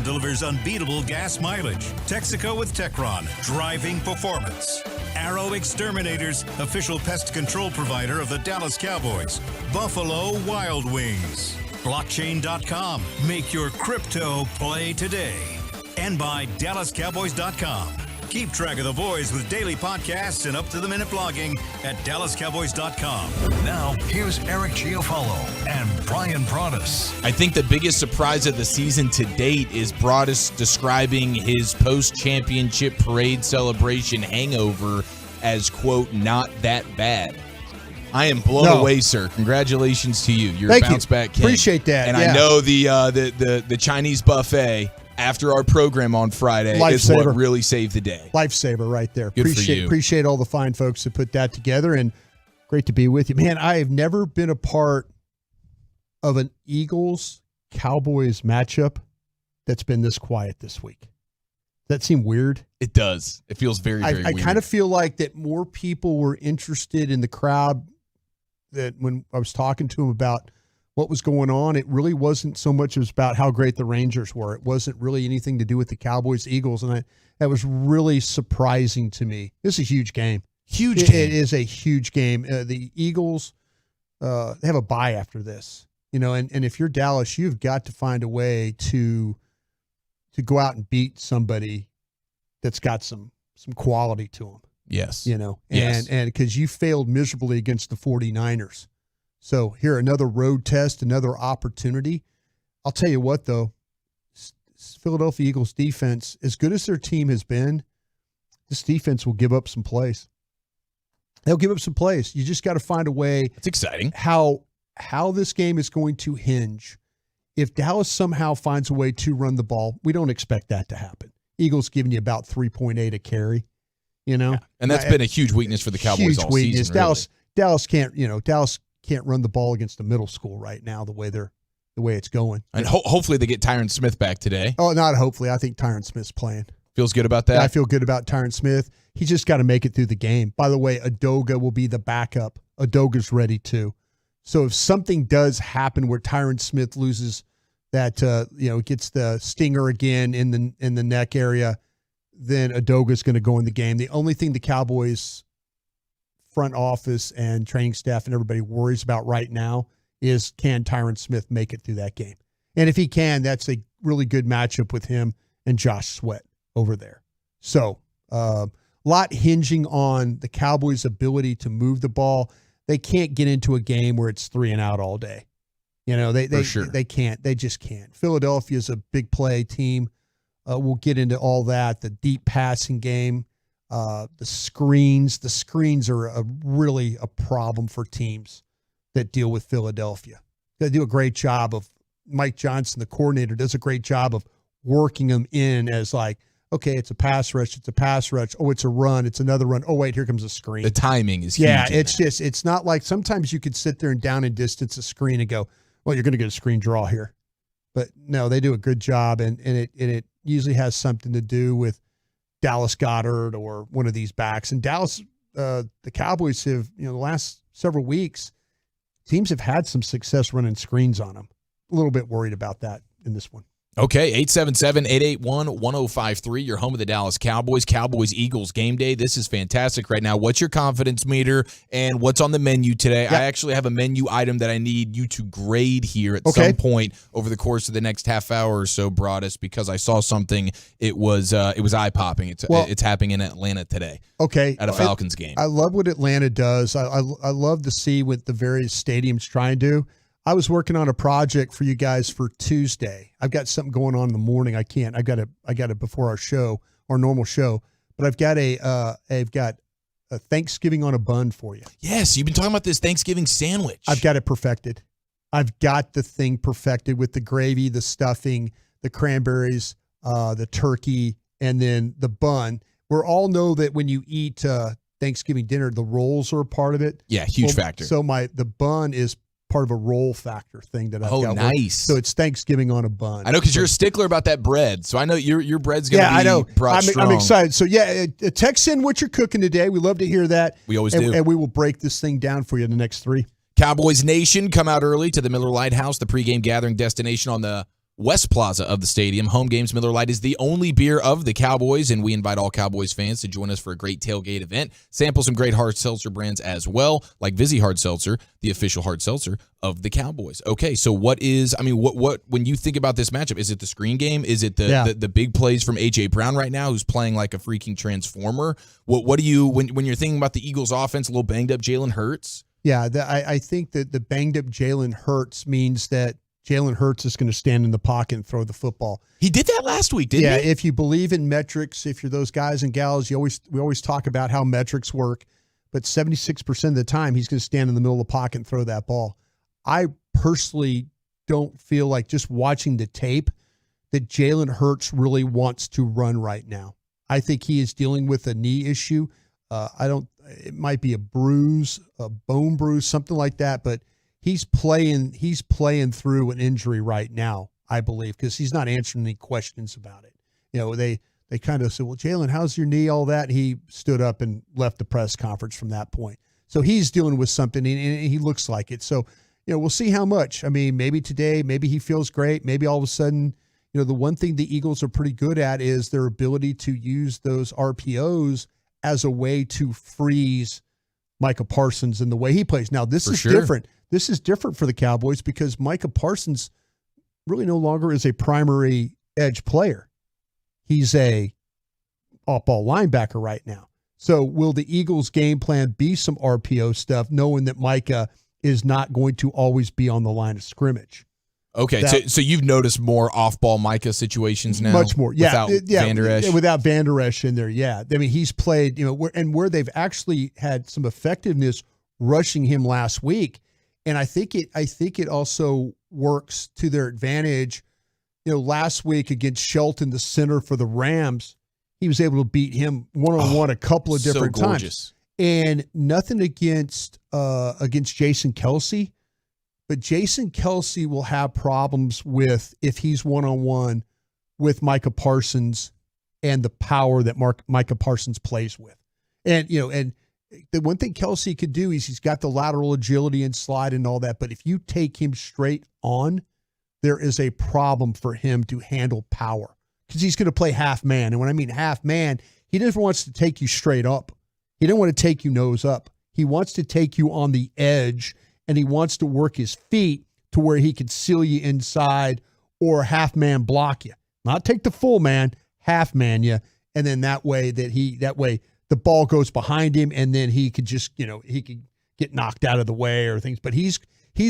Delivers unbeatable gas mileage. Texaco with Techron, driving performance. Arrow Exterminators, official pest control provider of the Dallas Cowboys. Buffalo Wild Wings. Blockchain.com. Make your crypto play today. And by DallasCowboys.com. Keep track of the boys with daily podcasts and up-to-the-minute blogging at DallasCowboys.com. Now, here's Eric Chiofalo and Bryan Broaddus. I think the biggest surprise of the season to date is Broaddus describing his post-championship parade celebration hangover as, quote, not that bad. I am blown away, sir. Congratulations to you. You're a bounce-back king. Appreciate that. And I know the Chinese buffet after our program on Friday is what really saved the day. Lifesaver right there. Good for you. Appreciate all the fine folks that put that together, and great to be with you. Man, I have never been a part of an Eagles-Cowboys matchup that's been this quiet this week. Does that seem weird? It does. It feels very, very weird. I kind of feel like that more people were interested in the crowd that when I was talking to them about what was going on, it really wasn't so much about how great the Rangers were. It wasn't really anything to do with the Cowboys, Eagles, and that was really surprising to me. This is a huge game. Huge game. It is a huge game. The Eagles they have a bye after this, and if you're Dallas, you've got to find a way to go out and beat somebody that's got some quality to them. Yes. And because you failed miserably against the 49ers. So here, another road test, another opportunity. I'll tell you what, though, Philadelphia Eagles defense, as good as their team has been, this defense will give up some plays. They'll give up some plays. You just got to find a way. It's exciting. How this game is going to hinge. If Dallas somehow finds a way to run the ball, we don't expect that to happen. Eagles giving you about 3.8 a carry, Yeah. And that's been a huge weakness for the Cowboys all season. Really. Dallas can't run the ball against a middle school right now the way it's going. And hopefully they get Tyron Smith back today. Oh, not hopefully. I think Tyron Smith's playing. Feels good about that? Yeah, I feel good about Tyron Smith. He's just got to make it through the game. By the way, Adoga will be the backup. Adoga's ready too. So if something does happen where Tyron Smith loses that, gets the stinger again in the neck area, then Adoga's going to go in the game. The only thing the Cowboys front office and training staff and everybody worries about right now is, can Tyron Smith make it through that game? And if he can, that's a really good matchup with him and Josh Sweat over there. So a lot hinging on the Cowboys' ability to move the ball. They can't get into a game where it's 3 and out all day. They can't. They just can't. Philadelphia's a big play team. We'll get into all that. The deep passing game. The screens are really a problem for teams that deal with Philadelphia. They do a great job of, Mike Johnson, the coordinator, does a great job of working them in as like, okay, it's a pass rush. Oh, it's a run. It's another run. Oh, wait, here comes a screen. The timing is huge. Yeah, it's not like sometimes you could sit there and down and distance a screen and go, well, you're going to get a screen draw here. But no, they do a good job, and it usually has something to do with Dallas Goedert or one of these backs. And Dallas, the Cowboys have, the last several weeks, teams have had some success running screens on them. A little bit worried about that in this one. Okay, 877-881-1053. You're home of the Dallas Cowboys. Cowboys-Eagles game day. This is fantastic right now. What's your confidence meter and what's on the menu today? Yep. I actually have a menu item that I need you to grade here at some point over the course of the next half hour or so, Broaddus, because I saw something. It was eye-popping. It's happening in Atlanta today. Okay. At a Falcons game. I love what Atlanta does. I love to see what the various stadiums try and do. I was working on a project for you guys for Tuesday. I've got something going on in the morning. I got it before our normal show. But I've got a Thanksgiving on a bun for you. Yes, you've been talking about this Thanksgiving sandwich. I've got it perfected. I've got the thing perfected with the gravy, the stuffing, the cranberries, the turkey, and then the bun. We all know that when you eat Thanksgiving dinner, the rolls are a part of it. Yeah, huge factor. So the bun is part of a roll factor thing that I've got. Oh, nice. So it's Thanksgiving on a bun. I know, because you're a stickler about that bread. So I know your bread's going to be brought strong. I'm excited. So, text in what you're cooking today. We love to hear that. We always do. And we will break this thing down for you in the next 3. Cowboys Nation, come out early to the Miller Lite House, the pregame gathering destination on the West Plaza of the stadium. Home games, Miller Lite is the only beer of the Cowboys, and we invite all Cowboys fans to join us for a great tailgate event. Sample some great hard seltzer brands as well, like Vizzy Hard Seltzer, the official hard seltzer of the Cowboys. Okay, so what when you think about this matchup, is it the screen game? Is it the big plays from A.J. Brown right now, who's playing like a freaking transformer? What do you, when you're thinking about the Eagles offense, a little banged up Jalen Hurts? Yeah, I think that the banged up Jalen Hurts means that Jalen Hurts is going to stand in the pocket and throw the football. He did that last week, didn't he? Yeah, if you believe in metrics, if you're those guys and gals, we always talk about how metrics work, but 76% of the time he's going to stand in the middle of the pocket and throw that ball. I personally don't feel like, just watching the tape, that Jalen Hurts really wants to run right now. I think he is dealing with a knee issue. It might be a bruise, a bone bruise, something like that, but he's playing through an injury right now, I believe, because he's not answering any questions about it. They kind of said, well, Jalen, how's your knee, all that? He stood up and left the press conference from that point. So he's dealing with something, and he looks like it. So, we'll see how much. I mean, maybe today, maybe he feels great. Maybe all of a sudden, the one thing the Eagles are pretty good at is their ability to use those RPOs as a way to freeze Micah Parsons and the way he plays. Now, this is different. This is different for the Cowboys because Micah Parsons really no longer is a primary edge player. He's a off-ball linebacker right now. So will the Eagles' game plan be some RPO stuff, knowing that Micah is not going to always be on the line of scrimmage? Okay, so you've noticed more off-ball Micah situations now? Much more, yeah. Without Van Der Esch? Without Van Der Esch in there, yeah. I mean, he's played, where they've actually had some effectiveness rushing him last week, and I think it also works to their advantage. Last week against Shelton, the center for the Rams, he was able to beat him one-on-one a couple of different times. And nothing against Jason Kelce, but Jason Kelce will have problems with, if he's one-on-one with Micah Parsons and the power that Micah Parsons plays with. And the one thing Kelce could do is he's got the lateral agility and slide and all that, but if you take him straight on, there is a problem for him to handle power because he's going to play half man. And when I mean half man, he never wants to take you straight up. He doesn't want to take you nose up. He wants to take you on the edge, and he wants to work his feet to where he can seal you inside or half man block you. Not take the full man, half man you, and then that way the ball goes behind him, and then he could just, he could get knocked out of the way or things. But he's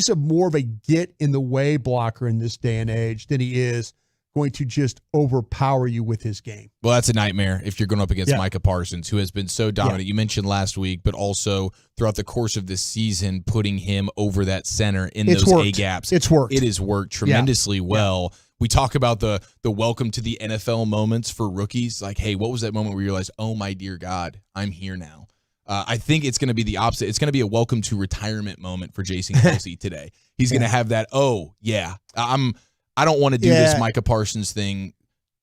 a more of a get in the way blocker in this day and age than he is going to just overpower you with his game. Well, that's a nightmare if you're going up against Micah Parsons, who has been so dominant. You mentioned last week, but also throughout the course of this season, putting him over that center in those A-gaps. It's worked. It has worked tremendously well. We talk about the welcome to the NFL moments for rookies. Like, hey, what was that moment where you realized, oh, my dear God, I'm here now? I think it's going to be the opposite. It's going to be a welcome to retirement moment for Jason Kelce today. He's going to have that, I don't want to do this Micah Parsons thing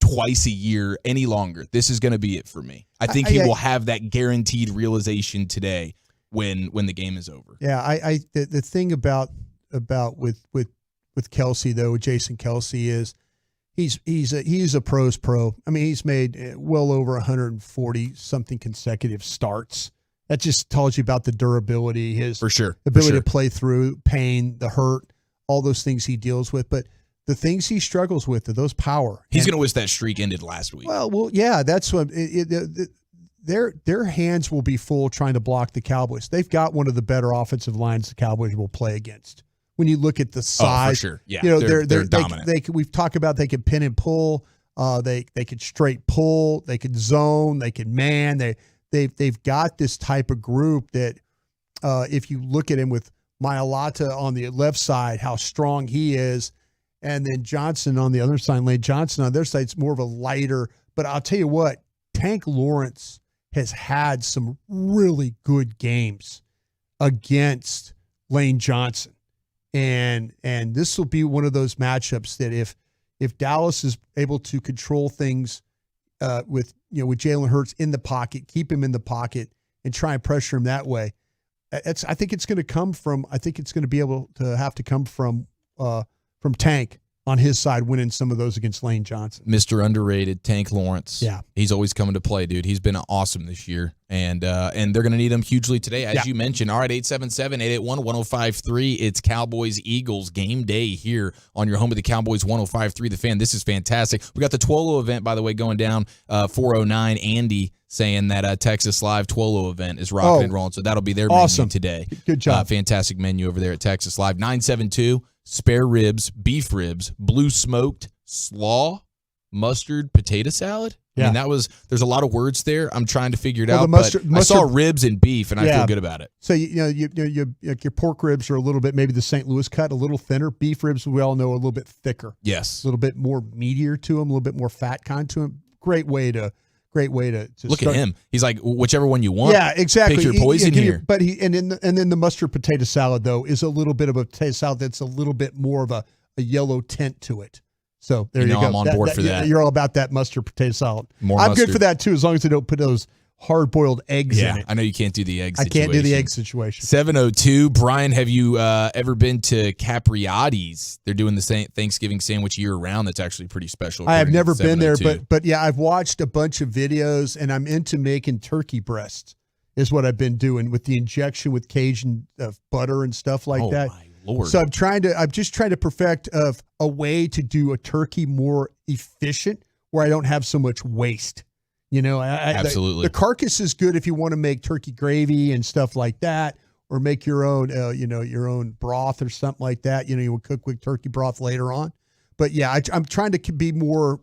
twice a year any longer. This is going to be it for me. I think he will have that guaranteed realization today when the game is over. Yeah, the thing about with Kelce though, with Jason Kelce is he's a pro's pro. I mean, he's made well over 140 something consecutive starts. That just tells you about the durability, his ability to play through pain, the hurt, all those things he deals with. But the things he struggles with are those power. He's going to wish that streak ended last week. Well, yeah, that's what their hands will be full trying to block the Cowboys. They've got one of the better offensive lines the Cowboys will play against. When you look at the size, for sure. Yeah, they're dominant. We've talked about they can pin and pull. They could straight pull. They could zone. They could man. They've got this type of group that if you look at him with Mailata on the left side, how strong he is. And then Johnson on the other side, Lane Johnson on their side, it's more of a lighter. But I'll tell you what, Tank Lawrence has had some really good games against Lane Johnson. And this will be one of those matchups that if Dallas is able to control things with Jalen Hurts in the pocket, keep him in the pocket, and try and pressure him that way, I think it's going to be able to have to come from Tank on his side, winning some of those against Lane Johnson. Mr. Underrated, Tank Lawrence. Yeah. He's always coming to play, dude. He's been awesome this year. And they're going to need him hugely today, as you mentioned. All right, 877-881-1053. It's Cowboys-Eagles game day here on your home of the Cowboys 105.3 The Fan. This is fantastic. We got the Twolo event, by the way, going down 409. Andy saying that Texas Live Twolo event is rocking and rolling. So that'll be their menu today. Good job. Fantastic menu over there at Texas Live. 972. Spare ribs, beef ribs, blue smoked, slaw, mustard, potato salad. I mean, there's a lot of words there. I'm trying to figure it out, but I saw ribs and beef, and I feel good about it. So, your pork ribs are a little bit, maybe the St. Louis cut, a little thinner. Beef ribs, we all know, are a little bit thicker. Yes. A little bit more meatier to them, a little bit more fat content to them. Great way to look at him. He's like, whichever one you want. Yeah, exactly. Pick your poison here. But then the mustard potato salad though is a little bit of a potato salad that's a little bit more of a yellow tint to it. So there you go. I'm on board for that. You're all about that mustard potato salad. I'm mustard. good for that too, as long as they don't put those hard-boiled eggs in it. I know you can't do the egg situation. I can't do the egg situation. 702. Bryan, have you ever been to Capriati's? They're doing the same Thanksgiving sandwich year-round. That's actually pretty special. I have never been there, but yeah, I've watched a bunch of videos, and I'm into making turkey breasts is what I've been doing with the injection with Cajun butter and stuff like that. My Lord. So I'm just trying to perfect a way to do a turkey more efficient where I don't have so much waste. Absolutely. The carcass is good if you want to make turkey gravy and stuff like that, or make your own, your own broth or something like that. You will cook with turkey broth later on. But yeah, I'm trying to be more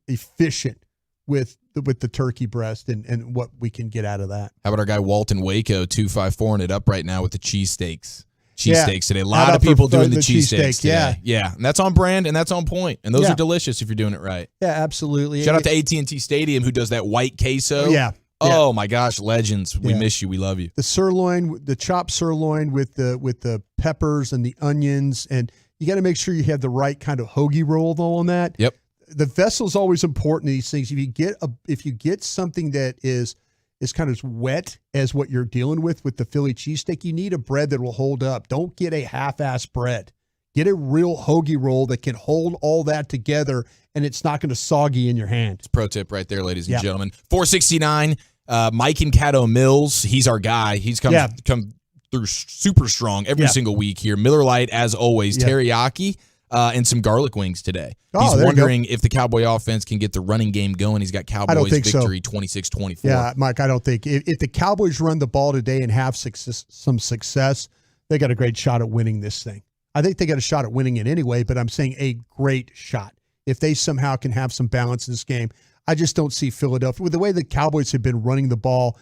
efficient with the turkey breast and what we can get out of that. How about our guy Walton Waco 254ing it up right now with the cheesesteaks? Cheesesteaks today. A lot of people doing the cheesesteaks today. Yeah. And that's on brand and that's on point. And those are delicious if you're doing it right. Yeah, absolutely. Shout out to AT&T Stadium who does that white queso. Yeah. Oh my gosh, legends. We miss you. We love you. The sirloin, the chopped sirloin with the peppers and the onions, and you got to make sure you have the right kind of hoagie roll though on that. Yep. The vessel is always important in these things. If you get something that is kind of as wet as what you're dealing with the Philly cheesesteak, you need a bread that will hold up. Don't get a half-ass bread. Get a real hoagie roll that can hold all that together, and it's not going to soggy in your hand. It's pro tip right there, ladies and gentlemen. 469, Mike and Caddo Mills. He's our guy. He's come through super strong every single week here. Miller Lite, as always, teriyaki, and some garlic wings today. He's wondering if the Cowboy offense can get the running game going. He's got Cowboys victory 26-24. Yeah, Mike, I don't think. If the Cowboys run the ball today and have some success, they got a great shot at winning this thing. I think they got a shot at winning it anyway, but I'm saying a great shot. If they somehow can have some balance in this game, I just don't see Philadelphia. With the way the Cowboys have been running the ball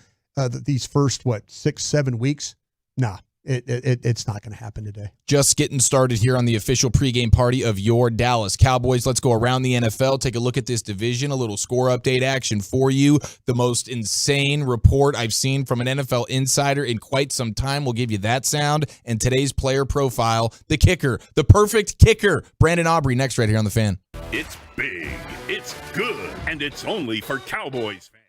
these first, 6-7 weeks, nah. It's not going to happen today. Just getting started here on the official pregame party of your Dallas Cowboys. Let's go around the NFL, take a look at this division, a little score update action for you. The most insane report I've seen from an NFL insider in quite some time. We'll give you that sound and today's player profile, the kicker, the perfect kicker, Brandon Aubrey, next right here on The Fan. It's big, it's good, and it's only for Cowboys fans.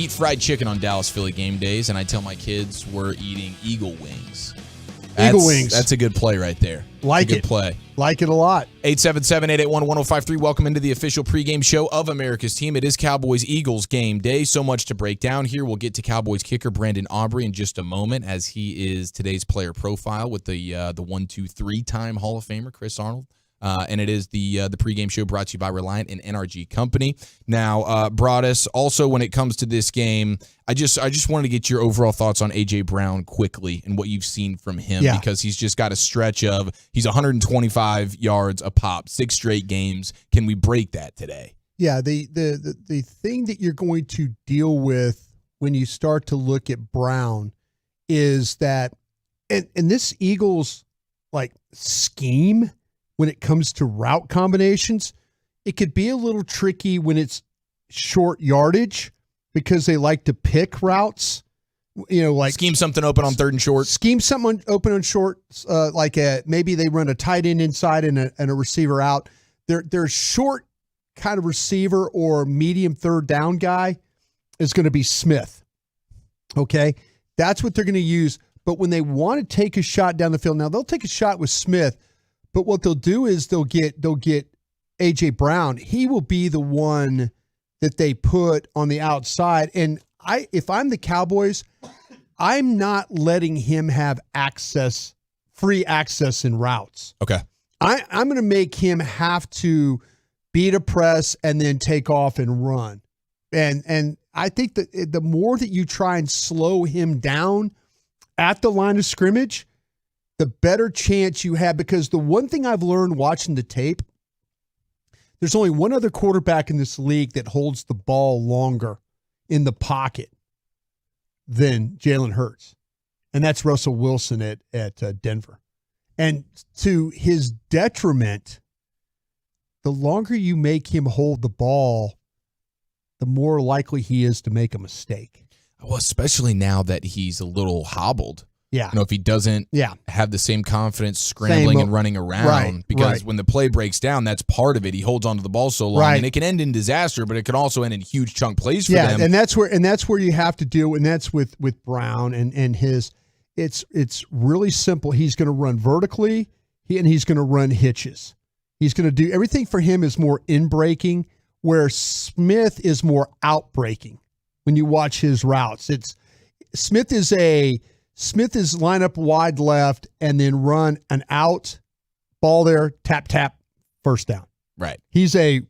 eat fried chicken on Dallas Philly game days, and I tell my kids we're eating Eagle wings. Eagle wings. That's a good play right there. Like it. Good play. Like it a lot. 877-881-1053. Welcome into the official pregame show of America's team. It is Cowboys-Eagles game day. So much to break down here. We'll get to Cowboys kicker Brandon Aubrey in just a moment, as he is today's player profile with the 1-2-3 time Hall of Famer Chris Arnold. And it is the pregame show brought to you by Reliant and NRG Company. Now, Broaddus, also when it comes to this game, I just wanted to get your overall thoughts on A.J. Brown quickly and what you've seen from him, because he's just got a stretch of, he's 125 yards a pop, 6 straight games. Can we break that today? Yeah, the thing that you're going to deal with when you start to look at Brown is that, and this Eagles scheme, when it comes to route combinations, it could be a little tricky when it's short yardage, because they like to pick routes. Scheme something open on 3rd and short. Scheme something open on short, maybe they run a tight end inside and a receiver out. Their short kind of receiver or medium 3rd down guy is going to be Smith. Okay, that's what they're going to use. But when they want to take a shot down the field, now they'll take a shot with Smith. But what they'll do is they'll get A.J. Brown. He will be the one that they put on the outside. And if I'm the Cowboys, I'm not letting him have free access in routes. Okay. I'm going to make him have to beat a press and then take off and run. And I think that the more that you try and slow him down at the line of scrimmage, the better chance you have, because the one thing I've learned watching the tape, there's only one other quarterback in this league that holds the ball longer in the pocket than Jalen Hurts, and that's Russell Wilson at Denver. And to his detriment, the longer you make him hold the ball, the more likely he is to make a mistake. Well, especially now that he's a little hobbled. Yeah. If he doesn't have the same confidence scrambling and running around, because when the play breaks down, that's part of it. He holds onto the ball so long, and it can end in disaster, but it can also end in huge chunk plays for them. And that's where you have to do, and that's with Brown and his. It's really simple. He's going to run vertically, and he's going to run hitches. He's going to do everything for him is more in breaking, where Smith is more out breaking. When you watch his routes, Smith is line up wide left and then run an out, ball there, tap, tap, first down. Right. He's a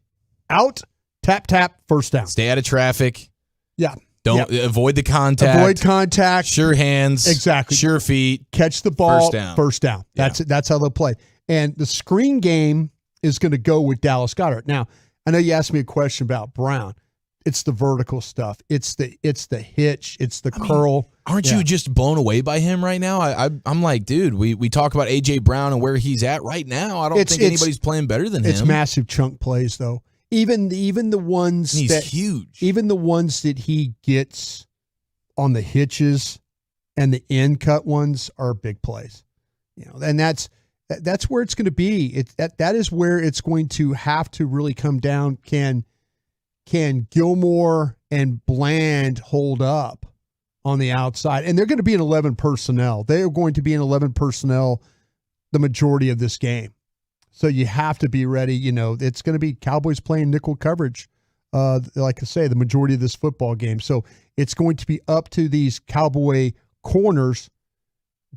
out, tap, tap, first down. Stay out of traffic. Yeah. Don't avoid the contact. Avoid contact. Sure hands. Exactly. Sure feet. Catch the ball. First down. That's how they'll play. And the screen game is going to go with Dallas Goedert. Now, I know you asked me a question about Brown. It's the vertical stuff. It's the hitch. It's the curl. Aren't you just blown away by him right now? I'm like, dude, we talk about A.J. Brown and where he's at right now. I don't think anybody's playing better than him. It's massive chunk plays, though. Even the ones he's huge. Even the ones that he gets on the hitches and the end cut ones are big plays. And that's where it's going to be. That is where it's going to have to really come down. Can Gilmore and Bland hold up on the outside? And they're going to be in 11 personnel. They are going to be in 11 personnel the majority of this game. So you have to be ready. It's going to be Cowboys playing nickel coverage, like I say, the majority of this football game. So it's going to be up to these Cowboy corners,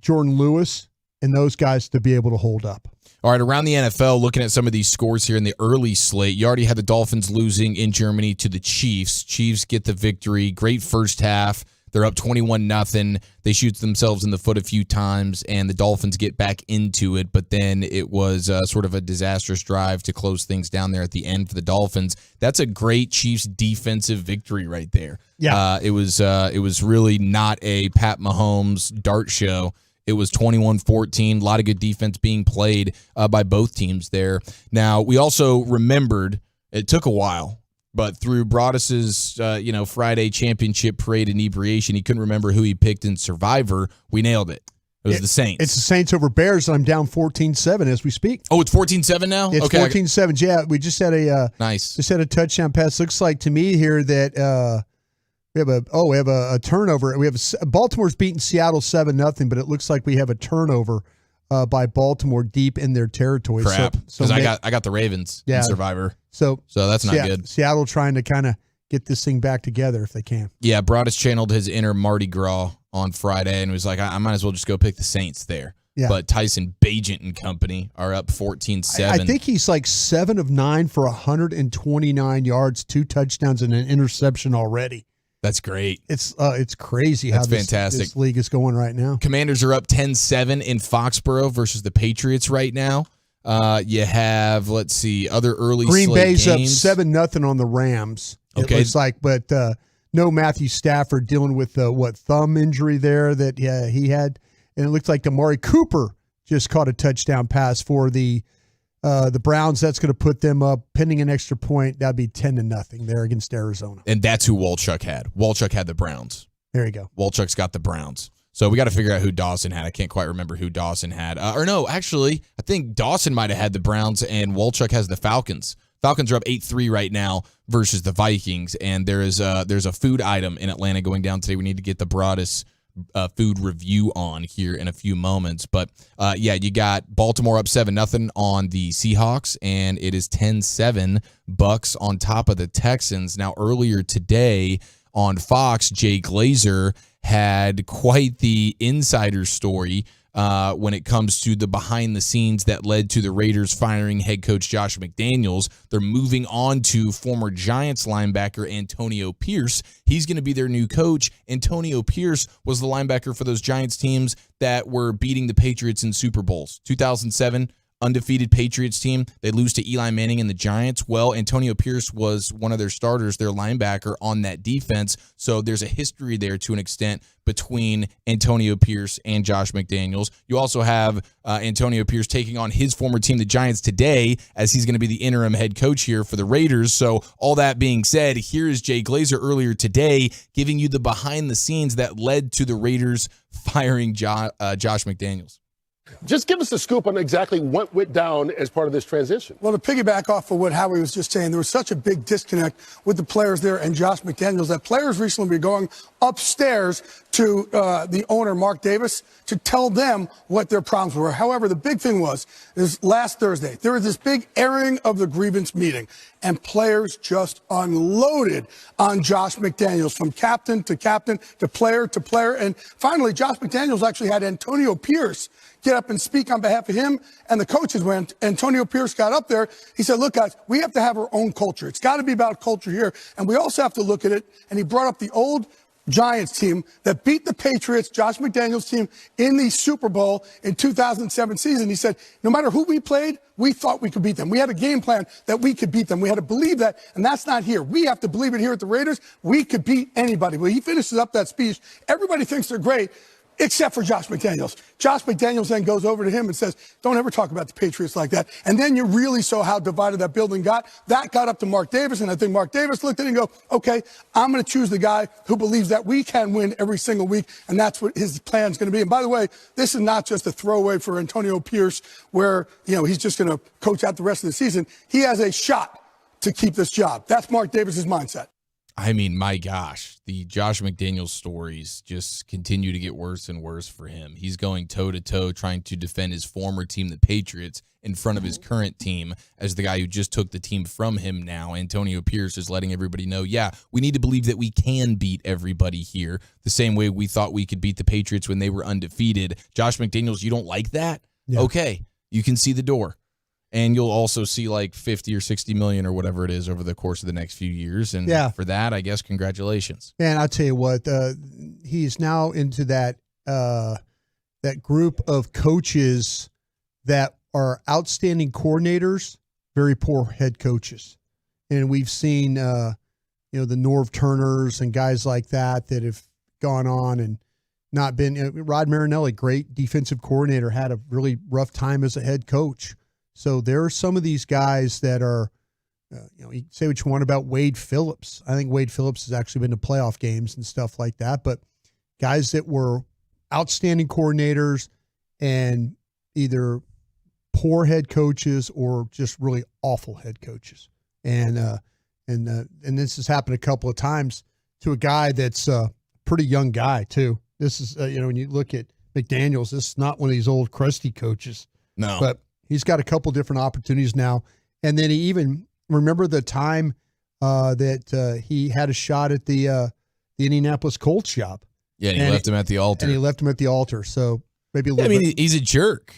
Jordan Lewis, and those guys to be able to hold up. All right, around the NFL, looking at some of these scores here in the early slate, you already had the Dolphins losing in Germany to the Chiefs. Chiefs get the victory. Great first half. They're up 21-0. They shoot themselves in the foot a few times, and the Dolphins get back into it. But then it was sort of a disastrous drive to close things down there at the end for the Dolphins. That's a great Chiefs defensive victory right there. Yeah, it was really not a Pat Mahomes dart show. It was 21-14, a lot of good defense being played by both teams there. Now, we also remembered, it took a while, but through Broaddus's Friday championship parade inebriation, he couldn't remember who he picked in Survivor. We nailed it. It was the Saints. It's the Saints over Bears, and I'm down 14-7 as we speak. Oh, it's 14-7 now? It's okay. 14-7. Yeah, we just had a nice. Just had a touchdown pass. Looks like to me here that We have a turnover. We have Baltimore's beaten Seattle 7-0, but it looks like we have a turnover by Baltimore deep in their territory. Crap. Because I got the Ravens in Survivor. So that's not good. Seattle trying to kind of get this thing back together if they can. Yeah, Broaddus channeled his inner Mardi Gras on Friday and was like, I might as well just go pick the Saints there. Yeah. But Tyson Bagent and company are up 14-7. I think he's like 7 of 9 for 129 yards, 2 touchdowns, and an interception already. That's great. It's crazy how this league is going right now. Commanders are up 10-7 in Foxborough versus the Patriots right now. You have, let's see, other early Green Bay's games. Up 7-0 on the Rams. Okay. It looks like, but no Matthew Stafford dealing with thumb injury there that he had. And it looks like Amari Cooper just caught a touchdown pass for the Browns. That's going to put them up, pending an extra point. That'd be 10-0 there against Arizona. And that's who Walchuk had. Walchuk had the Browns. There you go. Walchuk's got the Browns. So we got to figure out who Dawson had. I can't quite remember who Dawson had. Or no, actually, I think Dawson might have had the Browns and Walchuk has the Falcons. Falcons are up 8-3 right now versus the Vikings. And there's a food item in Atlanta going down today. We need to get the Broaddus food review on here in a few moments. But you got Baltimore up 7-0 on the Seahawks, and it is 10-7 Bucks on top of the Texans. Now, earlier today on Fox, Jay Glazer had quite the insider story when it comes to the behind the scenes that led to the Raiders firing head coach Josh McDaniels. They're moving on to former Giants linebacker Antonio Pierce. He's going to be their new coach. Antonio Pierce was the linebacker for those Giants teams that were beating the Patriots in Super Bowls. 2007, undefeated Patriots team. They lose to Eli Manning and the Giants. Well, Antonio Pierce was one of their starters, their linebacker on that defense. So there's a history there to an extent between Antonio Pierce and Josh McDaniels. You also have Antonio Pierce taking on his former team, the Giants, today, as he's going to be the interim head coach here for the Raiders. So all that being said, here is Jay Glazer earlier today giving you the behind the scenes that led to the Raiders firing Josh McDaniels. Just give us the scoop on exactly what went down as part of this transition. Well, to piggyback off of what Howie was just saying, there was such a big disconnect with the players there and Josh McDaniels that players recently were going upstairs to the owner, Mark Davis, to tell them what their problems were. However, the big thing was last Thursday, there was this big airing of the grievance meeting, and players just unloaded on Josh McDaniels from captain to player to player. And finally, Josh McDaniels actually had Antonio Pierce get up and speak on behalf of him and the coaches. When Antonio Pierce got up there, he said, look, guys, we have to have our own culture. It's got to be about culture here. And we also have to look at it. And he brought up the old Giants team that beat the Patriots, Josh McDaniels' team, in the Super Bowl in 2007 season. He said, no matter who we played, we thought we could beat them. We had a game plan that we could beat them. We had to believe that, and that's not here. We have to believe it here at the Raiders. We could beat anybody. Well, he finishes up that speech. Everybody thinks they're great, except for Josh McDaniels. Josh McDaniels then goes over to him and says, don't ever talk about the Patriots like that. And then you really saw how divided that building got. That got up to Mark Davis, and I think Mark Davis looked at it and go, okay, I'm going to choose the guy who believes that we can win every single week, and that's what his plan is going to be. And by the way, this is not just a throwaway for Antonio Pierce where, he's just going to coach out the rest of the season. He has a shot to keep this job. That's Mark Davis's mindset. I mean, my gosh, the Josh McDaniels stories just continue to get worse and worse for him. He's going toe-to-toe trying to defend his former team, the Patriots, in front of his current team as the guy who just took the team from him now. Antonio Pierce is letting everybody know, we need to believe that we can beat everybody here the same way we thought we could beat the Patriots when they were undefeated. Josh McDaniels, you don't like that? Yeah. Okay, you can see the door. And you'll also see like 50 or 60 million or whatever it is over the course of the next few years. And for that, I guess, congratulations. And I'll tell you what, he's now into that group of coaches that are outstanding coordinators, very poor head coaches. And we've seen, the Norv Turners and guys like that have gone on and not been. Rod Marinelli, great defensive coordinator, had a really rough time as a head coach. So there are some of these guys that are, you can say what you want about Wade Phillips. I think Wade Phillips has actually been to playoff games and stuff like that. But guys that were outstanding coordinators and either poor head coaches or just really awful head coaches. And this has happened a couple of times. to a guy that's a pretty young guy too. This is, when you look at McDaniels, this is not one of these old crusty coaches. No. But he's got a couple different opportunities now. And then he even, remember the time that he had a shot at the Indianapolis Colts job. Yeah, and he left him at the altar. And he left him at the altar. So maybe a little bit. He's a jerk.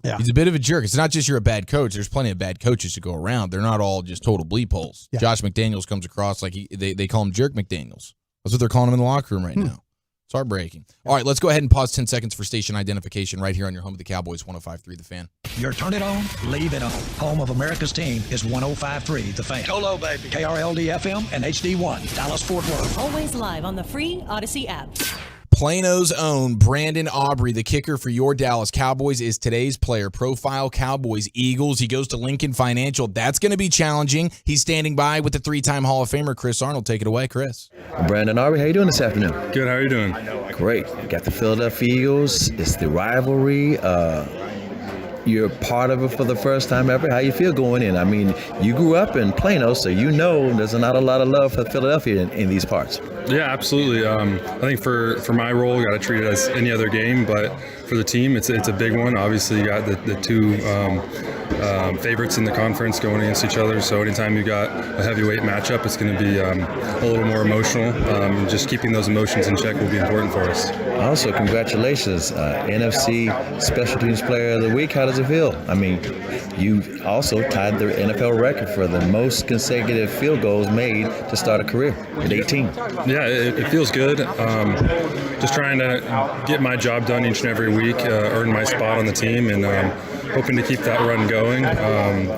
Yeah. He's a bit of a jerk. It's not just you're a bad coach. There's plenty of bad coaches to go around. They're not all just total bleep holes. Yeah. Josh McDaniels comes across like they call him Jerk McDaniels. That's what they're calling him in the locker room right now. It's heartbreaking. All right, let's go ahead and pause 10 seconds for station identification right here on your home of the Cowboys, 105.3 The Fan. You're turn it on, leave it on. Home of America's team is 105.3 The Fan. Hello, baby. KRLD FM and HD1, Dallas, Fort Worth. Always live on the free Odyssey app. Plano's own Brandon Aubrey, the kicker for your Dallas Cowboys, is today's player profile. Cowboys, Eagles. He goes to Lincoln Financial. That's going to be challenging. He's standing by with the three-time Hall of Famer, Chris Arnold. Take it away, Chris. Brandon Aubrey, how you doing this afternoon? Good. How are you doing? Great. Got the Philadelphia Eagles. It's the rivalry. You're part of it for the first time ever. How you feel going in? I mean, you grew up in Plano, so you know there's not a lot of love for Philadelphia in these parts. Yeah, absolutely. I think for my role, got to treat it as any other game, but for the team, it's a big one. Obviously, you got the two favorites in the conference going against each other, so anytime you got a heavyweight matchup, it's going to be a little more emotional. Just keeping those emotions in check will be important for us. Also, congratulations, NFC Special Teams Player of the Week. How does it feel? I mean, you also tied the NFL record for the most consecutive field goals made to start a career at 18. Yeah, it feels good. Just trying to get my job done each and every week, earn my spot on the team, and hoping to keep that run going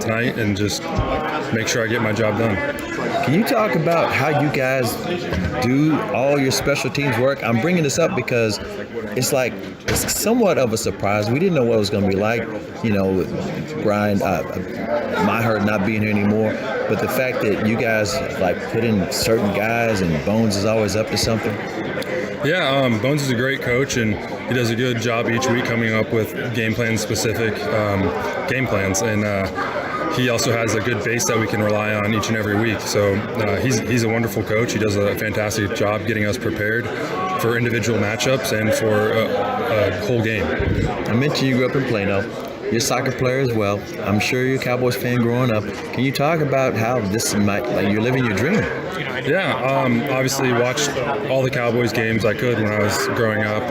tonight and just make sure I get my job done. Can you talk about how you guys do all your special teams work? I'm bringing this up because it's somewhat of a surprise. We didn't know what it was going to be like, with Bryan, Maher not being here anymore. But the fact that you guys put in certain guys and Bones is always up to something. Yeah, Bones is a great coach, and he does a good job each week coming up with game plan-specific game plans. And he also has a good base that we can rely on each and every week. So he's a wonderful coach. He does a fantastic job getting us prepared for individual matchups and for a whole game. I mentioned you grew up in Plano. You're a soccer player as well. I'm sure you're a Cowboys fan growing up. Can you talk about how this might, you're living your dream? Yeah, obviously watched all the Cowboys games I could when I was growing up.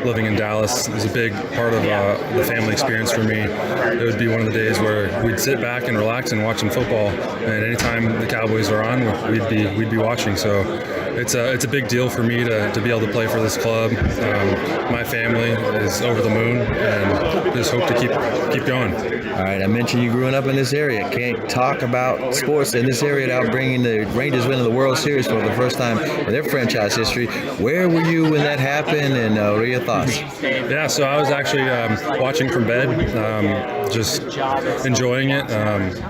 Living in Dallas is a big part of the family experience for me. It would be one of the days where we'd sit back and relax and watch some football. And anytime the Cowboys are on, we'd be watching. So it's a big deal for me to be able to play for this club. My family is over the moon, and just hope to keep going. All right, I mentioned you growing up in this area. Can't talk about sports in this area without bringing the Rangers winning the World Series for the first time in their franchise history. Where were you when that happened, and what are your thoughts? Yeah, so I was actually watching from bed, just enjoying it.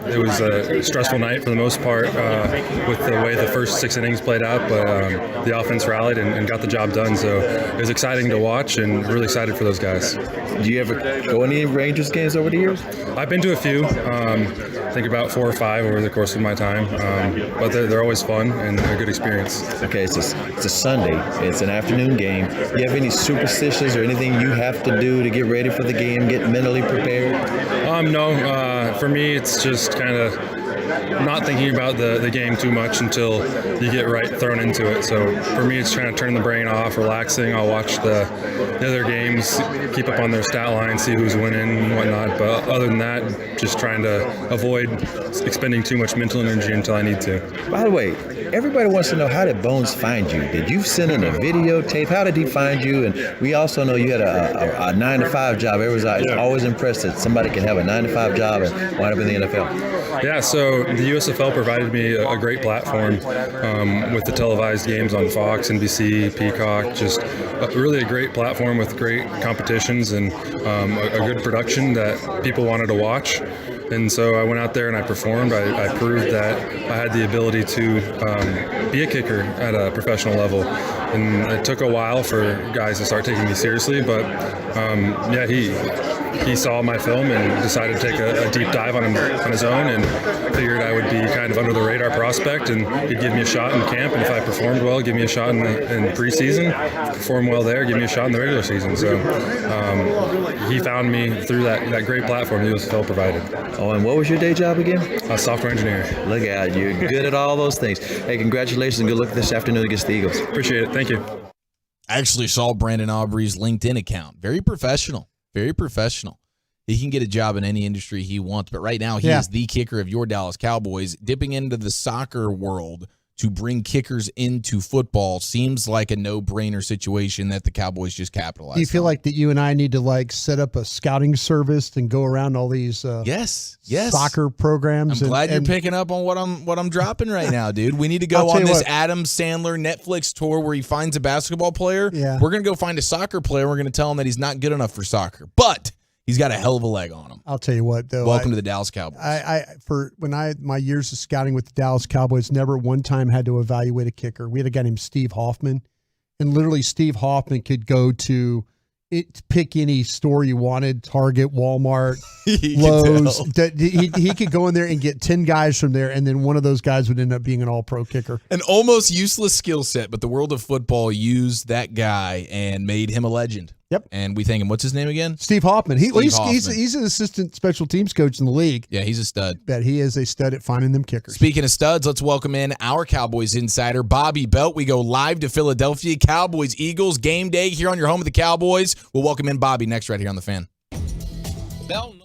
It was a stressful night for the most part with the way the first 6 innings played out, but the offense rallied and got the job done. So it was exciting to watch and really excited for those guys. Do you ever go any Rangers games over the years? I've been to a few. I think about 4 or 5 over the course of my time, but they're always fun and a good experience. Okay, it's a Sunday. It's an afternoon game. Do you have any superstitions or anything you have to do to get ready for the game, get mentally prepared? No. For me, it's just kind of not thinking about the game too much until you get thrown into it. So for me, it's trying to turn the brain off, relaxing. I'll watch the other games, keep up on their stat line, see who's winning and whatnot. But other than that, just trying to avoid expending too much mental energy until I need to. By the way, everybody wants to know, how did Bones find you? Did you send in a videotape? How did he find you? And we also know you had a 9-to-5 job. Everyone's always impressed that somebody can have a 9-to-5 job and wind up in the NFL. Yeah, so the USFL provided me a great platform with the televised games on Fox, NBC, Peacock, just really a great platform with great competitions and a good production that people wanted to watch. And so I went out there and I performed. I proved that I had the ability to be a kicker at a professional level. And it took a while for guys to start taking me seriously, but he saw my film and decided to take a deep dive on his own, and figured I would be kind of under the radar prospect, and he'd give me a shot in camp, and if I performed well, give me a shot in preseason. Perform well there, give me a shot in the regular season. So he found me through that great platform USFL provided. Oh, and what was your day job again? Software engineer. Look at you, good at all those things. Hey, congratulations and good luck this afternoon against the Eagles. Appreciate it. Thank you. I actually saw Brandon Aubrey's LinkedIn account. Very professional. Very professional. He can get a job in any industry he wants, but right now he is the kicker of your Dallas Cowboys. Dipping into the soccer world to bring kickers into football seems like a no-brainer situation that the Cowboys just capitalized on. Do you feel like that you and I need to set up a scouting service and go around all these yes soccer programs? I'm glad you're picking up on what I'm dropping right now, dude. We need to go on this Adam Sandler Netflix tour where he finds a basketball player. Yeah. We're going to go find a soccer player. We're going to tell him that he's not good enough for soccer, but he's got a hell of a leg on him. I'll tell you what, though. Welcome to the Dallas Cowboys. My years of scouting with the Dallas Cowboys, never one time had to evaluate a kicker. We had a guy named Steve Hoffman, and literally Steve Hoffman could go to pick any store you wanted, Target, Walmart, Lowe's. He could go in there and get 10 guys from there, and then one of those guys would end up being an all-pro kicker. An almost useless skill set, but the world of football used that guy and made him a legend. Yep. And we thank him. What's his name again? Steve Hoffman. He's Hoffman. an assistant special teams coach in the league. Yeah, he's a stud. But he is a stud at finding them kickers. Speaking of studs, let's welcome in our Cowboys insider, Bobby Belt. We go live to Philadelphia. Cowboys, Eagles, game day here on your home of the Cowboys. We'll welcome in Bobby next right here on The Fan. Bell.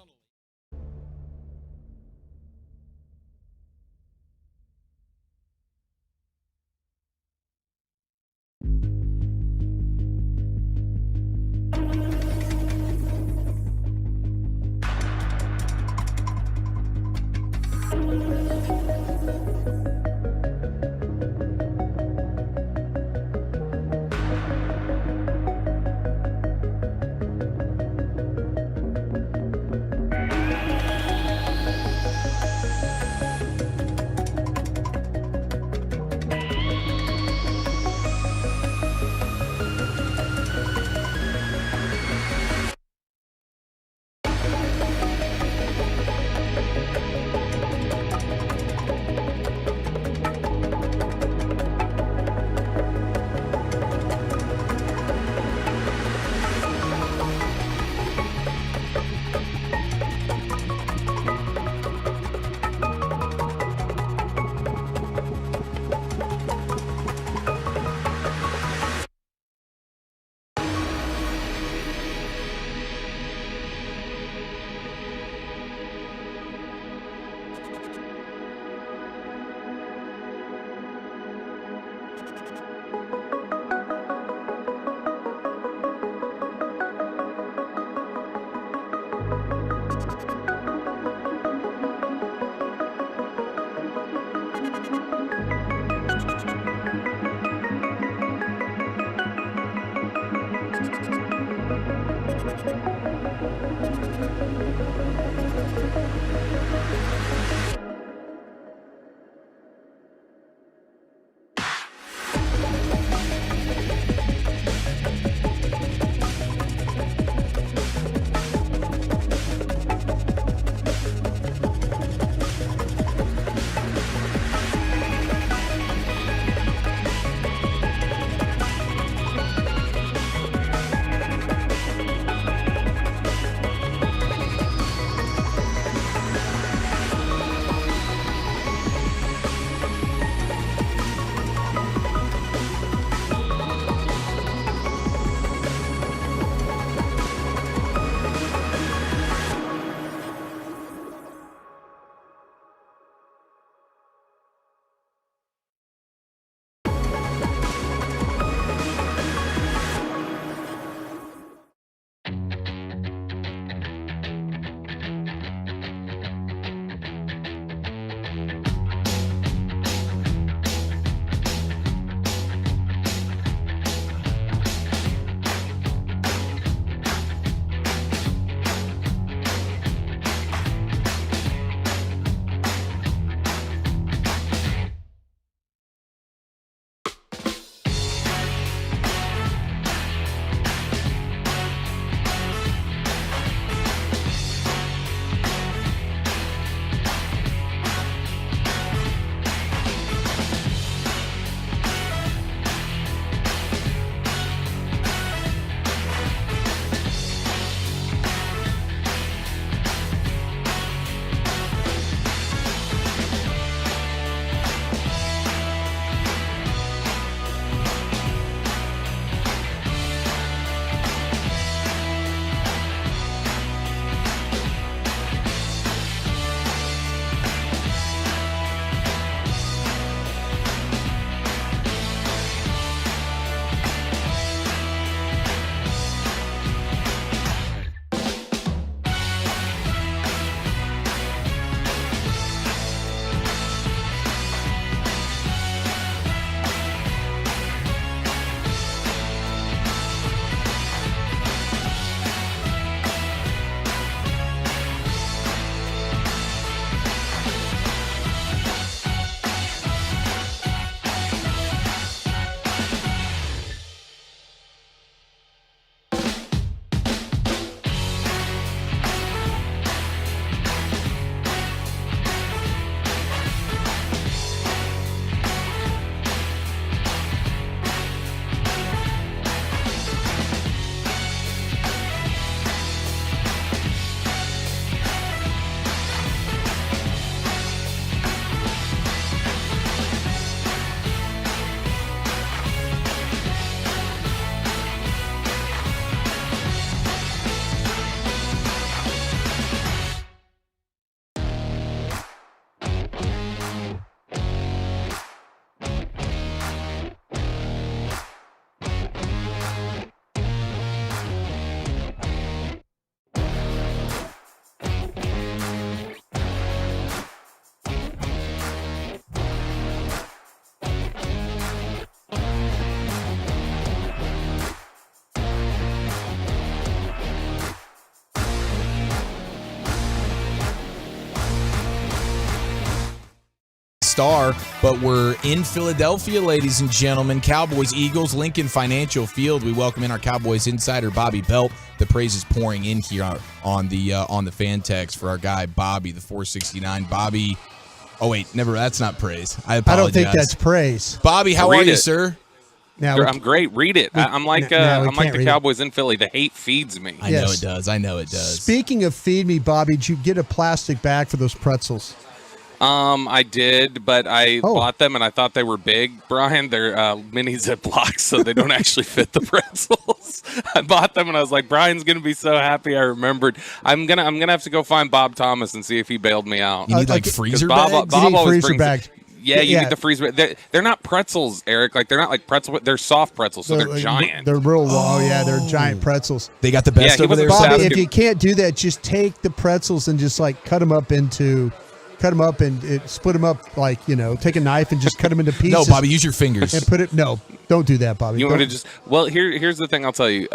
Star, but we're in Philadelphia, ladies and gentlemen. Cowboys, Eagles, Lincoln Financial Field. We welcome in our Cowboys insider, Bobby Belt. The praise is pouring in here on the fan text for our guy, Bobby, the 469. Bobby, oh, wait, never. That's not praise. I apologize. I don't think that's praise. Bobby, how are you, sir? Now, I'm great. Read it. I'm like the Cowboys in Philly. The hate feeds me. I know it does. I know it does. Speaking of feed me, Bobby, did you get a plastic bag for those pretzels? I did, but I bought them and I thought they were big, Brian. They're mini Ziplocs, so they don't actually fit the pretzels. I bought them and I was like, Brian's gonna be so happy. I remembered. I'm gonna have to go find Bob Thomas and see if he bailed me out. You need like freezer bags. Bob always freezer bags. Yeah, you need the freezer. They're not pretzels, Eric. Like they're not like pretzel. They're soft pretzels, so they're giant. They're real long. Yeah, they're giant pretzels. They got the best over there. Bobby, if you can't do that, just take the pretzels and just like cut them up and split them up like, take a knife and just cut them into pieces. No, Bobby, use your fingers. And put it. No, don't do that, Bobby. You want to just here's the thing I'll tell you.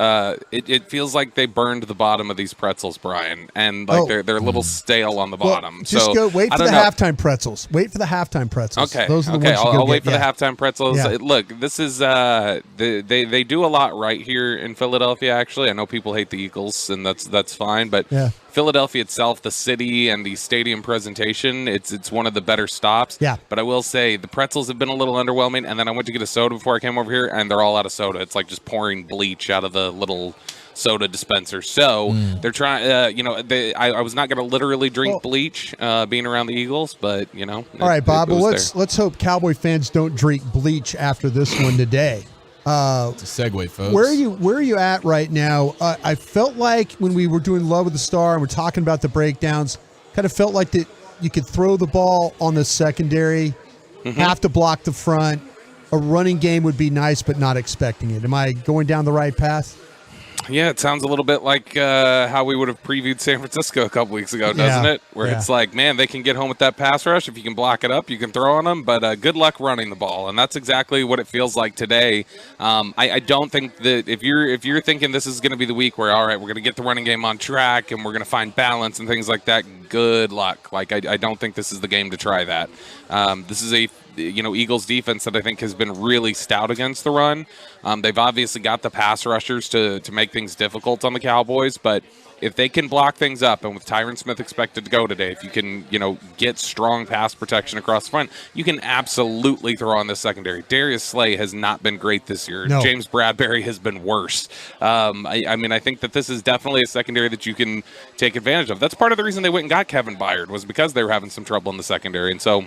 It feels like they burned the bottom of these pretzels, Brian, and like they're a little stale on the bottom. Just so go wait for the halftime pretzels. Wait for the halftime pretzels. Okay, those are the ones I'll wait for the halftime pretzels. Yeah. Look, this is they do a lot right here in Philadelphia. Actually, I know people hate the Eagles, and that's fine, but Philadelphia itself, the city and the stadium presentation, it's one of the better stops. Yeah. But I will say the pretzels have been a little underwhelming, and then I went to get a soda before I came over here, and they're all out of soda. It's like just pouring bleach out of the little soda dispenser. So they're trying. I was not going to literally drink bleach being around the Eagles, but all right, Bob. Well, let's hope Cowboy fans don't drink bleach after this one today. It's a segue, folks. Where are you at right now? I felt like when we were doing Love with the Star and we're talking about the breakdowns, kind of felt like that you could throw the ball on the secondary, have to block the front. A running game would be nice, but not expecting it. Am I going down the right path? Yeah, it sounds a little bit like how we would have previewed San Francisco a couple weeks ago, doesn't it? Where it's like, man, they can get home with that pass rush. If you can block it up, you can throw on them, but good luck running the ball. And that's exactly what it feels like today. I don't think that if you're thinking this is going to be the week where, all right, we're going to get the running game on track and we're going to find balance and things like that, good luck. Like, I don't think this is the game to try that. This is a Eagles defense that I think has been really stout against the run. They've obviously got the pass rushers to make things difficult on the Cowboys, but if they can block things up, and with Tyron Smith expected to go today, if you can, get strong pass protection across the front, you can absolutely throw on this secondary. Darius Slay has not been great this year. No. James Bradbury has been worse. I think that this is definitely a secondary that you can take advantage of. That's part of the reason they went and got Kevin Byard, was because they were having some trouble in the secondary. And so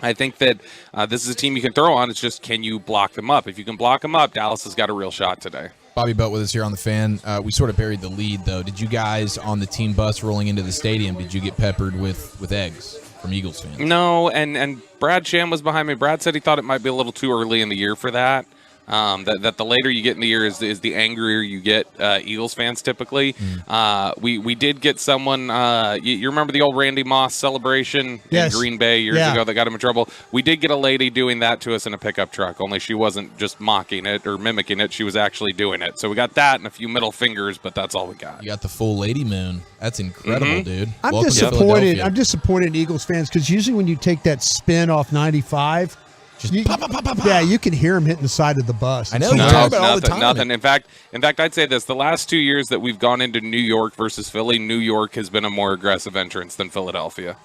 I think that this is a team you can throw on. It's just, can you block them up? If you can block them up, Dallas has got a real shot today. Bobby Belt with us here on the Fan. We sort of buried the lead, though. Did you guys on the team bus rolling into the stadium, did you get peppered with eggs from Eagles fans? No, and Brad Sham was behind me. Brad said he thought it might be a little too early in the year for that. That the later you get in the year is the angrier you get, Eagles fans typically. We did get someone, you remember the old Randy Moss celebration in Green Bay years ago that got him in trouble? We did get a lady doing that to us in a pickup truck, only she wasn't just mocking it or mimicking it. She was actually doing it. So we got that and a few middle fingers, but that's all we got. You got the full lady moon. That's incredible, dude. I'm disappointed. I'm disappointed in Eagles fans because usually when you take that spin off 95, pop, pop, pop, pop. Yeah, you can hear him hitting the side of the bus. I know. You talk about it all the time. Nothing. In fact, I'd say this. The last 2 years that we've gone into New York versus Philly, New York has been a more aggressive entrance than Philadelphia.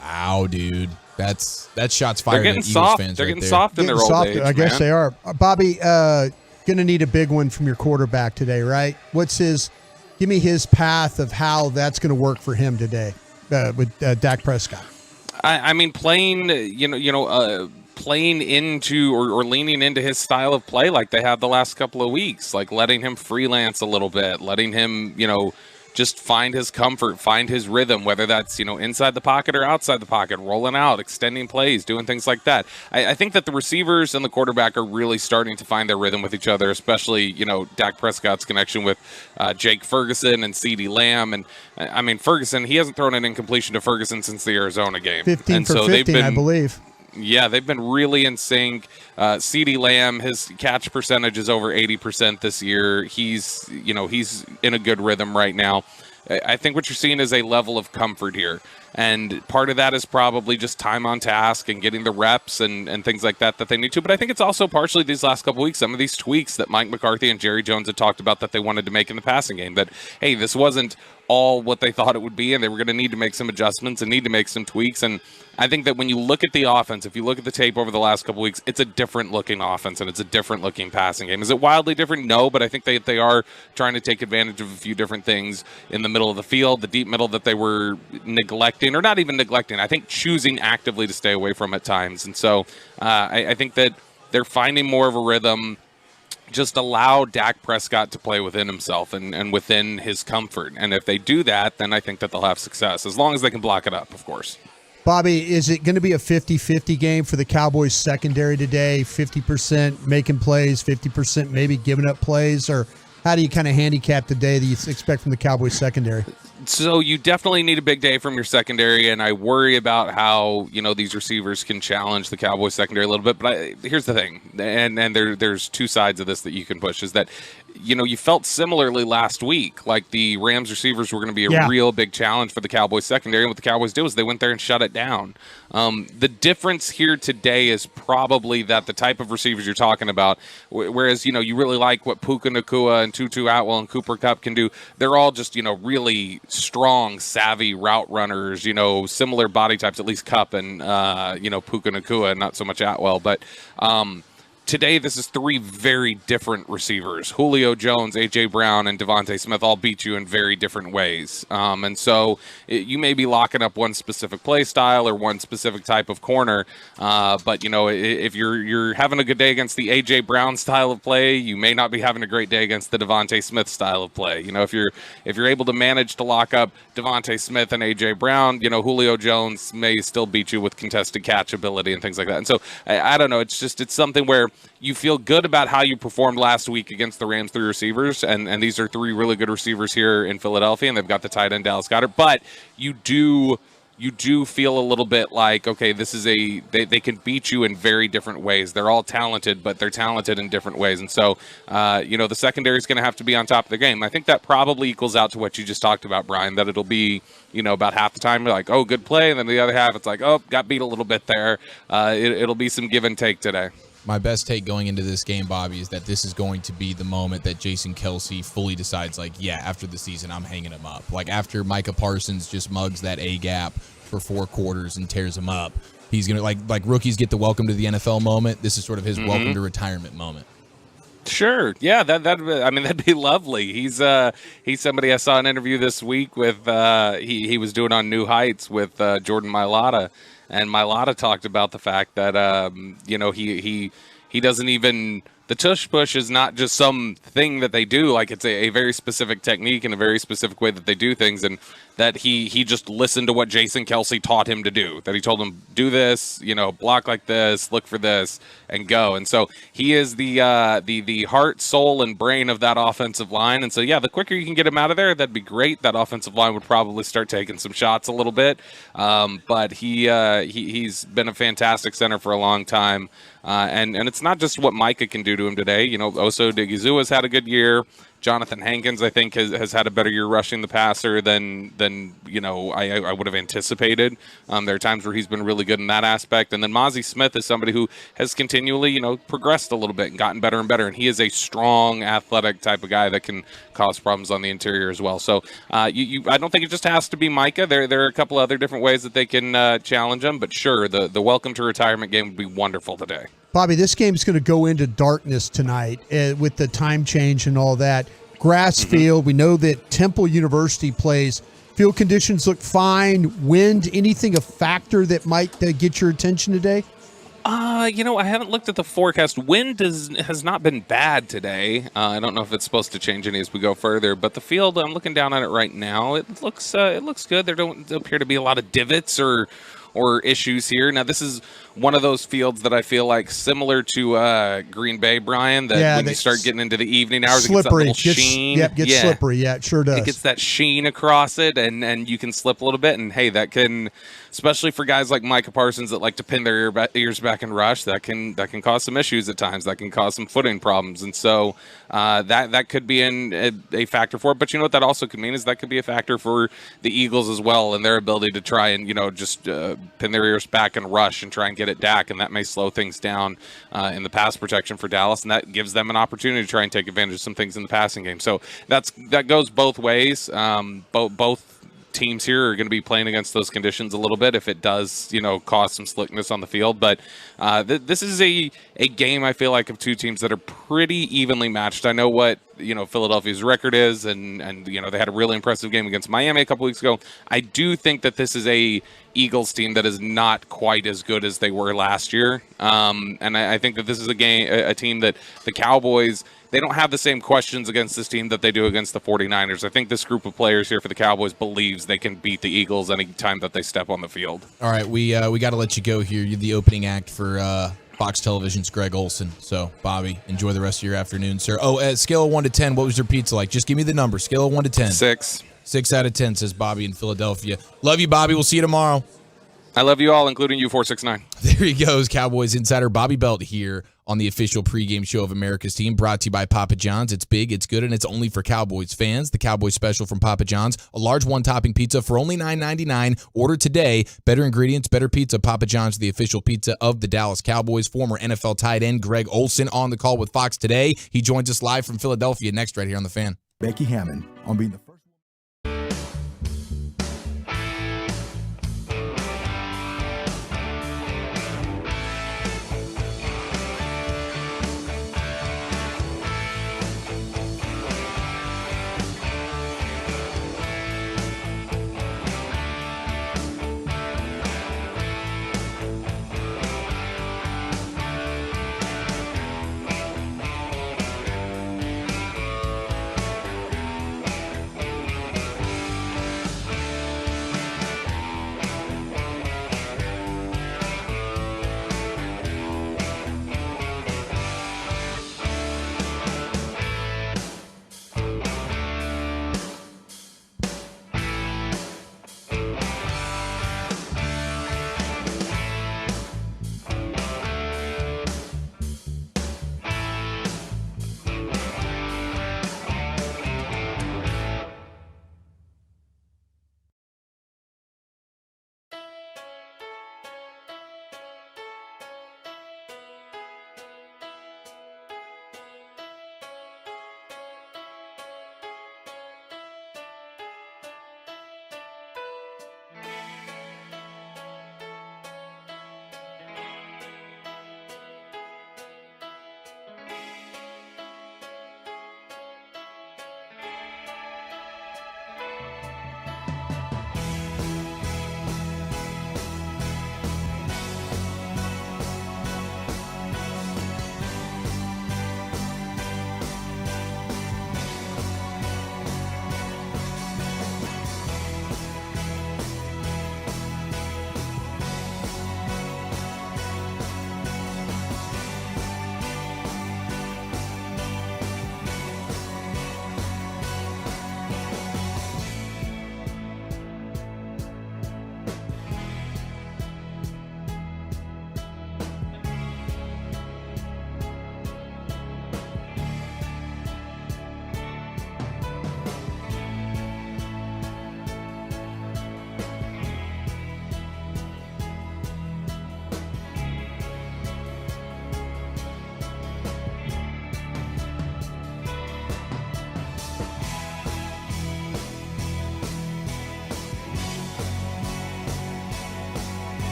Wow, dude. That's shots fired. They're getting soft. They're getting soft in their old age, I guess they are. Bobby, going to need a big one from your quarterback today, right? Give me his path of how that's going to work for him today with Dak Prescott. I mean, playing into or leaning into his style of play like they have the last couple of weeks, like letting him freelance a little bit, letting him, just find his comfort, find his rhythm, whether that's, inside the pocket or outside the pocket, rolling out, extending plays, doing things like that. I think that the receivers and the quarterback are really starting to find their rhythm with each other, especially, Dak Prescott's connection with Jake Ferguson and CeeDee Lamb. And I mean, Ferguson, he hasn't thrown an incompletion to Ferguson since the Arizona game. 15 for 15, I believe. Yeah, they've been really in sync. CeeDee Lamb, his catch percentage is over 80% this year. He's in a good rhythm right now. I think what you're seeing is a level of comfort here. And part of that is probably just time on task and getting the reps and things like that they need to. But I think it's also partially these last couple weeks, some of these tweaks that Mike McCarthy and Jerry Jones had talked about that they wanted to make in the passing game. That, hey, this wasn't all what they thought it would be, and they were going to need to make some adjustments and need to make some tweaks. And I think that when you look at the offense, if you look at the tape over the last couple weeks, it's a different looking offense and it's a different looking passing game. Is it wildly different? No, but I think they are trying to take advantage of a few different things in the middle of the field, the deep middle that they were neglecting, or not even neglecting, I think choosing actively to stay away from at times. And so I think that they're finding more of a rhythm. Just allow Dak Prescott to play within himself and within his comfort. And if they do that, then I think that they'll have success, as long as they can block it up, of course. Bobby, is it going to be a 50-50 game for the Cowboys secondary today? 50% making plays, 50% maybe giving up plays? Or how do you kind of handicap the day that you expect from the Cowboys secondary? So you definitely need a big day from your secondary, and I worry about how these receivers can challenge the Cowboys secondary a little bit. But here's the thing, and there's two sides of this that you can push, is that you felt similarly last week, like the Rams receivers were going to be a real big challenge for the Cowboys secondary, and what the Cowboys did was they went there and shut it down. The difference here today is probably that the type of receivers you're talking about, whereas you really like what Puka Nacua and Tutu Atwell and Cooper Kupp can do, they're all just really strong, savvy route runners, similar body types, at least Kupp and Puka Nacua, not so much Atwell, but today, this is three very different receivers. Julio Jones, A.J. Brown, and Devontae Smith all beat you in very different ways. And so you may be locking up one specific play style or one specific type of corner. But, if you're having a good day against the A.J. Brown style of play, you may not be having a great day against the Devontae Smith style of play. If you're able to manage to lock up Devontae Smith and A.J. Brown, Julio Jones may still beat you with contested catch ability and things like that. And so I don't know. It's something where you feel good about how you performed last week against the Rams' three receivers, and these are three really good receivers here in Philadelphia, and they've got the tight end Dallas Goedert. But you do feel a little bit like, okay, this is they can beat you in very different ways. They're all talented, but they're talented in different ways. And so, the secondary is going to have to be on top of the game. I think that probably equals out to what you just talked about, Bryan, that it'll be, about half the time, you're like, oh, good play. And then the other half, it's like, oh, got beat a little bit there. It'll be some give and take today. My best take going into this game, Bobby, is that this is going to be the moment that Jason Kelce fully decides, after the season, I'm hanging him up. Like, after Micah Parsons just mugs that A-gap for 4 quarters and tears him up, he's going to, like rookies get the welcome to the NFL moment. This is sort of his welcome to retirement moment. Sure. Yeah, that'd be lovely. He's somebody I saw an interview this week with, he was doing on New Heights with Jordan Mailata. And Mailata talked about the fact that, he doesn't even – the tush push is not just some thing that they do. Like, it's a very specific technique and a very specific way that they do things. And that he just listened to what Jason Kelce taught him to do. That he told him, do this, block like this, look for this, and go. And so he is the heart, soul, and brain of that offensive line. And so, the quicker you can get him out of there, that'd be great. That offensive line would probably start taking some shots a little bit. But he's been a fantastic center for a long time. And it's not just what Micah can do to him today. Oso Odighizuwa's had a good year. Jonathan Hankins, I think, has had a better year rushing the passer than I would have anticipated. There are times where he's been really good in that aspect. And then Mozzie Smith is somebody who has continually, progressed a little bit and gotten better and better. And he is a strong, athletic type of guy that can cause problems on the interior as well. So I don't think it just has to be Micah. There are a couple other different ways that they can challenge him. But sure, the welcome to retirement game would be wonderful today. Bobby, this game's going to go into darkness tonight with the time change and all that. Grass field. We know that Temple University plays. Field conditions look fine. Wind, anything a factor that might get your attention today? I haven't looked at the forecast. Wind has not been bad today. I don't know if it's supposed to change any as we go further, but the field, I'm looking down on it right now. It looks good. There don't appear to be a lot of divots or or issues here. Now, this is one of those fields that I feel like similar to Green Bay, Bryan, that when you start getting into the evening hours, slippery. it gets that little sheen. Gets slippery. Yeah, it sure does. It gets that sheen across it, and you can slip a little bit. And, hey, that can, especially for guys like Micah Parsons that like to pin their ears back and rush, that can cause some issues at times. That can cause some footing problems. And so that could be a factor for it. But you know what that also could mean is that could be a factor for the Eagles as well and their ability to try and, just pin their ears back and rush and try and get it back, and that may slow things down in the pass protection for Dallas, and that gives them an opportunity to try and take advantage of some things in the passing game. So that goes both ways. Both teams here are going to be playing against those conditions a little bit if it does, cause some slickness on the field. But this is a game, I feel like, of two teams that are pretty evenly matched. I know what, Philadelphia's record is, and they had a really impressive game against Miami a couple weeks ago. I do think that this is a Eagles team that is not quite as good as they were last year. And I think that this is a team that the Cowboys, they don't have the same questions against this team that they do against the 49ers. I think this group of players here for the Cowboys believes they can beat the Eagles any time that they step on the field. All right, we got to let you go here. You're the opening act for Fox Television's Greg Olsen. So, Bobby, enjoy the rest of your afternoon, sir. Oh, scale of 1 to 10, what was your pizza like? Just give me the number. Scale of 1 to 10. 6. 6 out of 10, says Bobby in Philadelphia. Love you, Bobby. We'll see you tomorrow. I love you all, including you, 469. There he goes, Cowboys insider Bobby Belt here on the official pregame show of America's Team, brought to you by Papa John's. It's big, it's good, and it's only for Cowboys fans. The Cowboys special from Papa John's, a large one-topping pizza for only $9.99. Order today. Better ingredients, better pizza. Papa John's, the official pizza of the Dallas Cowboys. Former NFL tight end Greg Olsen on the call with Fox today. He joins us live from Philadelphia next right here on The Fan. Becky Hammond on being the first.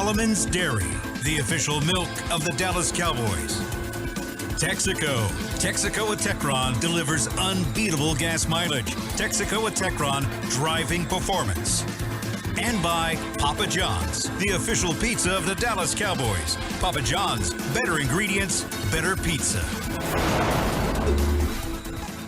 Solomon's Dairy, the official milk of the Dallas Cowboys. Texaco. Texaco with Techron delivers unbeatable gas mileage. Texaco with Techron, driving performance. And by Papa John's, the official pizza of the Dallas Cowboys. Papa John's, better ingredients, better pizza.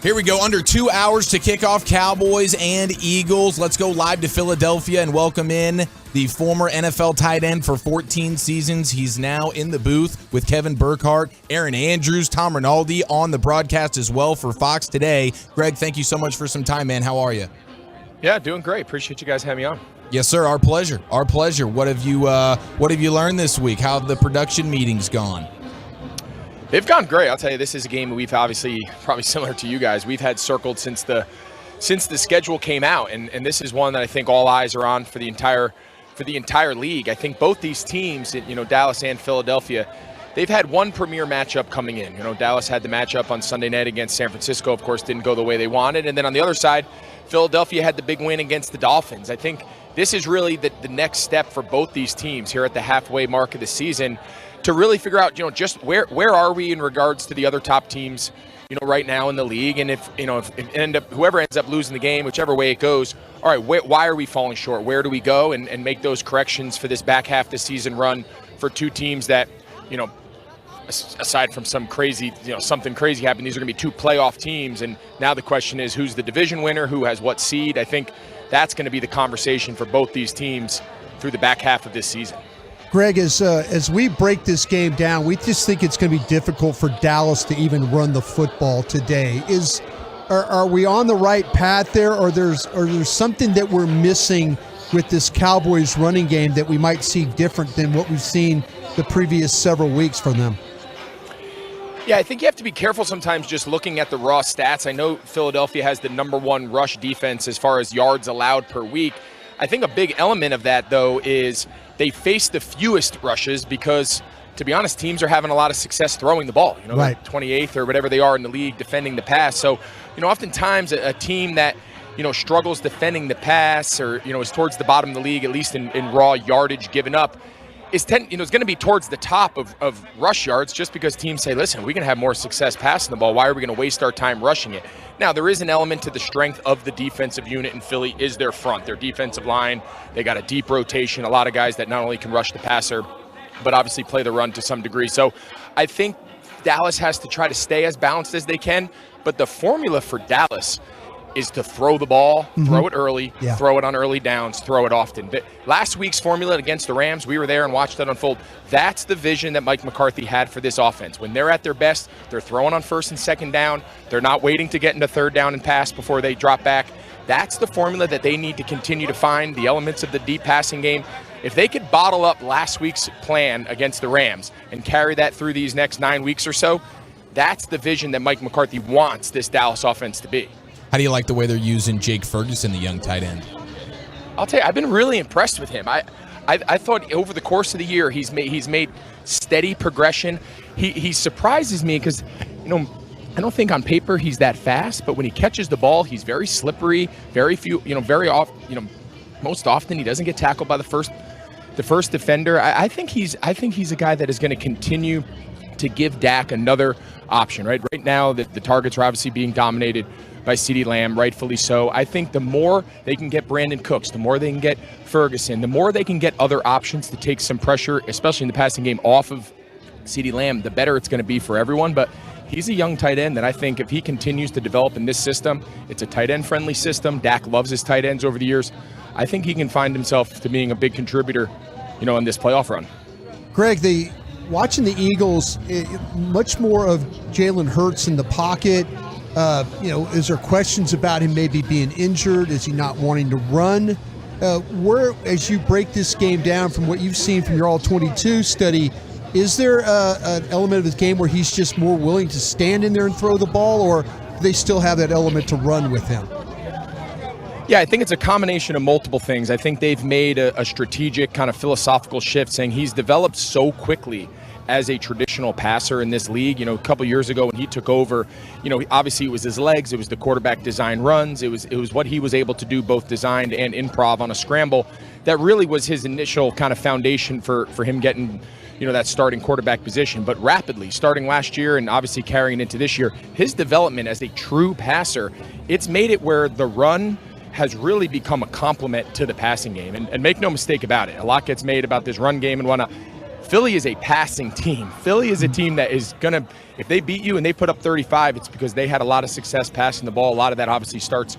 Here we go, under 2 hours to kick off Cowboys and Eagles. Let's go live to Philadelphia and welcome in the former NFL tight end for 14 seasons. He's now in the booth with Kevin Burkhardt, Aaron Andrews, Tom Rinaldi on the broadcast as well for Fox today. Greg, thank you so much for some time, man. How are you? Yeah, doing great. Appreciate you guys having me on. Yes, sir. Our pleasure. Our pleasure. What have you learned this week? How have the production meetings gone? They've gone great. I'll tell you, this is a game we've obviously, probably similar to you guys, we've had circled since the schedule came out, and this is one that I think all eyes are on for the entire league. I think both these teams, Dallas and Philadelphia, they've had one premier matchup coming in. Dallas had the matchup on Sunday night against San Francisco. Of course, didn't go the way they wanted, and then on the other side, Philadelphia had the big win against the Dolphins. I think this is really the next step for both these teams here at the halfway mark of the season, to really figure out, just where are we in regards to the other top teams, right now in the league, and if whoever ends up losing the game, whichever way it goes, all right, why are we falling short? Where do we go and make those corrections for this back half of the season run for two teams that, aside from some crazy, something crazy happened, these are going to be two playoff teams, and now the question is who's the division winner, who has what seed. I think that's going to be the conversation for both these teams through the back half of this season. Greg, as we break this game down, we just think it's going to be difficult for Dallas to even run the football today. Are we on the right path there, or there's something that we're missing with this Cowboys running game that we might see different than what we've seen the previous several weeks from them? Yeah, I think you have to be careful sometimes just looking at the raw stats. I know Philadelphia has the #1 rush defense as far as yards allowed per week. I think a big element of that, though, is they face the fewest rushes because, to be honest, teams are having a lot of success throwing the ball. Right. 28th or whatever they are in the league defending the pass. So, oftentimes a team that, struggles defending the pass or, is towards the bottom of the league, at least in raw yardage given up, is going to be towards the top of rush yards just because teams say, listen, we can have more success passing the ball. Why are we going to waste our time rushing it? Now, there is an element to the strength of the defensive unit in Philly is their front, their defensive line. They got a deep rotation, a lot of guys that not only can rush the passer, but obviously play the run to some degree. So I think Dallas has to try to stay as balanced as they can, but the formula for Dallas is to throw the ball, throw it early, throw it on early downs, throw it often. But last week's formula against the Rams, we were there and watched that unfold. That's the vision that Mike McCarthy had for this offense. When they're at their best, they're throwing on first and second down. They're not waiting to get into third down and pass before they drop back. That's the formula that they need to continue to find, the elements of the deep passing game. If they could bottle up last week's plan against the Rams and carry that through these next 9 weeks or so, that's the vision that Mike McCarthy wants this Dallas offense to be. How do you like the way they're using Jake Ferguson, the young tight end? I'll tell you, I've been really impressed with him. I thought over the course of the year he's made steady progression. He surprises me because, I don't think on paper he's that fast, but when he catches the ball, he's very slippery. Most often he doesn't get tackled by the first defender. I think he's a guy that is going to continue to give Dak another option. Right now, the targets are obviously being dominated by CeeDee Lamb, rightfully so. I think the more they can get Brandon Cooks, the more they can get Ferguson, the more they can get other options to take some pressure, especially in the passing game, off of CeeDee Lamb, the better it's going to be for everyone. But he's a young tight end that I think if he continues to develop in this system, it's a tight end friendly system. Dak loves his tight ends over the years. I think he can find himself to being a big contributor, in this playoff run. Greg, watching the Eagles, much more of Jalen Hurts in the pocket. Is there questions about him maybe being injured? Is he not wanting to run? Where, as you break this game down from what you've seen from your All-22 study, is there an element of his game where he's just more willing to stand in there and throw the ball, or do they still have that element to run with him? Yeah, I think it's a combination of multiple things. I think they've made a strategic kind of philosophical shift saying he's developed so quickly as a traditional passer in this league. A couple years ago when he took over, obviously it was his legs, it was the quarterback design runs, it was what he was able to do both designed and improv on a scramble. That really was his initial kind of foundation for him getting that starting quarterback position. But rapidly, starting last year and obviously carrying into this year, his development as a true passer, it's made it where the run has really become a complement to the passing game. And make no mistake about it, a lot gets made about this run game and whatnot. Philly is a passing team. Philly is a team that is going to, if they beat you and they put up 35, it's because they had a lot of success passing the ball. A lot of that obviously starts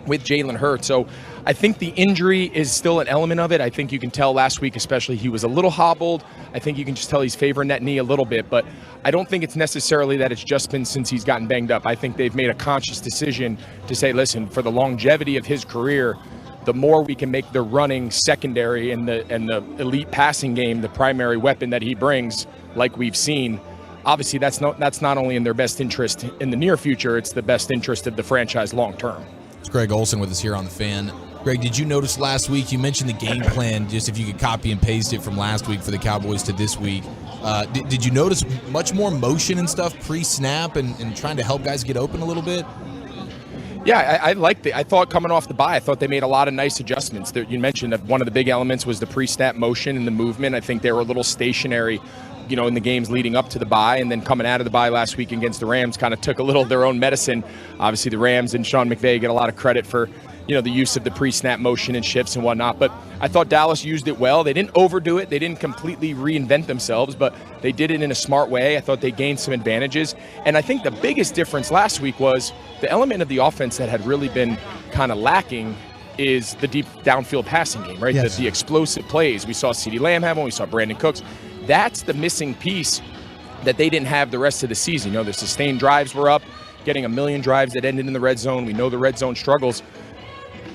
with Jalen Hurts. So I think the injury is still an element of it. I think you can tell last week especially he was a little hobbled. I think you can just tell he's favoring that knee a little bit, but I don't think it's necessarily that it's just been since he's gotten banged up. I think they've made a conscious decision to say, listen, for the longevity of his career, the more we can make the running secondary and the elite passing game the primary weapon that he brings, like we've seen, obviously that's not only in their best interest in the near future, it's the best interest of the franchise long term. It's Greg Olsen with us here on The Fan. Greg, did you notice last week, you mentioned the game plan, just if you could copy and paste it from last week for the Cowboys to this week. Did you notice much more motion and stuff pre-snap and trying to help guys get open a little bit? Yeah, I liked it. I thought coming off the bye, I thought they made a lot of nice adjustments. You mentioned that one of the big elements was the pre-snap motion and the movement. I think they were a little stationary, in the games leading up to the bye, and then coming out of the bye last week against the Rams kind of took a little of their own medicine. Obviously, the Rams and Sean McVay get a lot of credit for, the use of the pre-snap motion and shifts and whatnot. But I thought Dallas used it well. They didn't overdo it. They didn't completely reinvent themselves, but they did it in a smart way. I thought they gained some advantages. And I think the biggest difference last week was the element of the offense that had really been kind of lacking is the deep downfield passing game, right? Yes. The explosive plays. We saw CeeDee Lamb have one. We saw Brandon Cooks. That's the missing piece that they didn't have the rest of the season. The sustained drives were up, getting 1 million drives that ended in the red zone. We know the red zone struggles.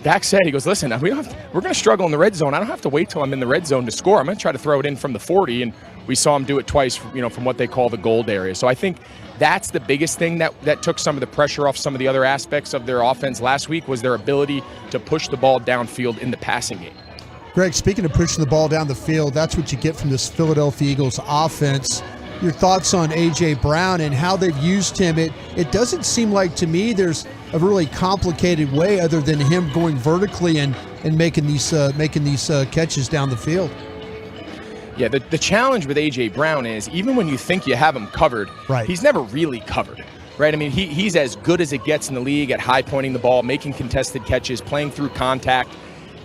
Dak said, he goes, listen, we're going to struggle in the red zone. I don't have to wait till I'm in the red zone to score. I'm going to try to throw it in from the 40, and we saw him do it twice, from what they call the gold area. So I think that's the biggest thing that took some of the pressure off some of the other aspects of their offense last week was their ability to push the ball downfield in the passing game. Greg, speaking of pushing the ball down the field, that's what you get from this Philadelphia Eagles offense. Your thoughts on A.J. Brown and how they've used him. It doesn't seem like to me there's a really complicated way other than him going vertically and making these catches down the field. Yeah, the challenge with A.J. Brown is even when you think you have him covered, right, he's never really covered. Right? I mean, he's as good as it gets in the league at high pointing the ball, making contested catches, playing through contact.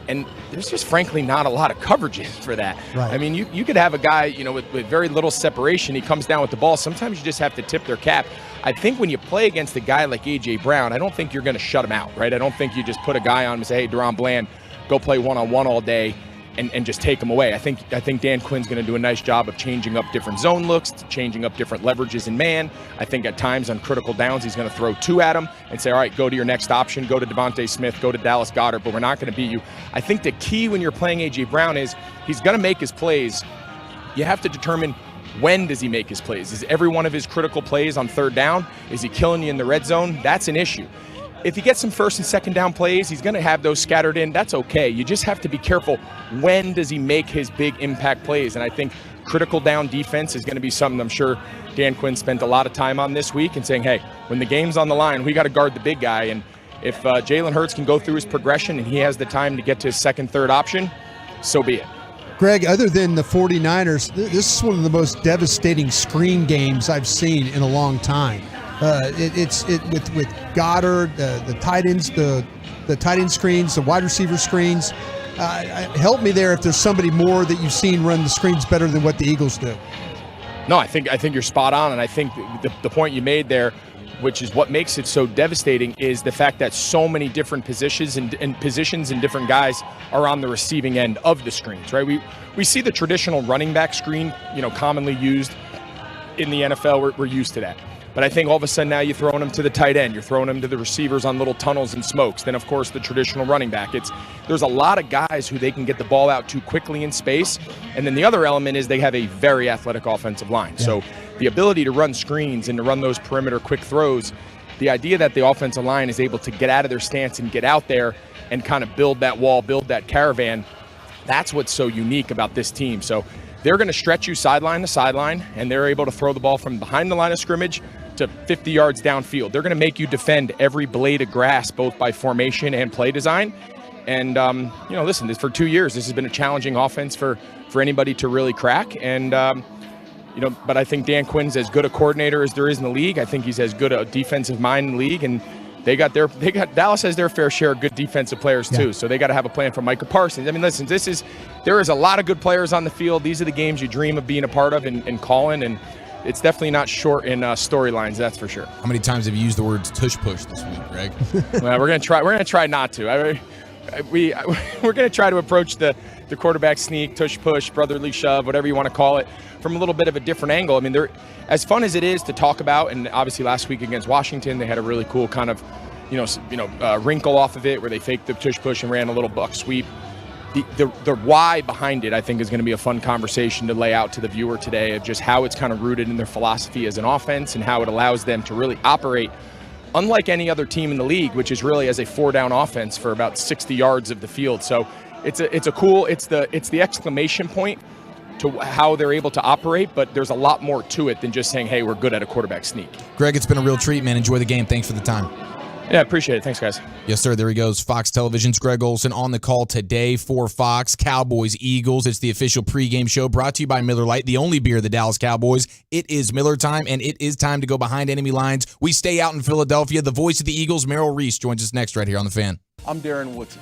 And there's just frankly not a lot of coverages for that. Right. I mean, you could have a guy, with very little separation. He comes down with the ball. Sometimes you just have to tip their cap. I think when you play against a guy like A.J. Brown, I don't think you're going to shut him out, right? I don't think you just put a guy on him and say, hey, Deron Bland, go play one-on-one all day and just take him away. I think Dan Quinn's going to do a nice job of changing up different zone looks, changing up different leverages in man. I think at times on critical downs, he's going to throw two at him and say, all right, go to your next option, go to Devontae Smith, go to Dallas Goedert, but we're not going to beat you. I think the key when you're playing A.J. Brown is he's going to make his plays. You have to determine when does he make his plays. Is every one of his critical plays on third down? Is he killing you in the red zone? That's an issue. If he gets some first and second down plays, he's going to have those scattered in. That's okay. You just have to be careful. When does he make his big impact plays? And I think critical down defense is going to be something I'm sure Dan Quinn spent a lot of time on this week and saying, hey, when the game's on the line, we got to guard the big guy. And if Jalen Hurts can go through his progression and he has the time to get to his second, third option, so be it. Greg, other than the 49ers, this is one of the most devastating screen games I've seen in a long time. With Goddard, the tight ends, the tight end screens, the wide receiver screens. Help me there if there's somebody more that you've seen run the screens better than what the Eagles do. No, I think you're spot on, and I think the point you made there, which is what makes it so devastating, is the fact that so many different positions and positions and different guys are on the receiving end of the screens. Right? We see the traditional running back screen, commonly used in the NFL. We're used to that. But I think all of a sudden now you're throwing them to the tight end. You're throwing them to the receivers on little tunnels and smokes. Then, of course, the traditional running back. There's a lot of guys who they can get the ball out to quickly in space. And then the other element is they have a very athletic offensive line. Yeah. So the ability to run screens and to run those perimeter quick throws, the idea that the offensive line is able to get out of their stance and get out there and kind of build that wall, build that caravan, that's what's so unique about this team. So they're going to stretch you sideline to sideline, and they're able to throw the ball from behind the line of scrimmage to 50 yards downfield. They're going to make you defend every blade of grass, both by formation and play design. And, listen, for 2 years, this has been a challenging offense for anybody to really crack. And, but I think Dan Quinn's as good a coordinator as there is in the league. I think he's as good a defensive mind in the league. And Dallas has their fair share of good defensive players too. So they got to have a plan for Micah Parsons. I mean, listen, there is a lot of good players on the field. These are the games you dream of being a part of and calling. And it's definitely not short in storylines, that's for sure. How many times have you used the words tush push this week, Greg? Well, we're gonna try not to. We're gonna try to approach the quarterback sneak, tush push, brotherly shove, whatever you want to call it, from a little bit of a different angle. I mean, they're as fun as it is to talk about, and obviously last week against Washington, they had a really cool kind of, wrinkle off of it where they faked the tush push and ran a little buck sweep. The why behind it, I think, is going to be a fun conversation to lay out to the viewer today of just how it's kind of rooted in their philosophy as an offense and how it allows them to really operate unlike any other team in the league, which is really as a 4-down offense for about 60 yards of the field. So it's the exclamation point to how they're able to operate, but there's a lot more to it than just saying, hey, we're good at a quarterback sneak. Greg, it's been a real treat, man. Enjoy the game. Thanks for the time. Yeah, appreciate it. Thanks, guys. Yes, sir. There he goes. Fox Television's Greg Olsen on the call today for Fox. Cowboys, Eagles. It's the official pregame show brought to you by Miller Lite, the only beer of the Dallas Cowboys. It is Miller time, and it is time to go behind enemy lines. We stay out in Philadelphia. The voice of the Eagles, Merrill Reese, joins us next right here on The Fan. I'm Darren Woodson.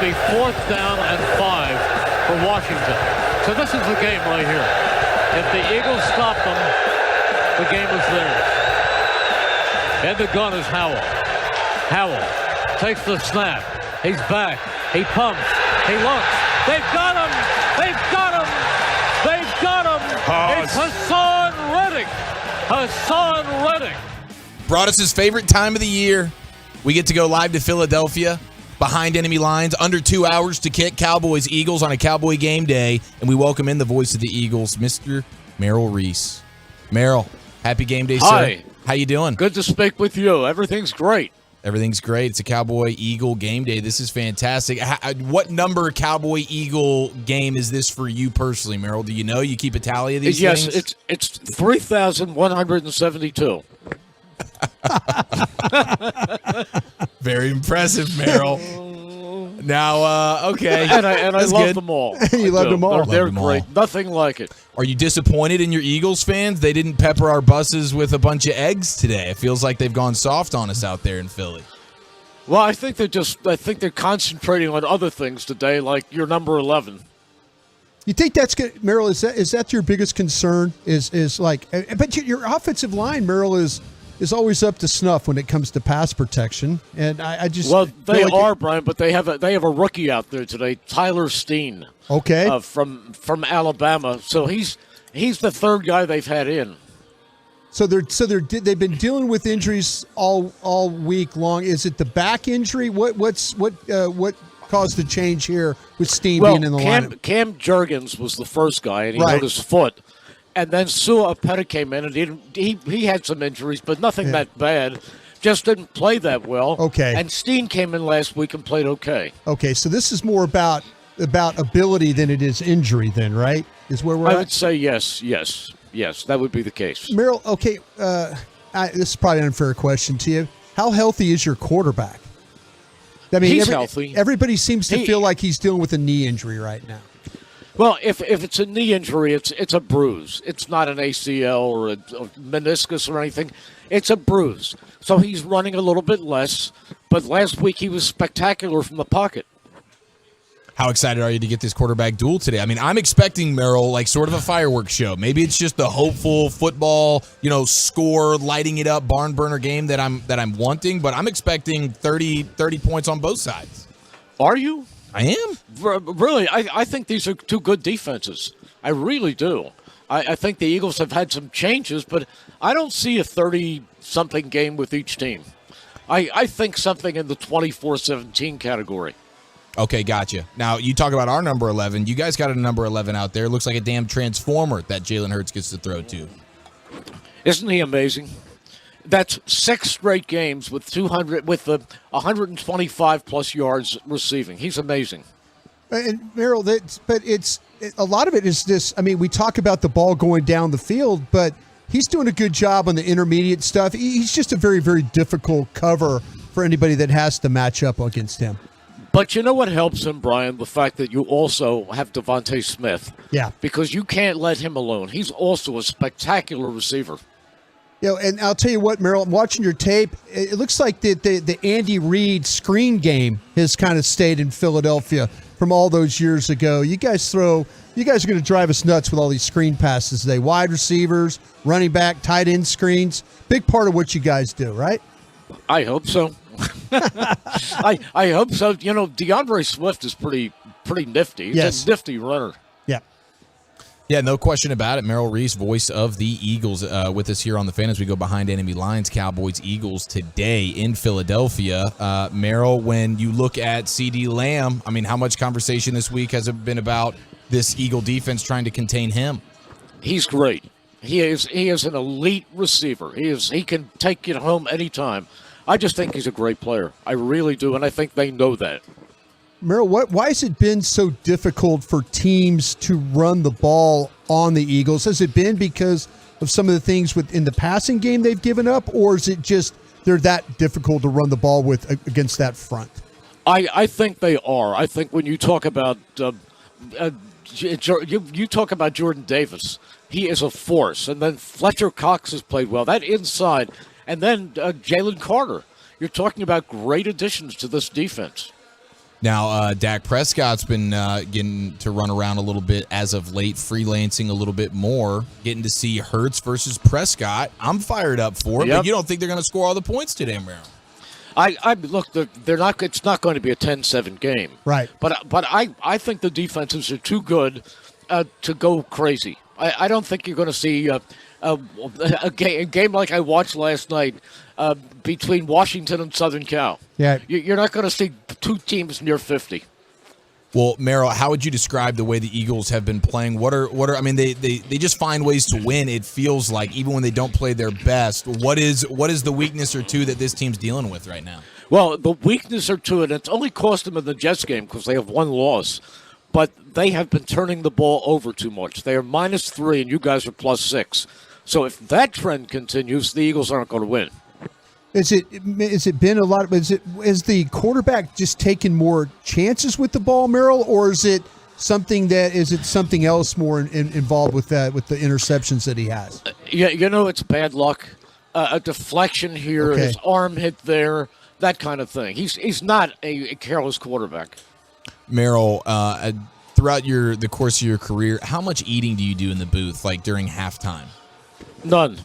a 4th down and 5 for Washington. So this is the game right here. If the Eagles stop them, the game is theirs. And the gun is Howell. Howell takes the snap. He's back. He pumps. He looks. They've got him. They've got him. They've got him. It's Hassan Reddick. Hassan Reddick. Broaddus' favorite time of the year. We get to go live to Philadelphia, behind enemy lines, under 2 hours to kick. Cowboys-Eagles on a Cowboy game day, and we welcome in the voice of the Eagles, Mr. Merrill Reese. Merrill, happy game day, sir. Hi. How you doing? Good to speak with you. Everything's great. Everything's great. It's a Cowboy-Eagle game day. This is fantastic. What number Cowboy-Eagle game is this for you personally, Merrill? Do you know? You keep a tally of these things? Yes, it's 3,172. Very impressive, Merrill. Now, okay. And I love them all. You love them all. They're great. Nothing like it. Are you disappointed in your Eagles fans? They didn't pepper our buses with a bunch of eggs today. It feels like they've gone soft on us out there in Philly. Well, I think they're concentrating on other things today, like your number 11. You think that's good, Merrill? Is that your biggest concern? But your offensive line, Merrill, is always up to snuff when it comes to pass protection, and I just they are, Brian, but they have a rookie out there today, Tyler Steen. Okay, from Alabama. So he's the third guy they've had in. So they've been dealing with injuries all week long. Is it the back injury? What caused the change here with Steen being in the lineup? Cam Jurgens was the first guy, and he hurt his foot. And then Sua Opeta came in, and he had some injuries, but nothing that bad. Just didn't play that well. Okay. And Steen came in last week and played okay. Okay, so this is more about ability than it is injury then, right? Is where we're at? I would say yes, that would be the case. Merrill, okay, this is probably an unfair question to you. How healthy is your quarterback? I mean, he's healthy. Everybody seems to feel like he's dealing with a knee injury right now. Well, if it's a knee injury, it's a bruise. It's not an ACL or a meniscus or anything. It's a bruise. So he's running a little bit less, but last week he was spectacular from the pocket. How excited are you to get this quarterback duel today? I mean, I'm expecting, Merrill, like sort of a fireworks show. Maybe it's just the hopeful football, score, lighting it up, barn burner game that I'm wanting, but I'm expecting 30 points on both sides. Are you? I am. Really, I think these are two good defenses. I really do. I think the Eagles have had some changes, but I don't see a 30-something game with each team. I think something in the 24-17 category. Okay, gotcha. Now, you talk about our number 11. You guys got a number 11 out there. It looks like a damn transformer that Jalen Hurts gets to throw to. Isn't he amazing? That's 6 straight games with 125-plus yards receiving. He's amazing. And Merrill, a lot of it is this. I mean, we talk about the ball going down the field, but he's doing a good job on the intermediate stuff. He's just a very, very difficult cover for anybody that has to match up against him. But you know what helps him, Brian? The fact that you also have Devontae Smith. Yeah. Because you can't let him alone. He's also a spectacular receiver. And I'll tell you what, Merrill, I'm watching your tape. It looks like the Andy Reid screen game has kind of stayed in Philadelphia from all those years ago. You guys are going to drive us nuts with all these screen passes today. Wide receivers, running back, tight end screens. Big part of what you guys do, right? I hope so. I hope so. DeAndre Swift is pretty nifty. He's a nifty runner. Yeah, no question about it. Merrill Reese, voice of the Eagles, with us here on the fan as we go behind enemy lines. Cowboys-Eagles today in Philadelphia. Merrill, when you look at CeeDee Lamb, I mean, how much conversation this week has it been about this Eagle defense trying to contain him? He's great. He is an elite receiver. He can take it home anytime. I just think he's a great player. I really do, and I think they know that. Merrill, why has it been so difficult for teams to run the ball on the Eagles? Has it been because of some of the things in the passing game they've given up, or is it just they're that difficult to run the ball with against that front? I think they are. I think when you talk about you talk about Jordan Davis, he is a force, and then Fletcher Cox has played well. That inside, and then Jalen Carter. You're talking about great additions to this defense. Now, Dak Prescott's been getting to run around a little bit as of late, freelancing a little bit more, getting to see Hurts versus Prescott. I'm fired up for it, but you don't think they're going to score all the points today, Merrill? I look, they're not. It's not going to be a 10-7 game, right? But I think the defenses are too good to go crazy. I don't think you're going to see a game like I watched last night between Washington and Southern Cal. Yeah, you're not going to see two teams near 50. Well, Merrill, how would you describe the way the Eagles have been playing? What are? I mean, they just find ways to win. It feels like even when they don't play their best. What is the weakness or two that this team's dealing with right now? Well, the weakness or two, and it's only cost them in the Jets game because they have one loss. But they have been turning the ball over too much. They are -3, and you guys are +6. So if that trend continues, the Eagles aren't going to win. Is it been a lot? Is the quarterback just taking more chances with the ball, Merrill, or is it something else more involved with that, with the interceptions that he has? Yeah, it's bad luck, a deflection here, his arm hit there, that kind of thing. He's not a careless quarterback. Merrill, throughout the course of your career, how much eating do you do in the booth, like during halftime? None.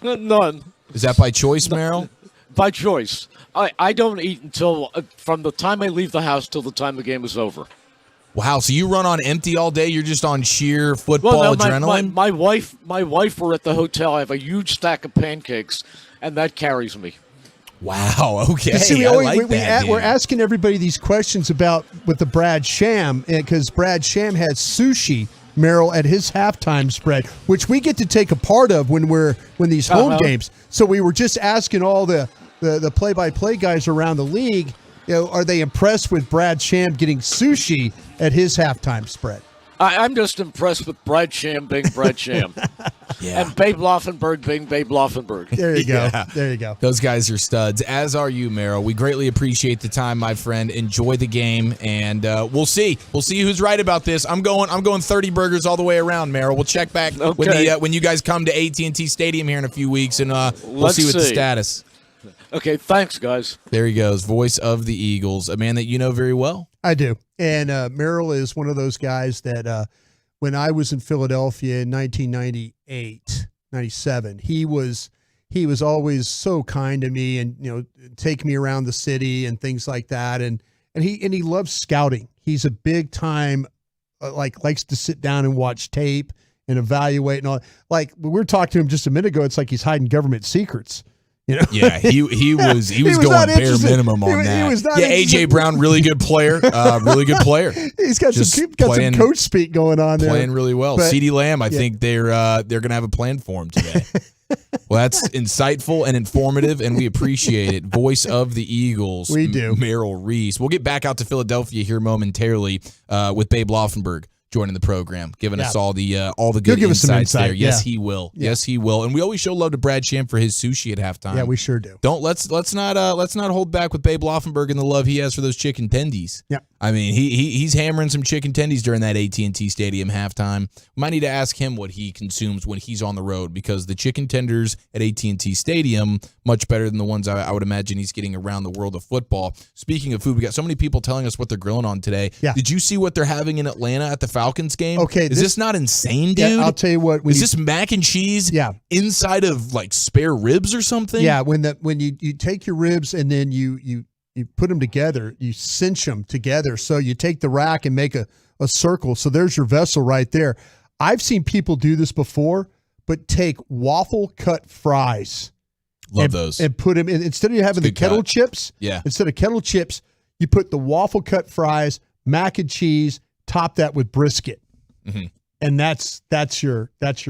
None. Is that by choice, Merrill? By choice. I don't eat until from the time I leave the house till the time the game is over. Wow, so you run on empty all day? You're just on sheer football adrenaline? My wife were at the hotel. I have a huge stack of pancakes, and that carries me. Wow, okay. See, we're asking everybody these questions with the Brad Sham, because Brad Sham has sushi, Merrill, at his halftime spread, which we get to take a part of when these home games. So we were just asking all the play-by-play guys around the league, are they impressed with Brad Sham getting sushi at his halftime spread? I'm just impressed with Brad Sham being Brad Sham. And Babe Laufenberg being Babe Laufenberg. There you go. Yeah. There you go. Those guys are studs, as are you, Merrill. We greatly appreciate the time, my friend. Enjoy the game, and we'll see. We'll see who's right about this. I'm going 30 burgers all the way around, Merrill. We'll check back when you guys come to AT&T Stadium here in a few weeks, and we'll see what the status. Okay, thanks, guys. There he goes, voice of the Eagles, a man that you know very well. I do. And Merrill is one of those guys that when I was in Philadelphia in 1998, 97, he was always so kind to me and, take me around the city and things like that. And he loves scouting. He's a big time, likes to sit down and watch tape and evaluate and all. Like we were talking to him just a minute ago, it's like he's hiding government secrets. Yeah, he was going bare minimum on that. He was not AJ Brown, really good player. Really good player. He's got some coach speak going on there. Playing really well. CeeDee Lamb, I think they're gonna have a plan for him today. Well, that's insightful and informative, and we appreciate it. Voice of the Eagles, we do. Merrill Reese. We'll get back out to Philadelphia here momentarily with Babe Laufenberg joining the program, giving us all the good insights there. Yes, he will. Yeah. Yes, he will. And we always show love to Brad Sham for his sushi at halftime. Yeah, we sure do. Let's not hold back with Babe Laufenberg and the love he has for those chicken tendies. Yeah. I mean, he's hammering some chicken tendies during that AT&T Stadium halftime. We might need to ask him what he consumes when he's on the road, because the chicken tenders at AT&T Stadium, much better than the ones I would imagine he's getting around the world of football. Speaking of food, we got so many people telling us what they're grilling on today. Yeah. Did you see what they're having in Atlanta at the Falcons game? Okay. Is this not insane, dude? Yeah, I'll tell you what. Is this mac and cheese inside of like spare ribs or something? Yeah, when you take your ribs and then you put them together, you cinch them together. So you take the rack and make a circle. So there's your vessel right there. I've seen people do this before, but take waffle cut fries. Love those. And put them in, instead of having the kettle chips. Yeah. Instead of kettle chips, you put the waffle cut fries, mac and cheese, top that with brisket. Mm-hmm. And that's your that's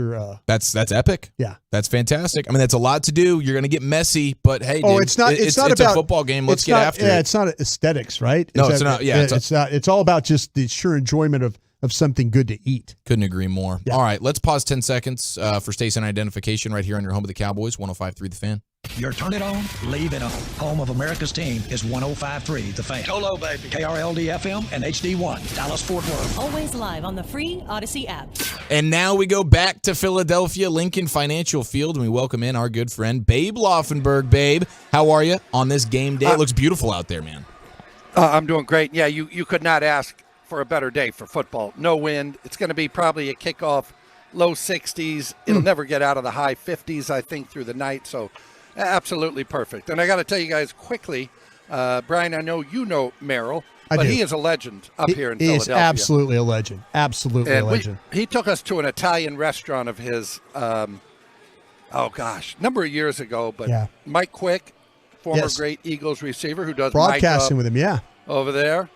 epic. Yeah, that's fantastic. I mean, that's a lot to do. You're going to get messy, but hey, dude, it's not about a football game. Let's get after it. Yeah, it's not aesthetics, right? No, it's not. Yeah, it's not. It's all about just the sheer enjoyment of something good to eat. Couldn't agree more. Yeah. All right, let's pause 10 seconds for station identification right here on your home of the Cowboys, 105.3 The Fan. Your turn it on, leave it on. Home of America's team is 105.3 The Fan. Hello, baby. KRLD FM and HD1, Dallas Fort Worth. Always live on the free Odyssey app. And now we go back to Philadelphia Lincoln Financial Field, and we welcome in our good friend Babe Laufenberg. Babe, how are you on this game day? It looks beautiful out there, man. I'm doing great. Yeah, you could not ask for a better day for football. No wind. It's going to be probably a kickoff, low 60s. It'll never get out of the high 50s, I think, through the night. So absolutely perfect. And I got to tell you guys quickly, Brian, I know you know Merrill, but he is a legend up here in Philadelphia. He is absolutely a legend. Absolutely a legend. He took us to an Italian restaurant of his, number of years ago. But Mike Quick, former great Eagles receiver who does broadcasting with him, over there.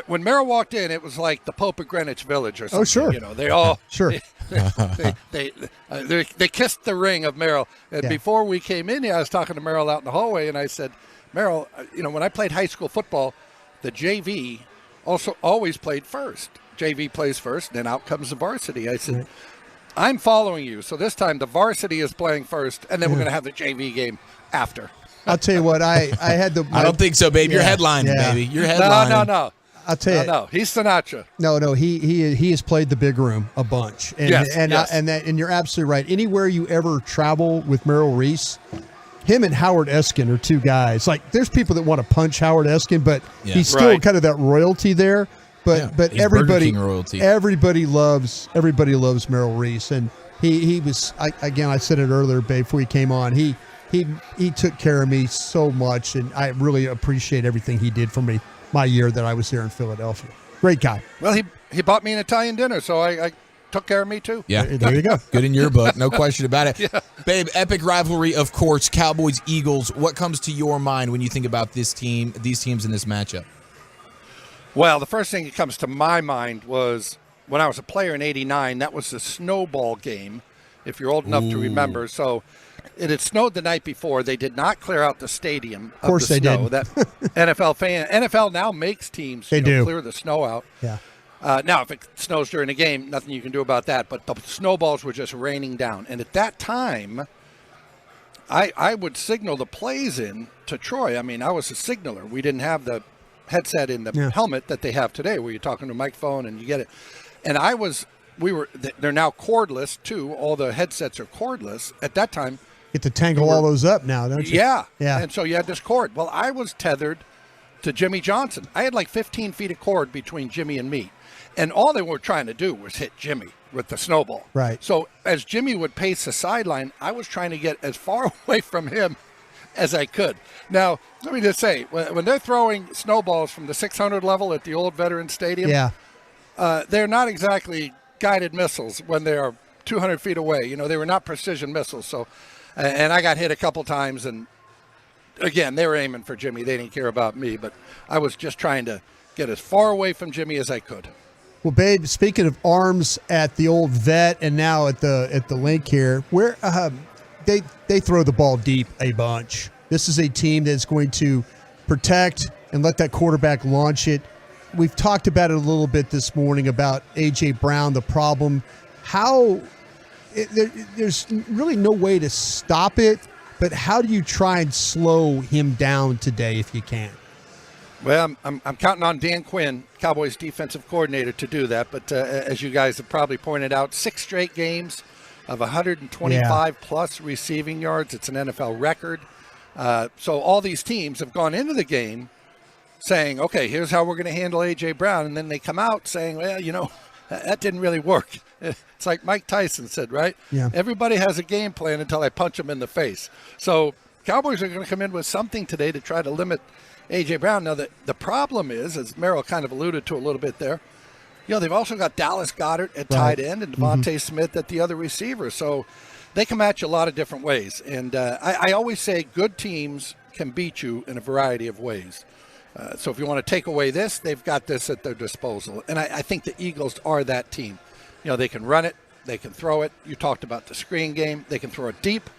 When Merrill walked in, it was like the Pope of Greenwich Village or something. Oh, sure. You know, they all sure. they kissed the ring of Merrill. And before we came in here, I was talking to Merrill out in the hallway, and I said, Merrill, when I played high school football, the JV also always played first. JV plays first, and then out comes the varsity. I said, I'm following you. So this time the varsity is playing first, and then we're going to have the JV game after. I'll tell you what, I had the. I don't think so, babe. You're headlining, baby. You're headlining. No. I'll tell you. No, he's Sinatra. No, he has played the big room a bunch, and and you're absolutely right. Anywhere you ever travel with Merrill Reese, him and Howard Eskin are two guys. Like, there's people that want to punch Howard Eskin, but he's still kind of that royalty there. But everybody loves Merrill Reese, and he was I said it earlier, babe, before he came on. He took care of me so much, and I really appreciate everything he did for me my year that I was here in Philadelphia. Great guy. Well, he bought me an Italian dinner, so I took care of me too. Yeah, there you go. Good in your book, no question about it. Babe, epic rivalry, of course. Cowboys, Eagles. What comes to your mind when you think about these teams in this matchup? Well, the first thing that comes to my mind was when I was a player in '89. That was the snowball game, if you're old enough to remember. So it had snowed the night before. They did not clear out the stadium. Of course, they snow. did. That NFL now makes teams clear the snow out. Yeah. Now, if it snows during the game, nothing you can do about that. But the snowballs were just raining down. And at that time, I would signal the plays in to Troy. I mean, I was a signaler. We didn't have the headset in the helmet that they have today, where you're talking to a microphone and you get it. And they're now cordless too. All the headsets are cordless. At that time, you get to tangle all those up now, don't you? Yeah. And so you had this cord. Well, I was tethered to Jimmy Johnson. I had like 15 feet of cord between Jimmy and me. And all they were trying to do was hit Jimmy with the snowball. Right. So as Jimmy would pace the sideline, I was trying to get as far away from him as I could. Now, let me just say, when they're throwing snowballs from the 600 level at the old Veterans Stadium, they're not exactly guided missiles when they are 200 feet away. They were not precision missiles. So, and I got hit a couple times, and again, they were aiming for Jimmy. They didn't care about me, but I was just trying to get as far away from Jimmy as I could. Well, babe, speaking of arms at the old vet and now at the link here, where they throw the ball deep a bunch. This is a team that's going to protect and let that quarterback launch it. We've talked about it a little bit this morning about A.J. Brown, the problem. There's really no way to stop it, but how do you try and slow him down today if you can? Well, I'm counting on Dan Quinn, Cowboys defensive coordinator, to do that. But as you guys have probably pointed out, 6 straight games of 125-plus receiving yards. It's an NFL record. So all these teams have gone into the game saying, okay, here's how we're going to handle A.J. Brown. And then they come out saying, well, that didn't really work. It's like Mike Tyson said, right? Yeah. Everybody has a game plan until I punch them in the face. So Cowboys are going to come in with something today to try to limit A.J. Brown. Now, the problem is, as Merrill kind of alluded to a little bit there, they've also got Dallas Goedert at tight end and Devontae Smith at the other receiver. So they come at you a lot of different ways. And I always say good teams can beat you in a variety of ways. So if you want to take away this, they've got this at their disposal. And I think the Eagles are that team. They can run it. They can throw it. You talked about the screen game. They can throw it deep.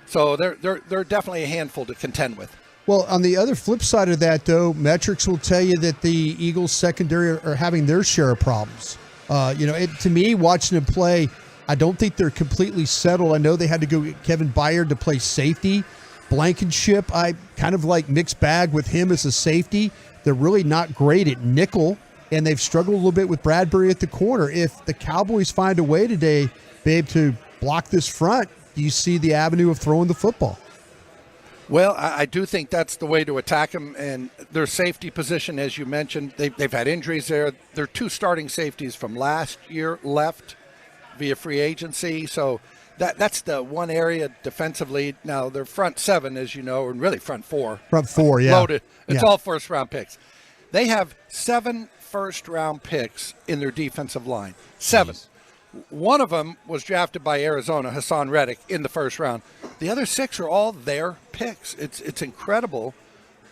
So they're definitely a handful to contend with. Well, on the other flip side of that, though, metrics will tell you that the Eagles secondary are having their share of problems. To me, watching them play, I don't think they're completely settled. I know they had to go get Kevin Byard to play safety. Blankenship, I kind of like mixed bag with him as a safety. They're really not great at nickel, and they've struggled a little bit with Bradbury at the corner. If the Cowboys find a way today, babe, to block this front, do you see the avenue of throwing the football? Well, I do think that's the way to attack them, and their safety position, as you mentioned, they've had injuries there. Their 2 starting safeties from last year left via free agency, so that's the one area defensively. Now, their front 7, as you know, and really front 4. Front 4, yeah. Loaded. It's all first-round picks. They have 7 first-round picks in their defensive line. 7. Jeez. One of them was drafted by Arizona, Hassan Reddick, in the first round. The other 6 are all their picks. It's incredible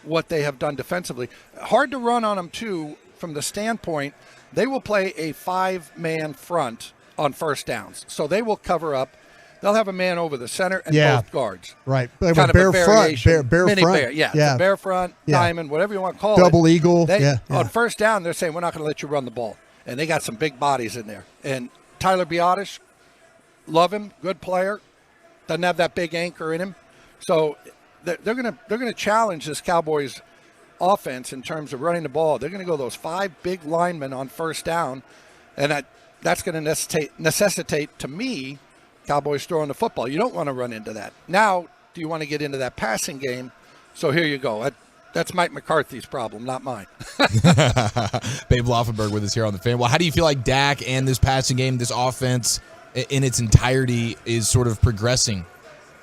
what they have done defensively. Hard to run on them, too, from the standpoint, they will play a 5-man front on first downs. So they will cover up. They'll have a man over the center and both guards. Right. Kind of bear a variation. front. Bear Mini front. bear. Yeah. Bear front, diamond, whatever you want to call Double it. Eagle. On first down, they're saying, we're not going to let you run the ball. And they got some big bodies in there. And Tyler Broaddus, love him, good player. Doesn't have that big anchor in him. So they're gonna challenge this Cowboys offense in terms of running the ball. They're going to go those 5 big linemen on first down, and that's going to necessitate, to me, Cowboys throwing the football. You don't want to run into that. Now, do you want to get into that passing game? So here you go. That's Mike McCarthy's problem, not mine. Babe Laufenberg with us here on the Fan. Well, how do you feel like Dak and this passing game, this offense in its entirety is sort of progressing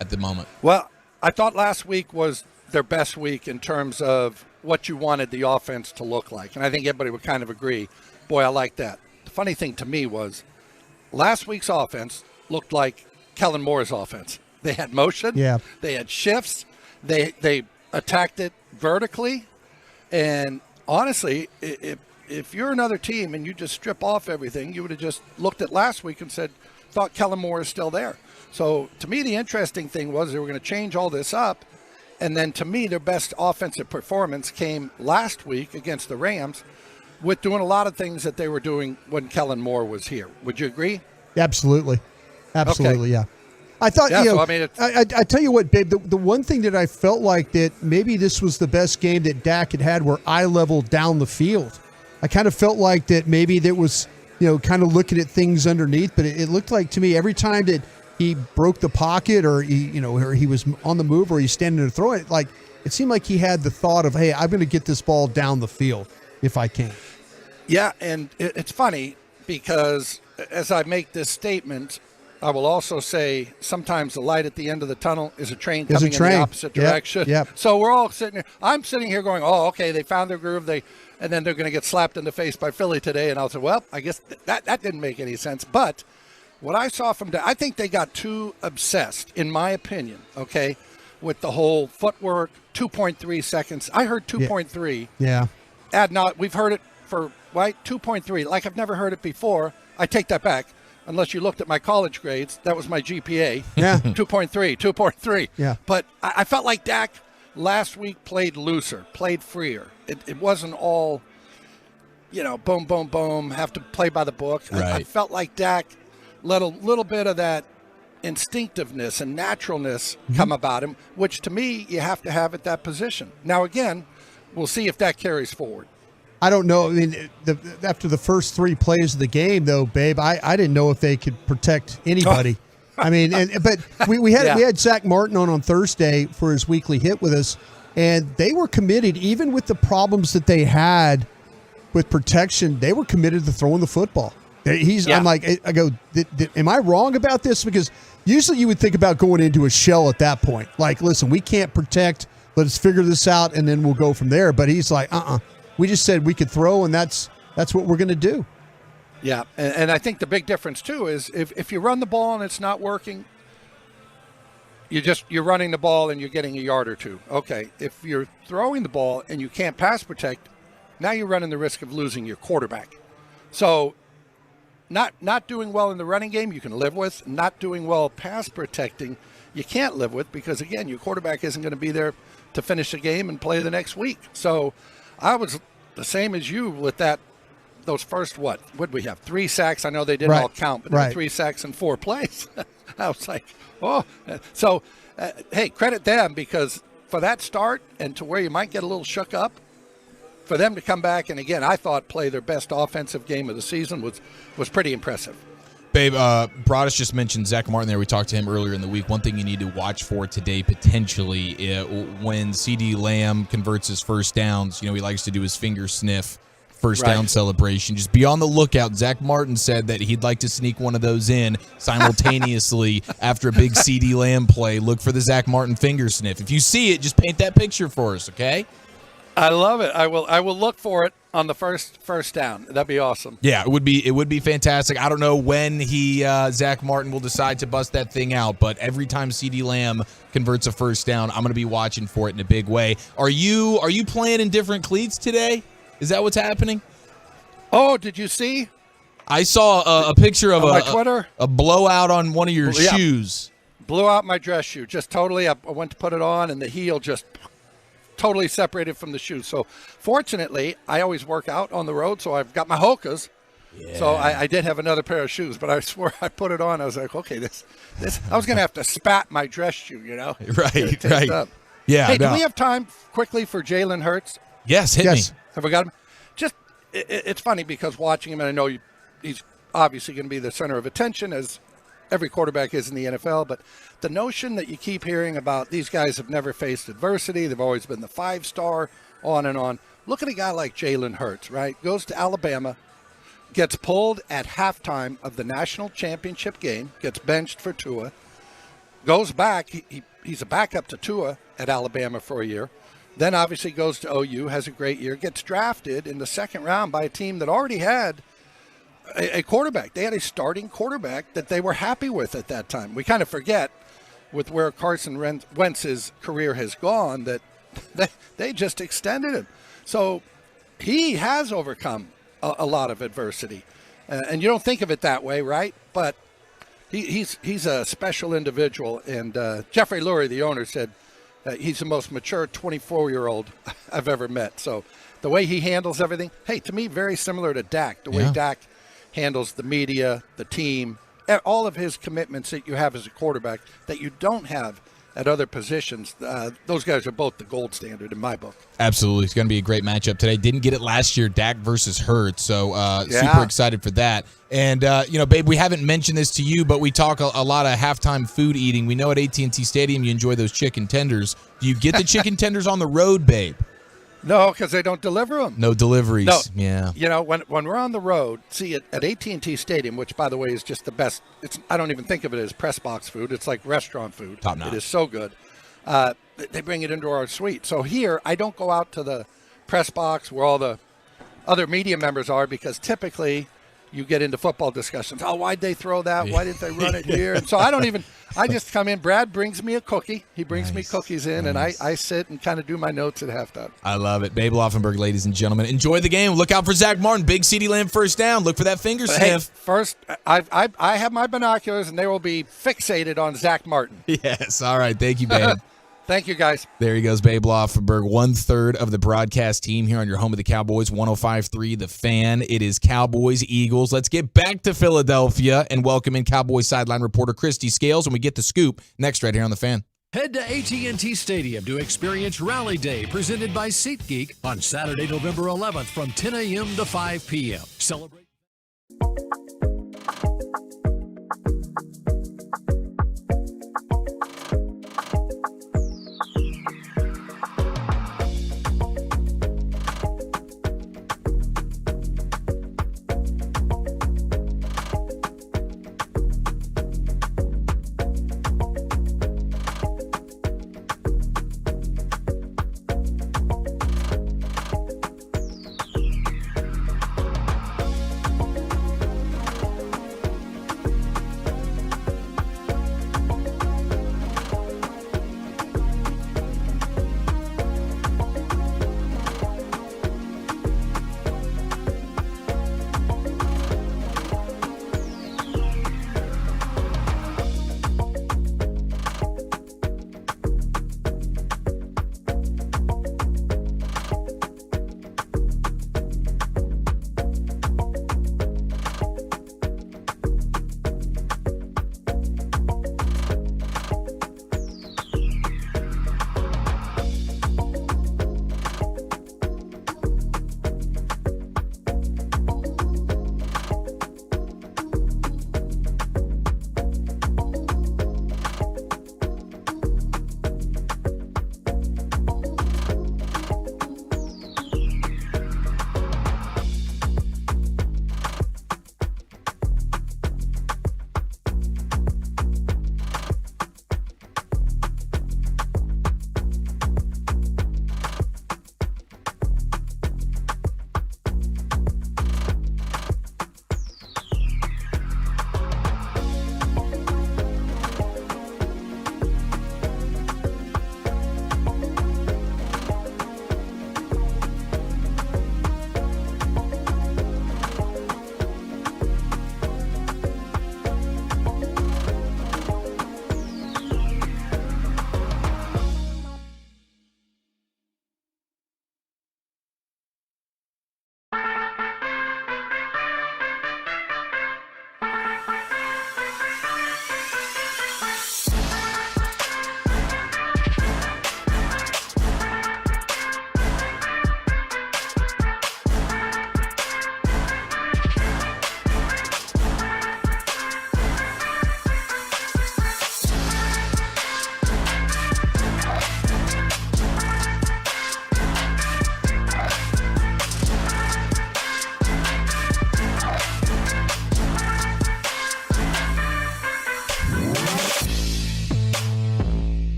at the moment? Well, I thought last week was their best week in terms of what you wanted the offense to look like. And I think everybody would kind of agree, boy, I like that. The funny thing to me was last week's offense looked like Kellen Moore's offense. They had motion. Yeah. They had shifts. They attacked it vertically. And honestly, if you're another team and you just strip off everything, you would have just looked at last week and said, thought Kellen Moore is still there. So to me, the interesting thing was they were going to change all this up. And then to me, their best offensive performance came last week against the Rams with doing a lot of things that they were doing when Kellen Moore was here. Would you agree? Absolutely. Absolutely, okay. Yeah. I thought, yeah, you know, so, I mean, I tell you what, Babe, the one thing that I felt like that maybe this was the best game that Dak had were eye level down the field. I kind of felt like that maybe there was, you know, kind of looking at things underneath, but it looked like to me every time that he broke the pocket or he was on the move or he's standing there throwing it, like it seemed like he had the thought of, hey, I'm going to get this ball down the field if I can. Yeah, and it's funny because as I make this statement, I will also say sometimes the light at the end of the tunnel is a train coming in the opposite direction. Yep. So we're all sitting here. I'm sitting here going, oh, okay, they found their groove. And then they're going to get slapped in the face by Philly today. And I'll say, well, I guess that didn't make any sense. But what I saw from I think they got too obsessed, in my opinion, okay, with the whole footwork, 2.3 seconds. I heard 2.3. Yeah. We've heard it for, 2.3. Like I've never heard it before. I take that back. Unless you looked at my college grades, that was my GPA. Yeah. 2.3. Yeah. But I felt like Dak last week played looser, played freer. It wasn't all, boom, boom, boom, have to play by the book. Right. I felt like Dak let a little bit of that instinctiveness and naturalness come about him, which to me you have to have at that position. Now, again, we'll see if that carries forward. I don't know. I mean, after the first 3 plays of the game, though, Babe, I didn't know if they could protect anybody. I mean, but we had Zach Martin on Thursday for his weekly hit with us, and they were committed, even with the problems that they had with protection. They were committed to throwing the football. I'm like, I go, am I wrong about this? Because usually you would think about going into a shell at that point. Like, listen, we can't protect. Let's figure this out, and then we'll go from there. But he's like, We just said we could throw, and that's what we're going to do. Yeah, and I think the big difference, too, is if you run the ball and it's not working, you're running the ball and you're getting a yard or two. Okay, if you're throwing the ball and you can't pass protect, now you're running the risk of losing your quarterback. So not doing well in the running game, you can live with. Not doing well pass protecting, you can't live with because, again, your quarterback isn't going to be there to finish the game and play the next week. So I was the same as you with those first, what would we have? 3 sacks. I know they didn't all count, but there were 3 sacks in 4 plays. I was like, oh. So, hey, credit them because for that start and to where you might get a little shook up, for them to come back and, again, I thought play their best offensive game of the season was pretty impressive. Babe, Broaddus just mentioned Zach Martin there. We talked to him earlier in the week. One thing you need to watch for today, potentially, when CeeDee Lamb converts his first downs, he likes to do his finger sniff first down celebration. Just be on the lookout. Zach Martin said that he'd like to sneak one of those in simultaneously after a big CeeDee Lamb play. Look for the Zach Martin finger sniff. If you see it, just paint that picture for us, okay? I love it. I will look for it on the first down. That'd be awesome. Yeah, it would be fantastic. I don't know when Zach Martin will decide to bust that thing out, but every time CeeDee Lamb converts a first down, I'm going to be watching for it in a big way. Are you playing in different cleats today? Is that what's happening? Oh, did you see? I saw a picture of my Twitter? A blowout on one of your shoes. Blew out my dress shoe. Just totally. I went to put it on, and the heel just totally separated from the shoe. So fortunately, I always work out on the road, so I've got my Hokas. Yeah. So I did have another pair of shoes, but I swear I put it on. I was like, okay, this I was going to have to spat my dress shoe, Right. Up. Yeah. Hey, do we have time quickly for Jalen Hurts? Yes, hit me. Have we got him? Just, it's funny because watching him, and I know he's obviously going to be the center of attention as every quarterback is in the NFL, but the notion that you keep hearing about these guys have never faced adversity, they've always been the 5-star, on and on. Look at a guy like Jalen Hurts, right? Goes to Alabama, gets pulled at halftime of the national championship game, gets benched for Tua, goes back, he's a backup to Tua at Alabama for a year, then obviously goes to OU, has a great year, gets drafted in the second round by a team that already had a quarterback. They had a starting quarterback that they were happy with at that time. We kind of forget with where Carson Wentz's career has gone that they just extended him. So he has overcome a lot of adversity. And you don't think of it that way, right? But he's a special individual. And Jeffrey Lurie, the owner, said he's the most mature 24-year-old I've ever met. So the way he handles everything, hey, to me, very similar to Dak. The way Dak handles the media, the team, all of his commitments that you have as a quarterback that you don't have at other positions. Those guys are both the gold standard in my book. Absolutely. It's going to be a great matchup today. Didn't get it last year, Dak versus Hurts, so super excited for that. And, Babe, we haven't mentioned this to you, but we talk a lot of halftime food eating. We know at AT&T Stadium you enjoy those chicken tenders. Do you get the chicken tenders on the road, Babe? No, because they don't deliver them. No deliveries. No. Yeah. When we're on the road, see, at AT&T Stadium, which, by the way, is just the best. I don't even think of it as press box food. It's like restaurant food. Top notch. It is so good. They bring it into our suite. So here, I don't go out to the press box where all the other media members are because typically you get into football discussions. Oh, why'd they throw that? Why didn't they run it here? And so I just come in. Brad brings me a cookie. He brings me cookies in, and I sit and kind of do my notes at halftime. I love it. Babe Laufenberg, ladies and gentlemen. Enjoy the game. Look out for Zach Martin. Big CeeDee Lamb first down. Look for that finger sniff. Hey, first, I have my binoculars, and they will be fixated on Zach Martin. Yes. All right. Thank you, Babe. Thank you, guys. There he goes, Babe Laufenberg, 1/3 of the broadcast team here on your home of the Cowboys, 105.3 The Fan. It is Cowboys-Eagles. Let's get back to Philadelphia and welcome in Cowboys sideline reporter Christy Scales when we get the scoop next right here on The Fan. Head to AT&T Stadium to experience Rally Day presented by SeatGeek on Saturday, November 11th from 10 a.m. to 5 p.m. Celebrate.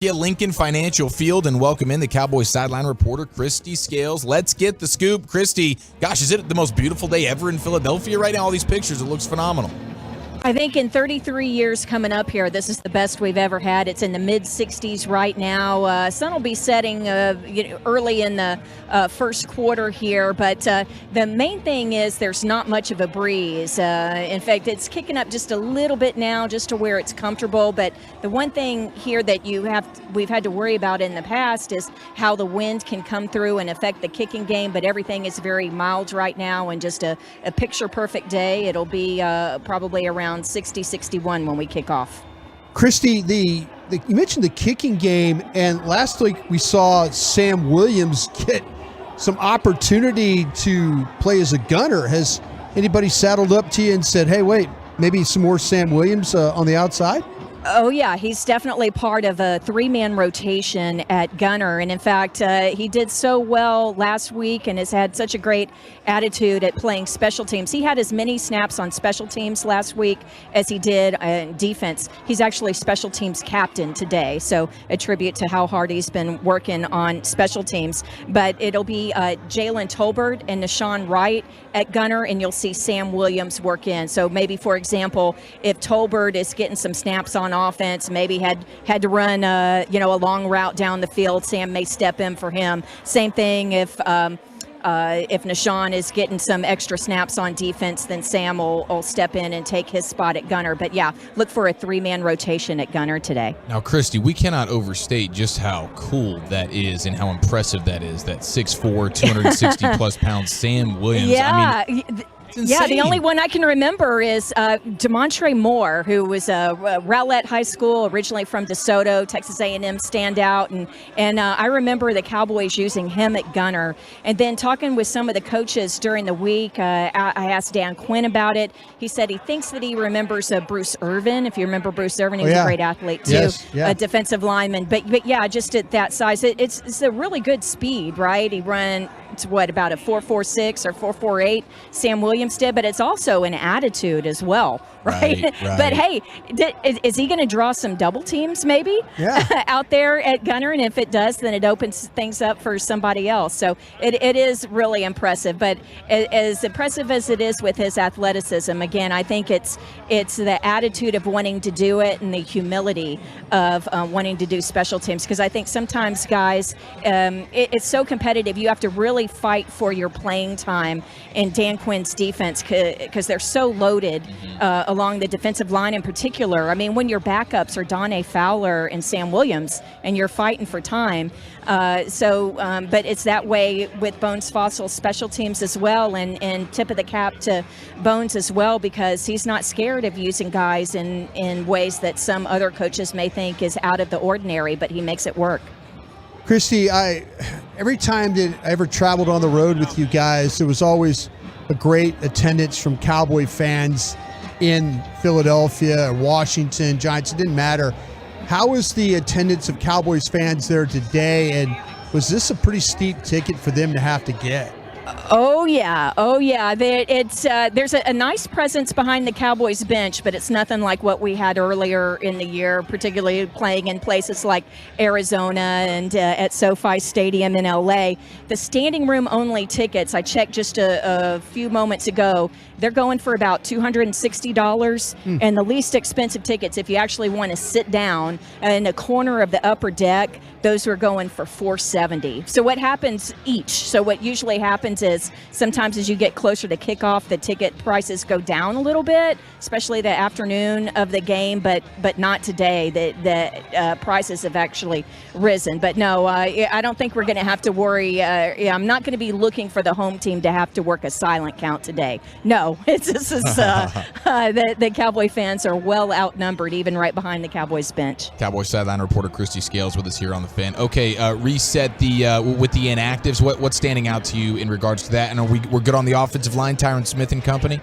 Yeah, Lincoln Financial Field, and welcome in the Cowboys sideline reporter, Christy Scales. Let's get the scoop. Christy, gosh, is it the most beautiful day ever in Philadelphia right now? All these pictures, it looks phenomenal. I think in 33 years coming up here, this is the best we've ever had. It's in the mid-60s right now. Sun will be setting early in the first quarter here, but the main thing is there's not much of a breeze. In fact, it's kicking up just a little bit now, just to where it's comfortable. But the one thing here that we've had to worry about in the past is how the wind can come through and affect the kicking game. But everything is very mild right now, and just a picture-perfect day. It'll be probably around 60-61 when we kick off. Christy, you mentioned the kicking game, and last week we saw Sam Williams get some opportunity to play as a gunner. Has anybody saddled up to you and said, hey, wait, maybe some more Sam Williams on the outside? Oh, yeah, he's definitely part of a three-man rotation at gunner. And in fact, he did so well last week and has had such a great attitude at playing special teams. He had as many snaps on special teams last week as he did in defense. He's actually special teams captain today, so a tribute to how hard he's been working on special teams. But it'll be Jalen Tolbert and Nashawn Wright at gunner, and you'll see Sam Williams work in. So maybe, for example, if Tolbert is getting some snaps on offense, maybe had to run a long route down the field, Sam may step in for him. Same thing if Nashawn is getting some extra snaps on defense, then Sam will step in and take his spot at gunner. But yeah, look for a three-man rotation at gunner today. Now, Christy, we cannot overstate just how cool that is and how impressive that is, that 6'4", 260-plus pound Sam Williams. Yeah. I mean, yeah, the only one I can remember is Demontre Moore, who was Rowlett High School, originally from DeSoto, Texas A&M standout, and I remember the Cowboys using him at gunner. And then talking with some of the coaches during the week, I asked Dan Quinn about it. He said he thinks that he remembers Bruce Irvin. If you remember Bruce Irvin, he was a great athlete too, a defensive lineman. But yeah, just at that size, it's a really good speed, right? He ran about a 4.46 or 4.48 Sam Williams did, but it's also an attitude as well, right? But hey, is he going to draw some double teams maybe out there at gunner? And if it does, then it opens things up for somebody else. So it is really impressive. But as impressive as it is with his athleticism, again, I think it's the attitude of wanting to do it and the humility of wanting to do special teams. Because I think sometimes guys, it's so competitive. You have to really fight for your playing time in Dan Quinn's defense because they're so loaded along the defensive line in particular. I mean, when your backups are Donnie Fowler and Sam Williams and you're fighting for time. But it's that way with Bones Fossil's special teams as well, and tip of the cap to Bones as well, because he's not scared of using guys in ways that some other coaches may think is out of the ordinary, but he makes it work. Christy, every time that I ever traveled on the road with you guys, there was always a great attendance from Cowboy fans in Philadelphia or Washington, Giants. It didn't matter. How was the attendance of Cowboys fans there today, and was this a pretty steep ticket for them to have to get? Oh yeah. There's a nice presence behind the Cowboys bench, but it's nothing like what we had earlier in the year, particularly playing in places like Arizona and at SoFi Stadium in LA. The standing room only tickets, I checked just a few moments ago, they're going for about $260, and the least expensive tickets, if you actually want to sit down in a corner of the upper deck, those are going for $470. So what happens what usually happens is sometimes as you get closer to kickoff, the ticket prices go down a little bit, especially the afternoon of the game, but not today. The prices have actually risen. But no, I don't think we're going to have to worry. I'm not going to be looking for the home team to have to work a silent count today. No, the Cowboy fans are well outnumbered, even right behind the Cowboys bench. Cowboys sideline reporter Christy Scales with us here on the Fan. Okay, reset with the inactives. What's standing out to you in regards to that? And we're good on the offensive line, Tyron Smith and company?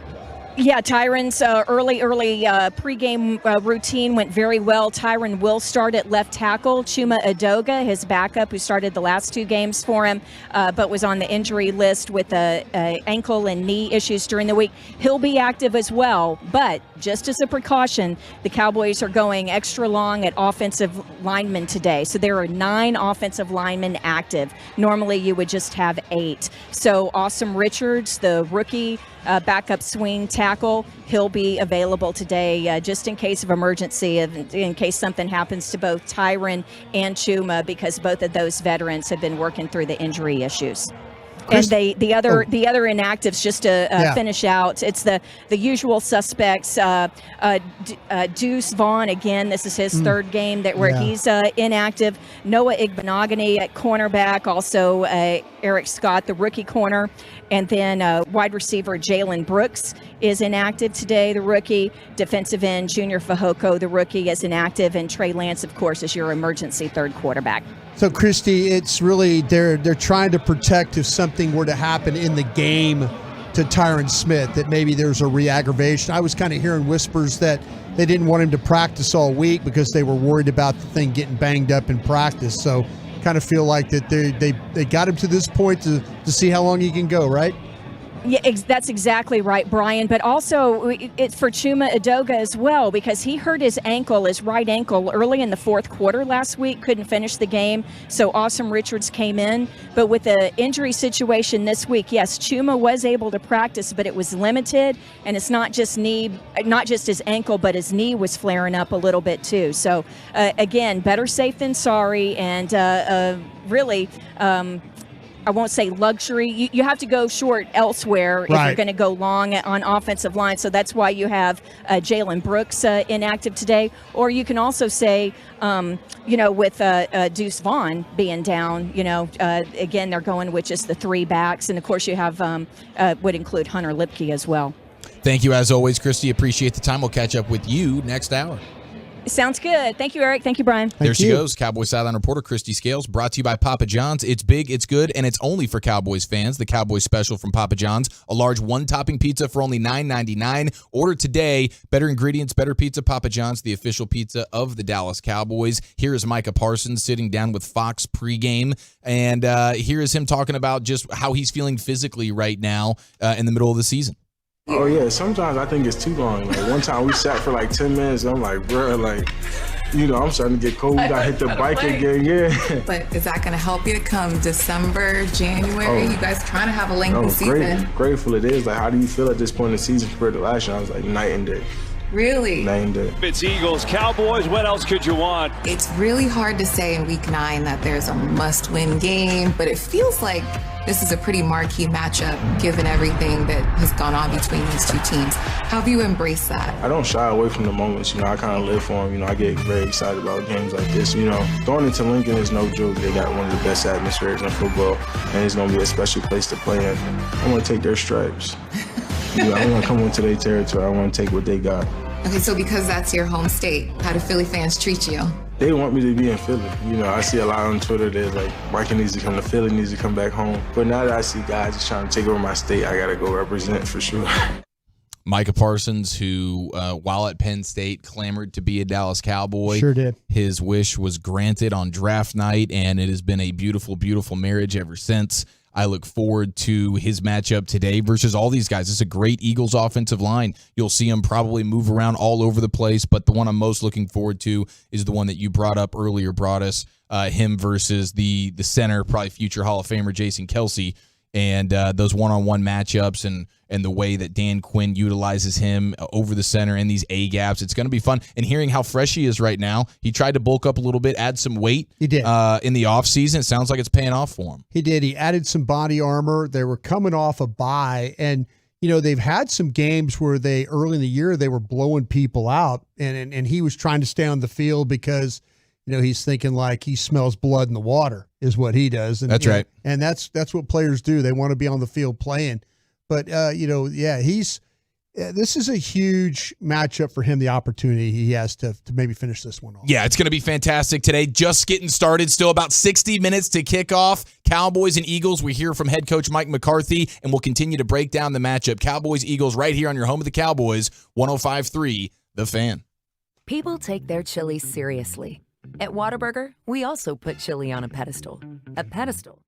Yeah, Tyron's early pregame routine went very well. Tyron will start at left tackle. Chuma Edoga, his backup, who started the last two games for him, but was on the injury list with ankle and knee issues during the week. He'll be active as well, but just as a precaution, the Cowboys are going extra long at offensive linemen today. So there are 9 offensive linemen active. Normally you would just have 8. So Awesome Richards, the rookie backup swing tackle, he'll be available today just in case of emergency, in case something happens to both Tyron and Chuma, because both of those veterans have been working through the injury issues. And the other inactives, just to finish out, it's the usual suspects. Deuce Vaughn, again, this is his third game where he's inactive. Noah Igbenogany at cornerback, also Eric Scott, the rookie corner. And then wide receiver Jalen Brooks is inactive today, the rookie. Defensive end Junior Fehoko, the rookie, is inactive. And Trey Lance, of course, is your emergency third quarterback. So, Christy, it's really they're trying to protect if something were to happen in the game to Tyron Smith, that maybe there's a re-aggravation. I was kind of hearing whispers that they didn't want him to practice all week because they were worried about the thing getting banged up in practice. So, kind of feel like that they got him to this point to see how long he can go, right? Yeah, that's exactly right, Bryan. But also it's for Chuma Edoga as well, because he hurt his right ankle, early in the fourth quarter last week, couldn't finish the game. So Awesome Richards came in. But with the injury situation this week, yes, Chuma was able to practice, but it was limited. And it's not just his ankle, but his knee was flaring up a little bit too. So again, better safe than sorry. And really, I won't say luxury. You have to go short elsewhere if you're going to go long on offensive line. So that's why you have Jalen Brooks inactive today. Or you can also say, with Deuce Vaughn being down, again, they're going with just the 3 backs. And, of course, you have would include Hunter Lipke as well. Thank you, as always, Christy. Appreciate the time. We'll catch up with you next hour. Sounds good. Thank you, Eric. Thank you, Bryan. There she goes, Cowboys sideline reporter Christy Scales, brought to you by Papa John's. It's big, it's good, and it's only for Cowboys fans. The Cowboys special from Papa John's, a large 1-topping pizza for only $9.99. Order today. Better ingredients, better pizza. Papa John's, the official pizza of the Dallas Cowboys. Here is Micah Parsons sitting down with Fox pregame, and here is him talking about just how he's feeling physically right now in the middle of the season. Oh, yeah. Sometimes I think it's too long. Like, one time we sat for like 10 minutes. I'm like, bro, I'm starting to get cold. We got to hit the bike again. Yeah. But is that going to help you come December, January? You guys trying to have a lengthy season. Grateful it is. Like, how do you feel at this point in the season compared to last year? I was like, night and day. Really? Night and day. It's Eagles, Cowboys. What else could you want? It's really hard to say in week 9 that there's a must-win game, but it feels like this is a pretty marquee matchup given everything that has gone on between these two teams. How have you embraced that? I don't shy away from the moments. I kind of live for them. I get very excited about games like this. Going into Lincoln is no joke. They got one of the best atmospheres in football, and it's going to be a special place to play in. I want to take their stripes. I want to come into their territory. I want to take what they got. Okay, so because that's your home state, how do Philly fans treat you? They want me to be in Philly. I see a lot on Twitter. They're like, Micah needs to come to Philly, needs to come back home. But now that I see guys just trying to take over my state, I got to go represent for sure. Micah Parsons, who, while at Penn State, clamored to be a Dallas Cowboy. Sure did. His wish was granted on draft night, and it has been a beautiful, beautiful marriage ever since. I look forward to his matchup today versus all these guys. It's a great Eagles offensive line. You'll see him probably move around all over the place, but the one I'm most looking forward to is the one that you brought up earlier, Broaddus, him versus the center, probably future Hall of Famer Jason Kelce, and those one-on-one matchups and the way that Dan Quinn utilizes him over the center in these A-gaps. It's going to be fun. And hearing how fresh he is right now, he tried to bulk up a little bit, add some weight. He did. In the offseason. It sounds like it's paying off for him. He did. He added some body armor. They were coming off a bye, and they've had some games where early in the year, they were blowing people out, and he was trying to stay on the field because he's thinking like he smells blood in the water is what he does. And, that's right. And that's what players do. They want to be on the field playing. But, this is a huge matchup for him, the opportunity he has to maybe finish this one off. Yeah, it's going to be fantastic today. Just getting started. Still about 60 minutes to kick off. Cowboys and Eagles. We hear from head coach Mike McCarthy, and we'll continue to break down the matchup. Cowboys-Eagles right here on your home of the Cowboys, 105.3 The Fan. People take their chili seriously. At Whataburger, we also put chili on a pedestal. A pedestal.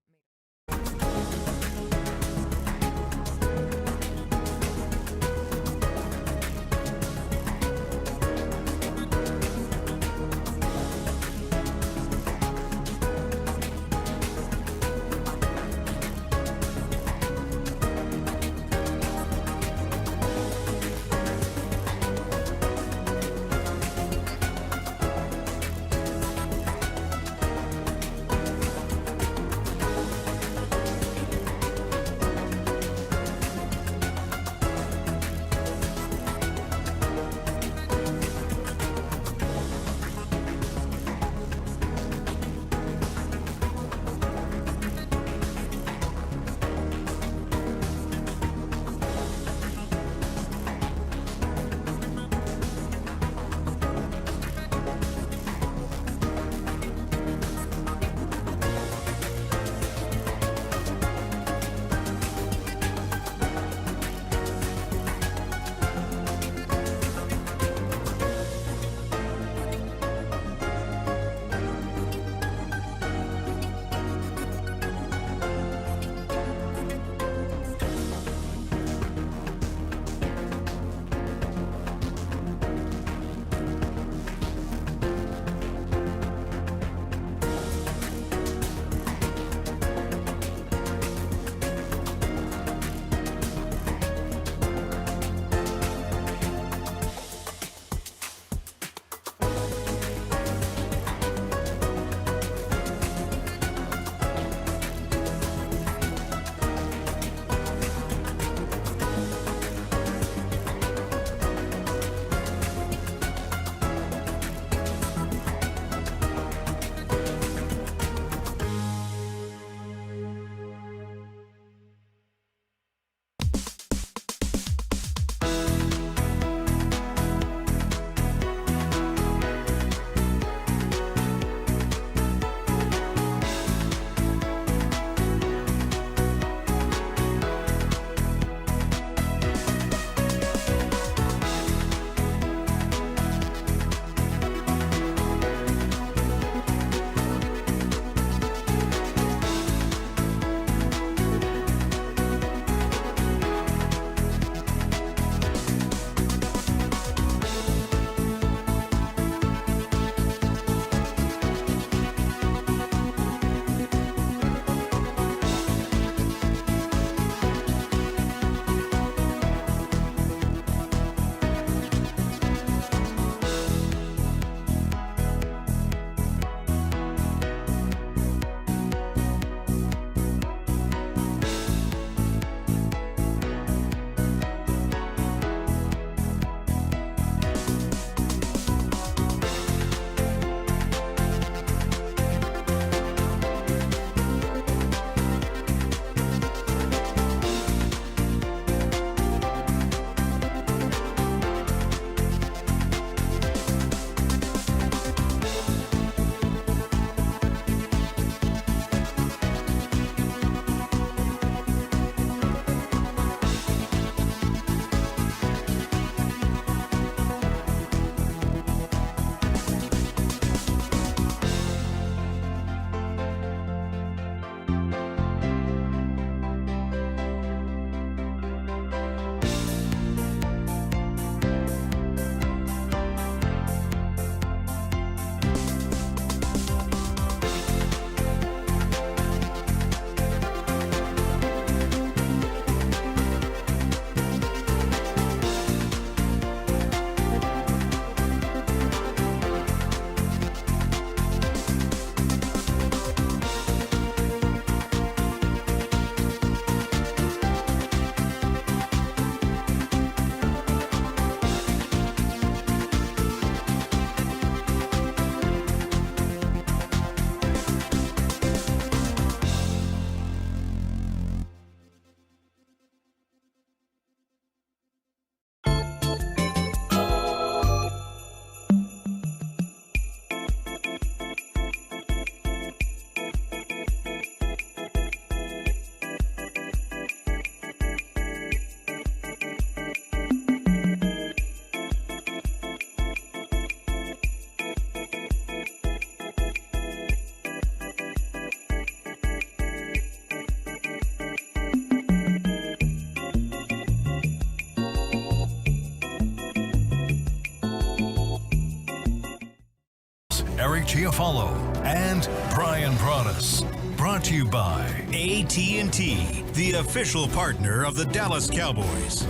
Eric Chiofalo and Bryan Broaddus. Brought to you by AT&T, the official partner of the Dallas Cowboys.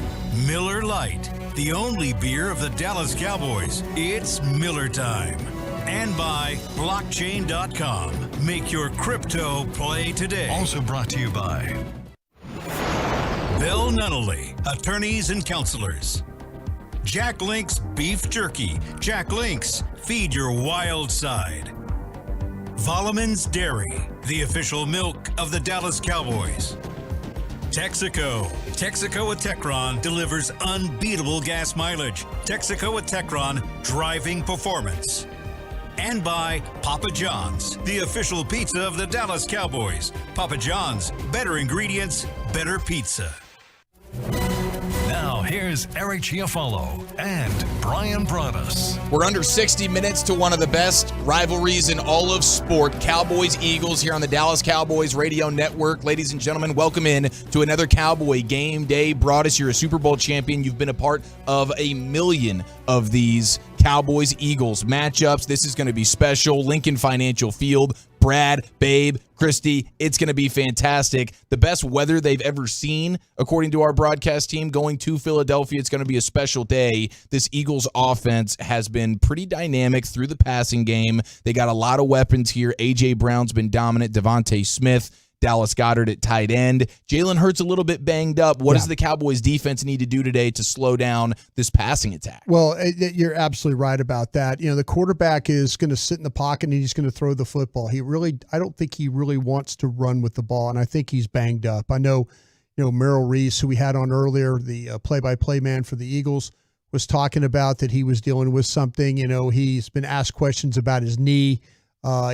Miller Lite, the only beer of the Dallas Cowboys. It's Miller time. And by blockchain.com. Make your crypto play today. Also brought to you by Bill Nunnally, attorneys and counselors. Jack Link's Beef Jerky. Jack Link's, feed your wild side. Volleman's Dairy, the official milk of the Dallas Cowboys. Texaco. Texaco with Techron delivers unbeatable gas mileage. Texaco with Techron, driving performance. And by Papa John's, the official pizza of the Dallas Cowboys. Papa John's, better ingredients, better pizza. Now, here's Eric Chiofalo and Bryan Broaddus. We're under 60 minutes to one of the best rivalries in all of sport, Cowboys-Eagles, here on the Dallas Cowboys Radio Network. Ladies and gentlemen, welcome in to another Cowboy Game Day. Broaddus, you're a Super Bowl champion. You've been a part of a million of these Cowboys-Eagles matchups. This is going to be special. Lincoln Financial Field. Brad, Babe, Christy, it's going to be fantastic. The best weather they've ever seen, according to our broadcast team, going to Philadelphia. It's going to be a special day. This Eagles offense has been pretty dynamic through the passing game. They got a lot of weapons here. A.J. Brown's been dominant. Devontae Smith, Dallas Goedert at tight end. Jalen Hurts a little bit banged up. What does the Cowboys defense need to do today to slow down this passing attack? Well, you're absolutely right about that. You know, the quarterback is going to sit in the pocket and he's going to throw the football. I don't think he really wants to run with the ball, and I think he's banged up. I know, Merrill Reese, who we had on earlier, the play-by-play man for the Eagles, was talking about that he was dealing with something. He's been asked questions about his knee.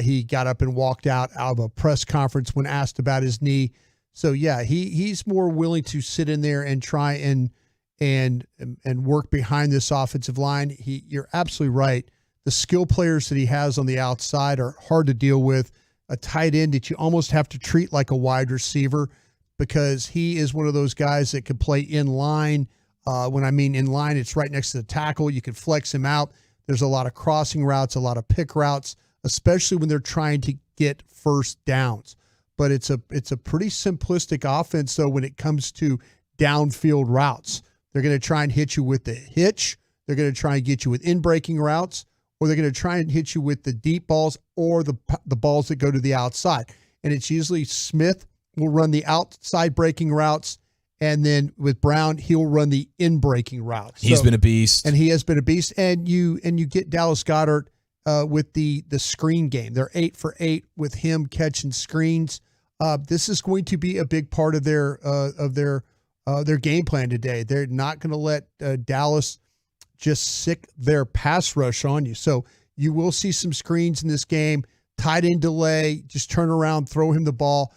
He got up and walked out of a press conference when asked about his knee. So yeah, he's more willing to sit in there and try and work behind this offensive line. You're absolutely right. The skill players that he has on the outside are hard to deal with. A tight end that you almost have to treat like a wide receiver, because he is one of those guys that can play in line. When I mean in line, it's right next to the tackle. You can flex him out. There's a lot of crossing routes, a lot of pick routes, especially when they're trying to get first downs. But it's a pretty simplistic offense, though, when it comes to downfield routes. They're going to try and hit you with the hitch. They're going to try and get you with in-breaking routes, or they're going to try and hit you with the deep balls or the balls that go to the outside. And it's usually Smith will run the outside breaking routes, and then with Brown, he'll run the in-breaking routes. He's been a beast. And he has been a beast. And you get Dallas Goedert with the screen game. They're 8 for 8 with him catching screens. This is going to be a big part of their game plan today. They're not going to let Dallas just sick their pass rush on you. So you will see some screens in this game. Tight end delay, just turn around, throw him the ball.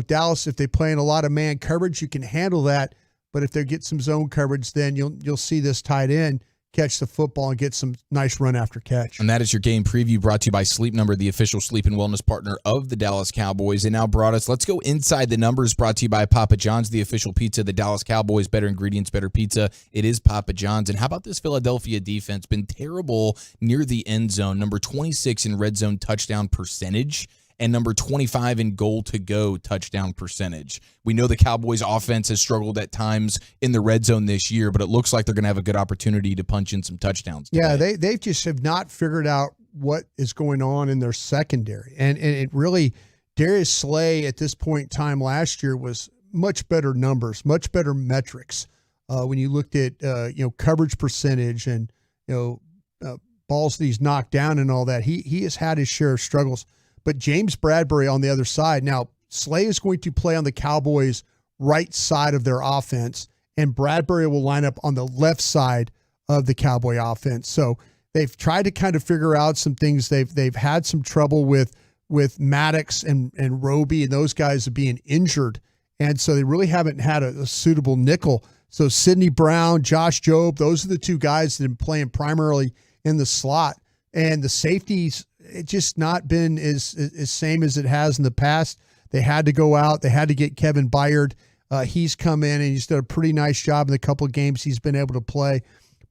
Dallas, if they play in a lot of man coverage, you can handle that. But if they get some zone coverage, then you'll see this tight end catch the football and get some nice run after catch. And that is your game preview, brought to you by Sleep Number, the official sleep and wellness partner of the Dallas Cowboys. And now, Broaddus, let's go inside the numbers, brought to you by Papa John's, the official pizza of the Dallas Cowboys. Better ingredients, better pizza. It is Papa John's. And how about this Philadelphia defense? Been terrible near the end zone. Number 26 in red zone touchdown percentage, and number 25 in goal-to-go touchdown percentage. We know the Cowboys' offense has struggled at times in the red zone this year, but it looks like they're going to have a good opportunity to punch in some touchdowns today. Yeah, they just have not figured out what is going on in their secondary. And it really, Darius Slay at this point in time last year was much better numbers, much better metrics. When you looked at coverage percentage and balls that he's knocked down and all that, he has had his share of struggles. But James Bradbury on the other side. Now, Slay is going to play on the Cowboys' right side of their offense, and Bradbury will line up on the left side of the Cowboy offense. So they've tried to kind of figure out some things. They've had some trouble with Maddox and Roby and those guys being injured, and so they really haven't had a suitable nickel. So Sidney Brown, Josh Jobe, those are the two guys that have been playing primarily in the slot. And the safeties, it's just not been as same as it has in the past. They had to go out. They had to get Kevin Byard. He's come in and he's done a pretty nice job in the couple of games he's been able to play.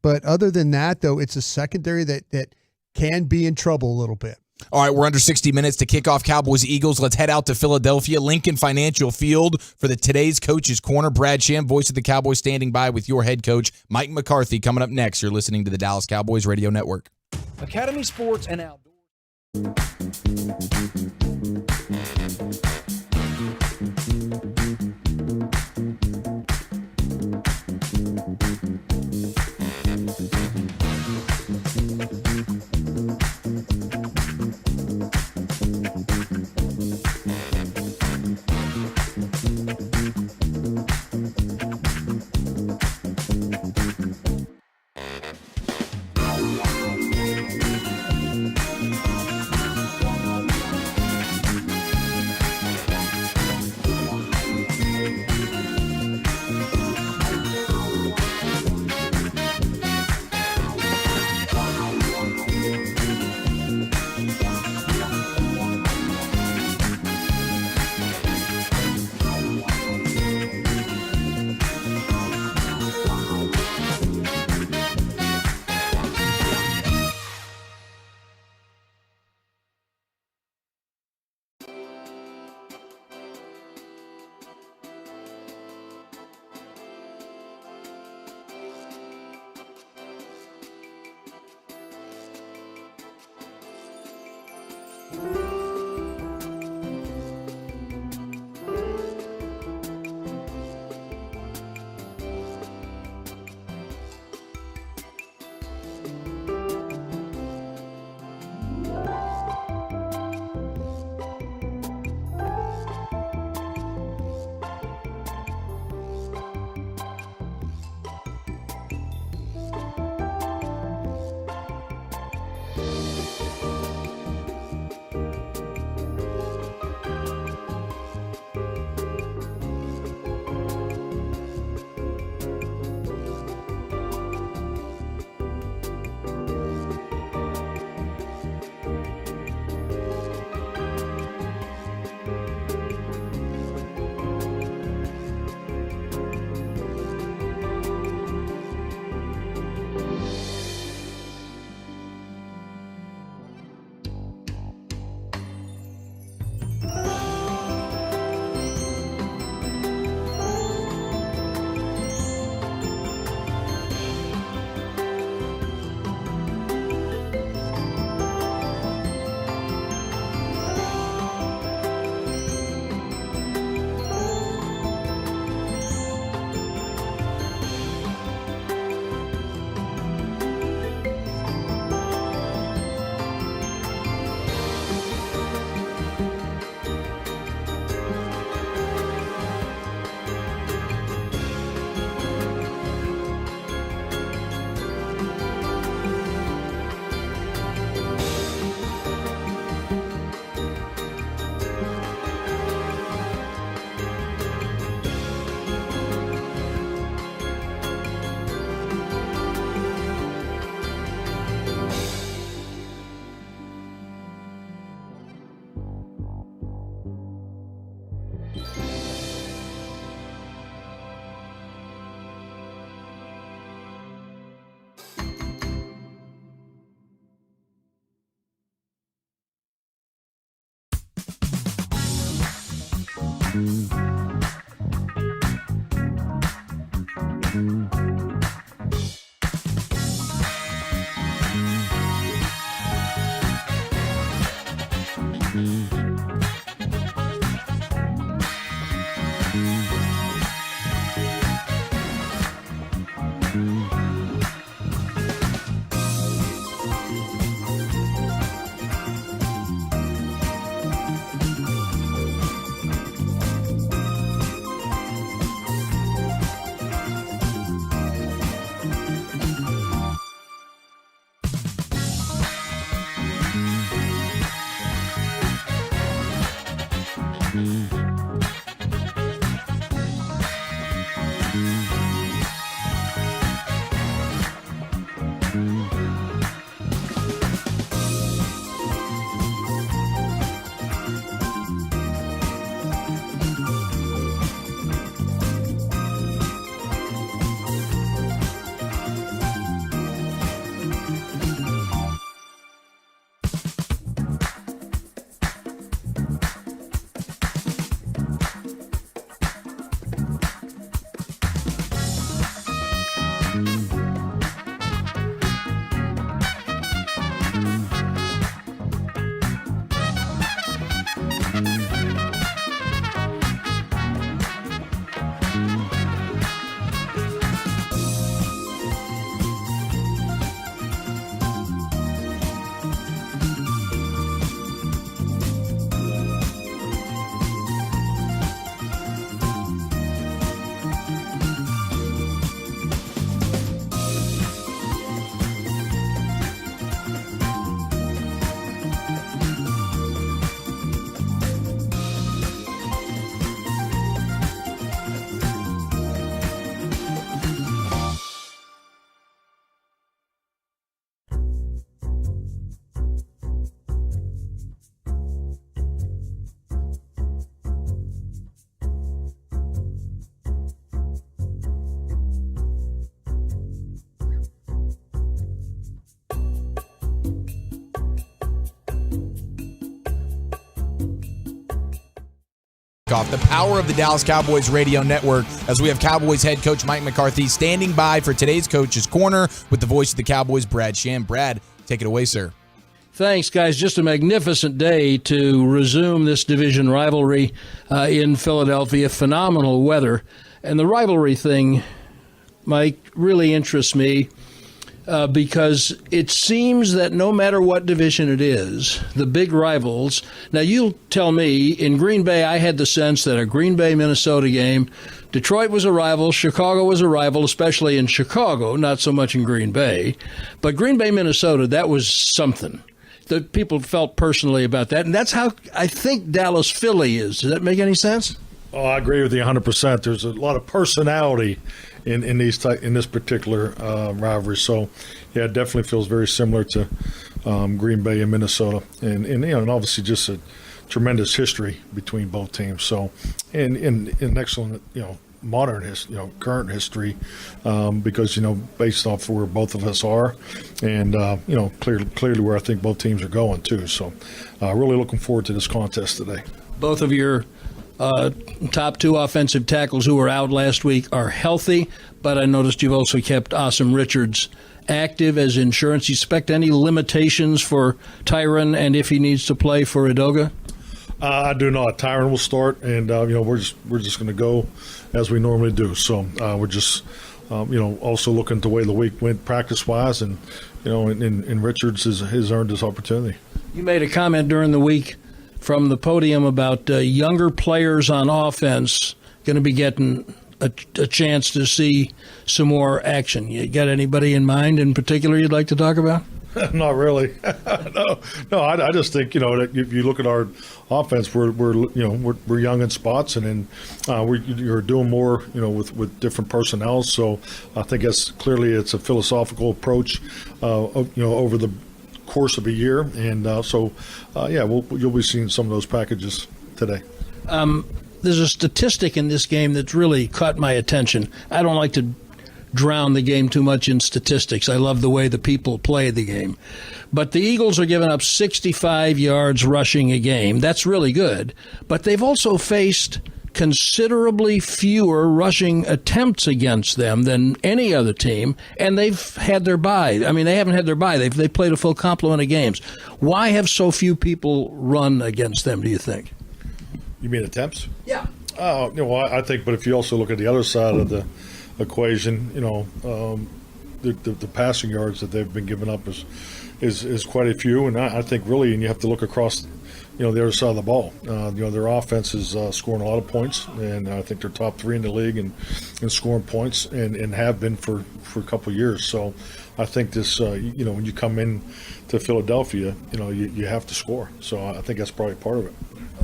But other than that, though, it's a secondary that can be in trouble a little bit. All right, we're under 60 minutes to kick off Cowboys-Eagles. Let's head out to Philadelphia, Lincoln Financial Field for today's Coach's Corner. Brad Sham, voice of the Cowboys, standing by with your head coach, Mike McCarthy, coming up next. You're listening to the Dallas Cowboys Radio Network. Academy Sports and Outdoors. kickoff. The power of the Dallas Cowboys radio network, as we have Cowboys head coach Mike McCarthy standing by for today's Coach's Corner with the voice of the Cowboys, Brad Sham. Brad, take it away, sir. Thanks, guys. Just a magnificent day to resume this division rivalry in Philadelphia. Phenomenal weather. And the rivalry thing, Mike, really interests me because it seems that no matter what division it is, the big rivals. Now, you'll tell me, in Green Bay, I had the sense that a Green Bay-Minnesota game, Detroit was a rival, Chicago was a rival, especially in Chicago, not so much in Green Bay. But Green Bay-Minnesota, that was something. The people felt personally about that, and that's how I think Dallas-Philly is. Does that make any sense? Oh, I agree with you 100%. There's a lot of personality in this particular rivalry. So, yeah, it definitely feels very similar to Green Bay and Minnesota, and obviously just a tremendous history between both teams. So, and excellent, modern current history, because based off where both of us are, and clearly where I think both teams are going too. So, really looking forward to this contest today. Both of your top two offensive tackles who were out last week are healthy, but I noticed you've also kept Asim Richards active as insurance. You expect any limitations for Tyron, and if he needs to play for Edoga? I do not. Tyron will start, and we're just going to go as we normally do. So we're just also looking at the way the week went practice wise, and and Richards has earned his opportunity. You made a comment during the week from the podium about younger players on offense going to be getting a chance to see some more action. You got anybody in mind in particular you'd like to talk about? Not really. No. I just think that if you look at our offense, we're young in spots, and then you're doing more with different personnel. So I think it's a philosophical approach over the course of a year, and you'll be seeing some of those packages today. There's a statistic in this game that's really caught my attention. I don't like to drown the game too much in statistics. I love the way the people play the game. But the Eagles are giving up 65 yards rushing a game. That's really good. But they've also faced considerably fewer rushing attempts against them than any other team, and they've had their bye. I mean, they haven't had their bye. They've played a full complement of games. Why have so few people run against them, do you think? You mean attempts? Yeah. I think, but if you also look at the other side of the equation, the passing yards that they've been giving up is quite a few, and I think really, and you have to look across the other side of the ball. Their offense is scoring a lot of points, and I think they're top 3 in the league in scoring points, and have been for a couple of years. So I think this, when you come in to Philadelphia, you have to score. So I think that's probably part of it.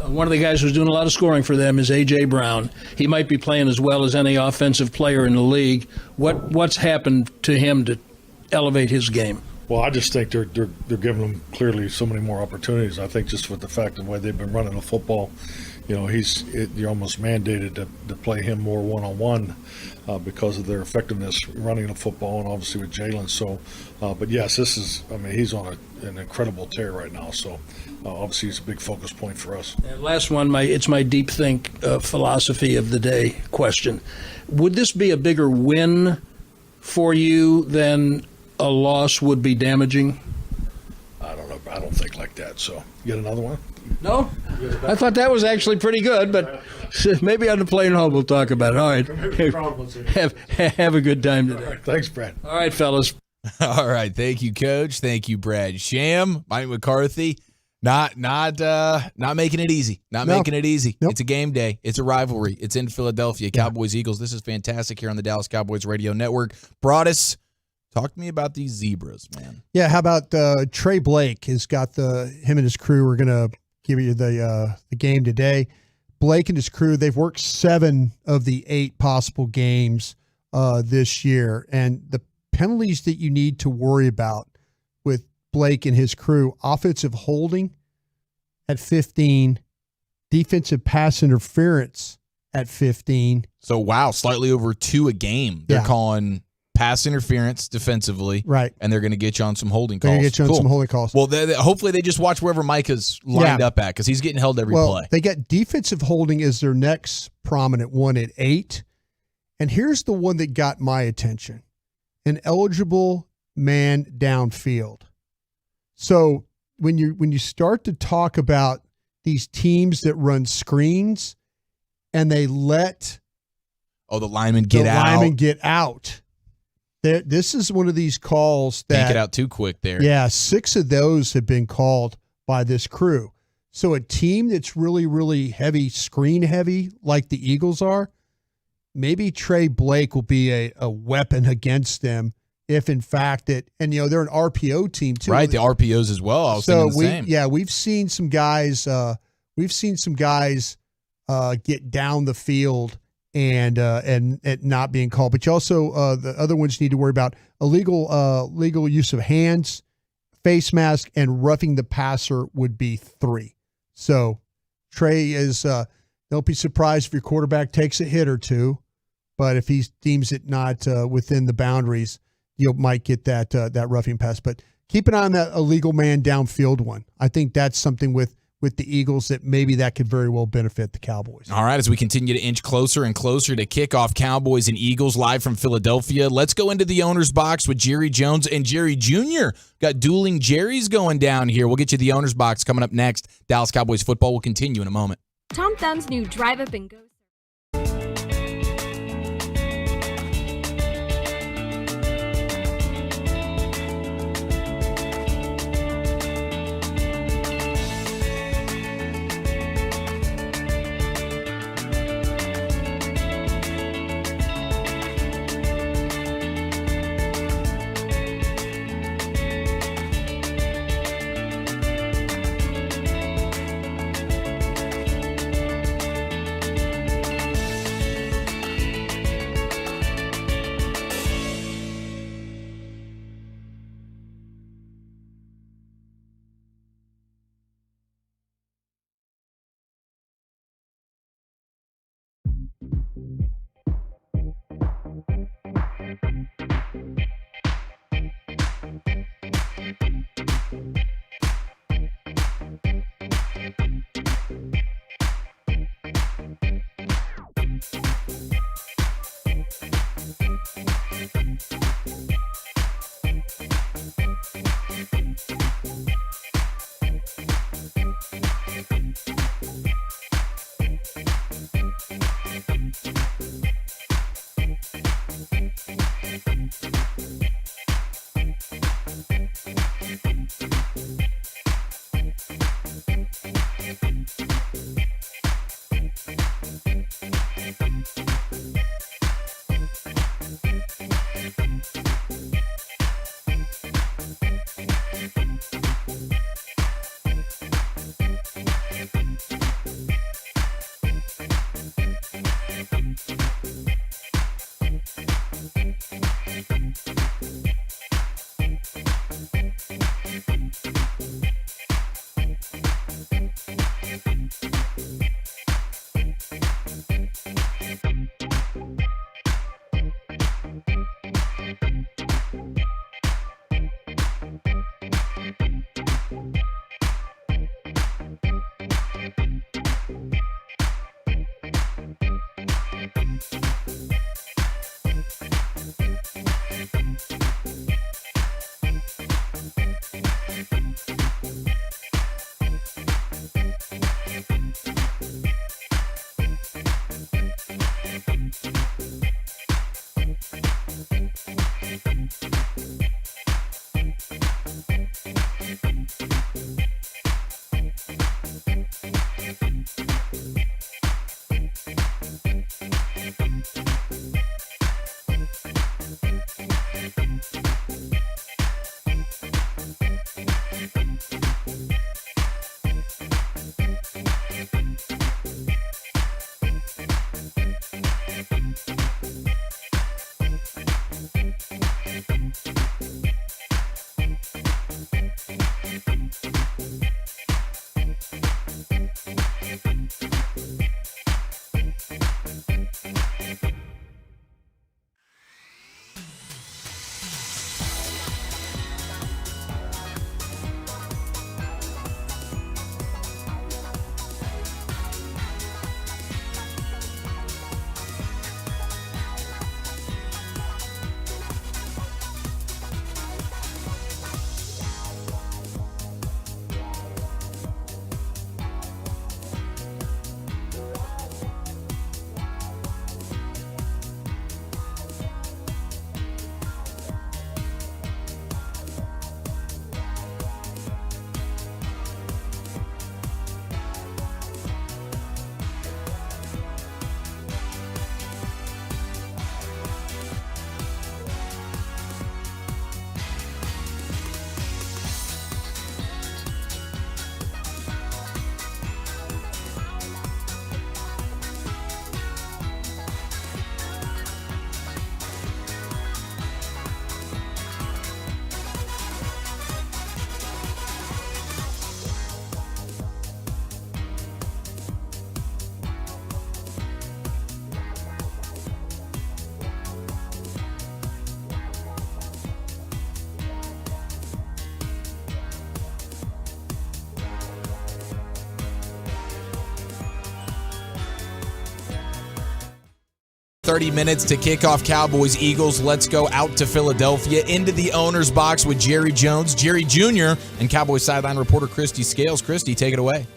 One of the guys who's doing a lot of scoring for them is A.J. Brown. He might be playing as well as any offensive player in the league. What's happened to him to elevate his game? Well, I just think they're giving him clearly so many more opportunities. I think just with the fact of the way they've been running the football, you're almost mandated to play him more one-on-one because of their effectiveness running the football, and obviously with Jalen. So, but yes, he's on an incredible tear right now. So, obviously, it's a big focus point for us. And last one, it's my deep think philosophy of the day question. Would this be a bigger win for you than a loss would be damaging? I don't know. I don't think like that. So, you get another one? No? I thought that was actually pretty good, but maybe on the plane home we'll talk about it. All right. Have a good time today. Right, thanks, Brad. All right, fellas. All right. Thank you, Coach. Thank you, Brad Sham. Mike McCarthy. Not making it easy. Making it easy. Nope. It's a game day. It's a rivalry. It's in Philadelphia. Cowboys, Eagles. This is fantastic here on the Dallas Cowboys Radio Network. Broaddus, talk to me about these Zebras, man. Yeah, how about Trey Blake has got him and his crew are going to give you the game today. Blake and his crew, they've worked 7 of the 8 possible games this year. And the penalties that you need to worry about with Blake and his crew: offensive holding at 15, defensive pass interference at 15. So, wow, slightly over 2 a game. They're calling pass interference defensively. Right. And they're going to get you on some holding calls. They're going to get you on some holding calls. Well, hopefully they just watch wherever Micah's lined up at because he's getting held every play. They got defensive holding as their next prominent one at 8. And here's the one that got my attention. An eligible man downfield. So when you start to talk about these teams that run screens and they let the linemen get out. This is one of these calls that can't get out too quick there. Yeah, 6 of those have been called by this crew. So a team that's really, really heavy, screen heavy, like the Eagles are, maybe Trey Blake will be a weapon against them if, in fact, they're an RPO team too. Right, the RPOs as well. I was thinking the same. Yeah, we've seen some guys. Get down the field and not being called. But you also the other ones you need to worry about illegal use of hands, face mask, and roughing the passer would be 3. So Trey is. Don't be surprised if your quarterback takes a hit or two, but if he deems it not within the boundaries, you might get that roughing pass. But keep an eye on that illegal man downfield one. I think that's something with the Eagles that maybe that could very well benefit the Cowboys. All right, as we continue to inch closer and closer to kickoff, Cowboys and Eagles live from Philadelphia. Let's go into the owner's box with Jerry Jones and Jerry Jr. Got dueling Jerrys going down here. We'll get you the owner's box coming up next. Dallas Cowboys football will continue in a moment. Tom Thumb's new Drive Up and Go. 30 minutes to kick off Cowboys Eagles. Let's go out to Philadelphia into the owner's box with Jerry Jones, Jerry Jr., and Cowboys sideline reporter Christy Scales. Christy, take it away.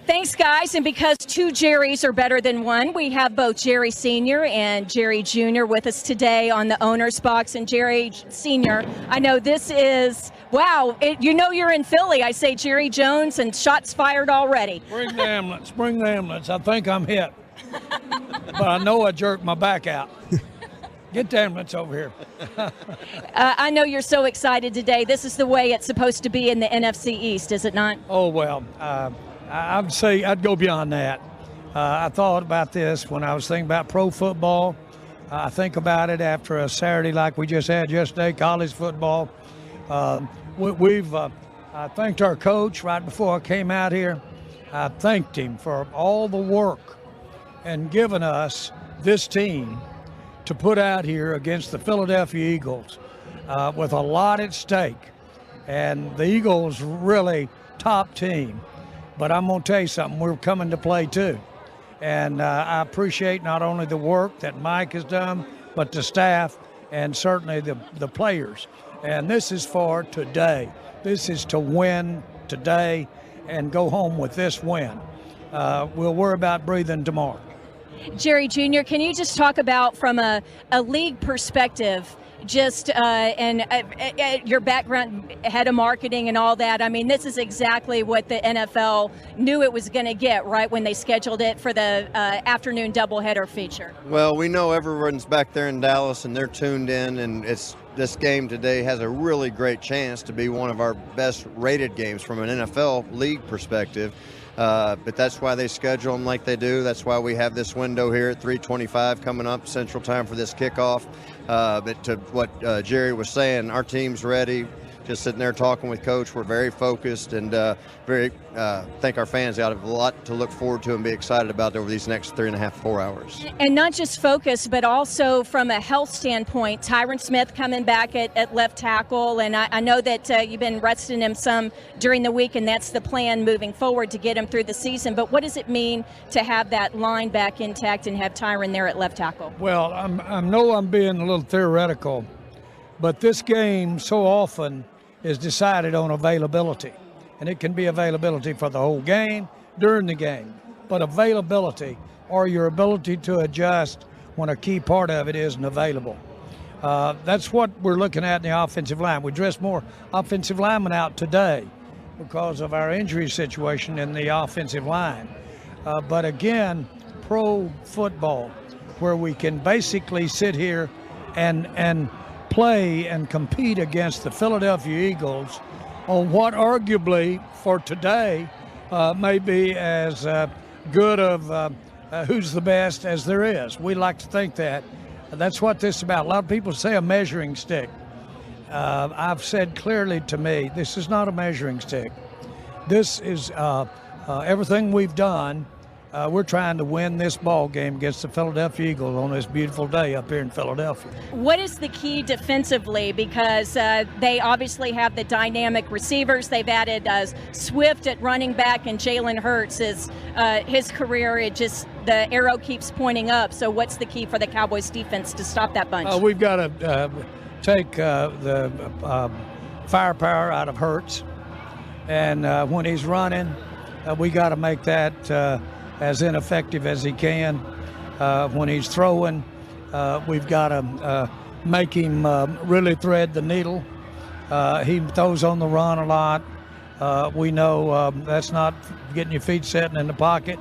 Thanks, guys. And because two Jerrys are better than one, we have both Jerry Sr. and Jerry Jr. with us today on the owner's box. And Jerry Sr., I know this is, wow, you're in Philly. I say Jerry Jones and shots fired already. Bring the ambulance. Bring the ambulance. I think I'm hit. But I know I jerked my back out. Get the ambulance over here. I know you're so excited today. This is the way it's supposed to be in the NFC East, is it not? Oh, well, I'd say I'd go beyond that. I thought about this when I was thinking about pro football. I think about it after a Saturday like we just had yesterday, college football. We've I thanked our coach right before I came out here. I thanked him for all the work and giving us this team to put out here against the Philadelphia Eagles with a lot at stake. And the Eagles really top team. But I'm going to tell you something, we're coming to play too. And I appreciate not only the work that Mike has done, but the staff and certainly the players. And this is for today. This is to win today and go home with this win. We'll worry about breathing tomorrow. Jerry Jr., can you just talk about from a league perspective, just and your background, head of marketing and all that? I mean, this is exactly what the NFL knew it was going to get, right, when they scheduled it for the afternoon doubleheader feature. Well, we know everyone's back there in Dallas and they're tuned in, and this game today has a really great chance to be one of our best rated games from an NFL league perspective. But that's why they schedule them like they do. That's why we have this window here at 3:25 coming up Central Time for this kickoff. But to what Jerry was saying, our team's ready. Just sitting there talking with Coach, we're very focused and think our fans have a lot to look forward to and be excited about over these next 3.5, 4 hours. And not just focus, but also from a health standpoint. Tyron Smith coming back at left tackle, and I know that you've been resting him some during the week, and that's the plan moving forward to get him through the season. But what does it mean to have that line back intact and have Tyron there at left tackle? Well, I know I'm being a little theoretical, but this game so often is decided on availability. And it can be availability for the whole game, during the game. But availability, or your ability to adjust when a key part of it isn't available. That's what we're looking at in the offensive line. We dressed more offensive linemen out today because of our injury situation in the offensive line. But again, pro football, where we can basically sit here and play and compete against the Philadelphia Eagles on what arguably for today may be as good of who's the best as there is. We like to think that. That's what this is about. A lot of people say a measuring stick. I've said clearly to me, this is not a measuring stick. This is everything we've done. We're trying to win this ball game against the Philadelphia Eagles on this beautiful day up here in Philadelphia. What is the key defensively? Because they obviously have the dynamic receivers. They've added Swift at running back, and Jalen Hurts is his career. The arrow keeps pointing up. So what's the key for the Cowboys defense to stop that bunch? We've got to take the firepower out of Hurts, and when he's running, we got to make that as ineffective as he can. When he's throwing, we've got to make him really thread the needle. He throws on the run a lot. We know that's not getting your feet setting in the pocket.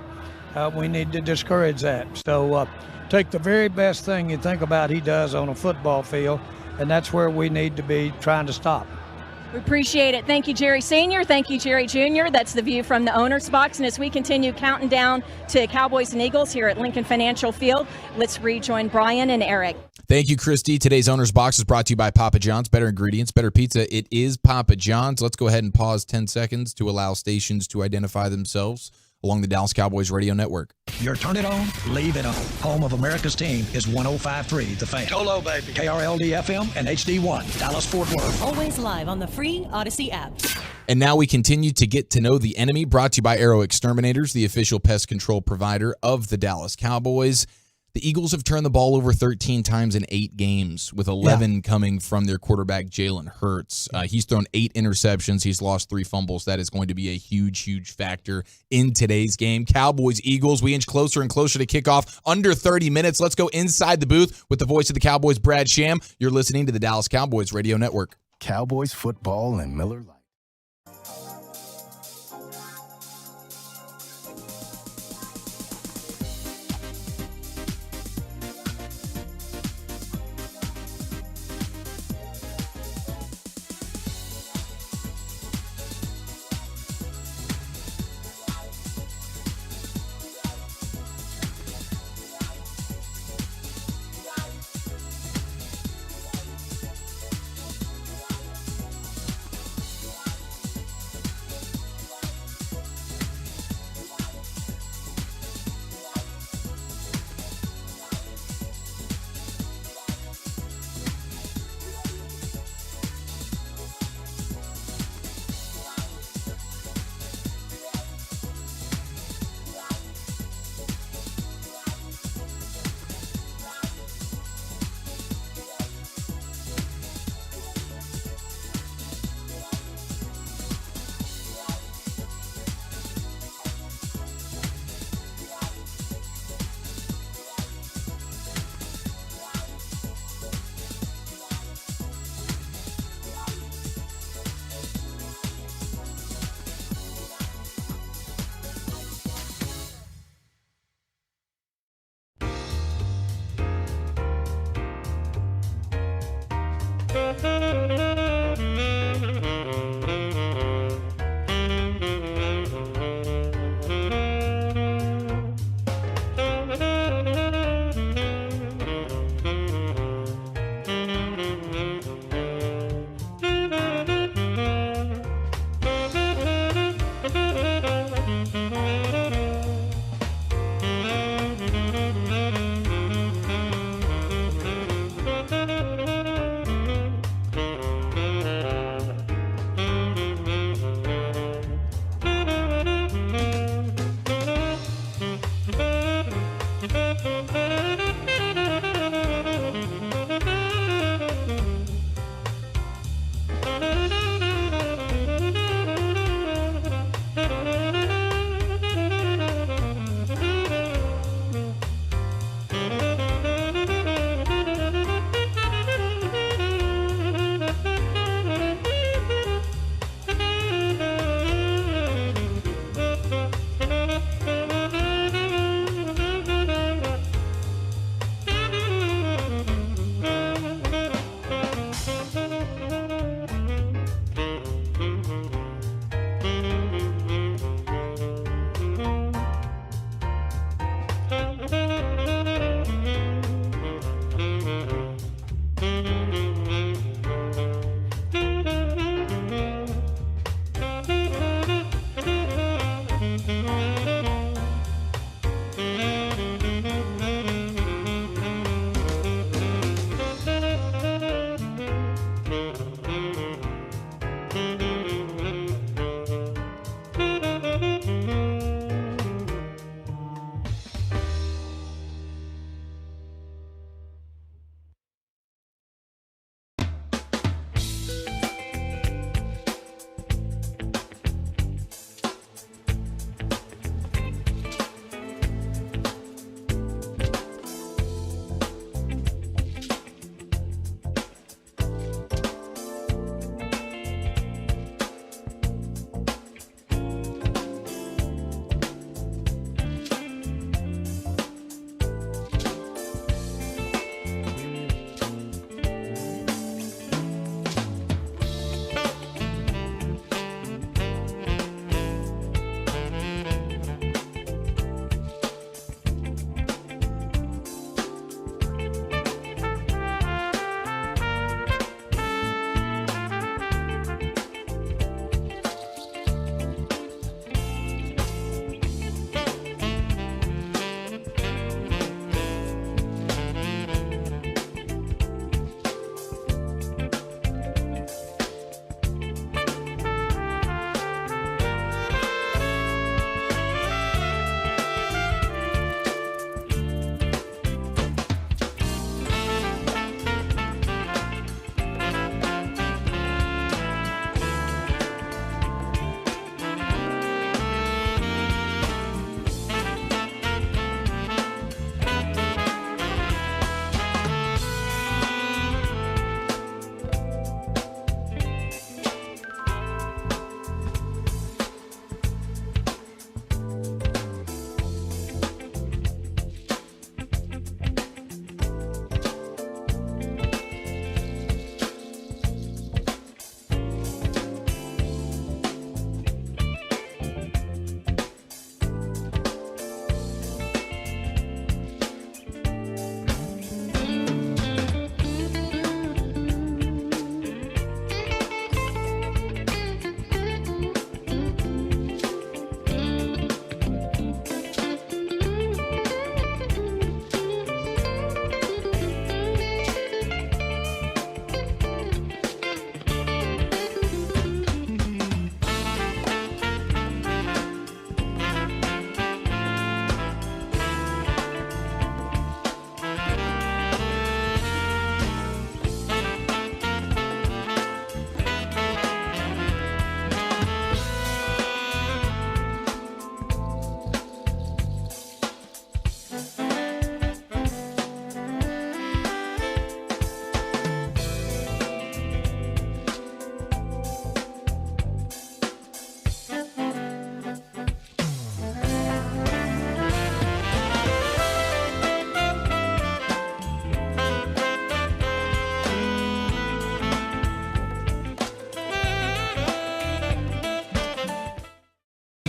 We need to discourage that. So take the very best thing you think about he does on a football field, and that's where we need to be trying to stop. We appreciate it. Thank you, Jerry Sr. Thank you, Jerry Jr. That's the view from the owner's box. And as we continue counting down to Cowboys and Eagles here at Lincoln Financial Field, let's rejoin Bryan and Eric. Thank you, Christy. Today's owner's box is brought to you by Papa John's. Better ingredients, better pizza. It is Papa John's. Let's go ahead and pause 10 seconds to allow stations to identify themselves along the Dallas Cowboys radio network. Your turn it on, leave it on. Home of America's team is 105.3 The Fan. Hello, baby. KRLD FM and HD1, Dallas Fort Worth. Always live on the free Odyssey app. And now we continue to get to know the enemy, brought to you by Arrow Exterminators, the official pest control provider of the Dallas Cowboys. The Eagles have turned the ball over 13 times in 8 games, with 11 coming from their quarterback, Jalen Hurts. He's thrown 8 interceptions. He's lost 3 fumbles. That is going to be a huge, huge factor in today's game. Cowboys, Eagles, we inch closer and closer to kickoff. Under 30 minutes. Let's go inside the booth with the voice of the Cowboys, Brad Sham. You're listening to the Dallas Cowboys Radio Network. Cowboys football and Miller Lite.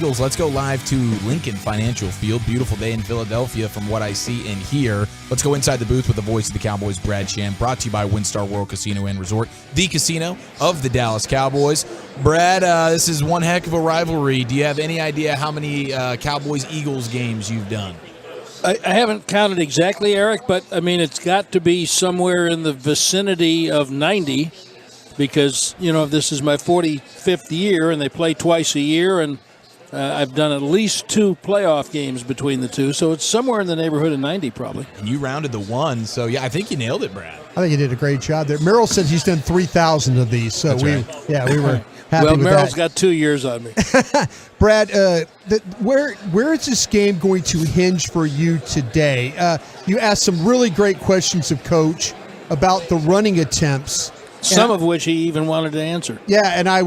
Eagles, let's go live to Lincoln Financial Field. Beautiful day in Philadelphia from what I see and hear. Let's go inside the booth with the voice of the Cowboys, Brad Sham, brought to you by WinStar World Casino and Resort, the casino of the Dallas Cowboys. Brad, this is one heck of a rivalry. Do you have any idea how many Cowboys-Eagles games you've done? I haven't counted exactly, Eric, but, I mean, it's got to be somewhere in the vicinity of 90 because, this is my 45th year, and they play twice a year, and I've done at least 2 playoff games between the two, so it's somewhere in the neighborhood of 90 probably. And you rounded the 1, so yeah, I think you nailed it, Brad. I think you did a great job there. Merrill said he's done 3,000 of these, so we were happy well, with Merrill's that. got 2 years on me. Brad, where is this game going to hinge for you today? You asked some really great questions of Coach about the running attempts. Some of which he even wanted to answer. Yeah, and I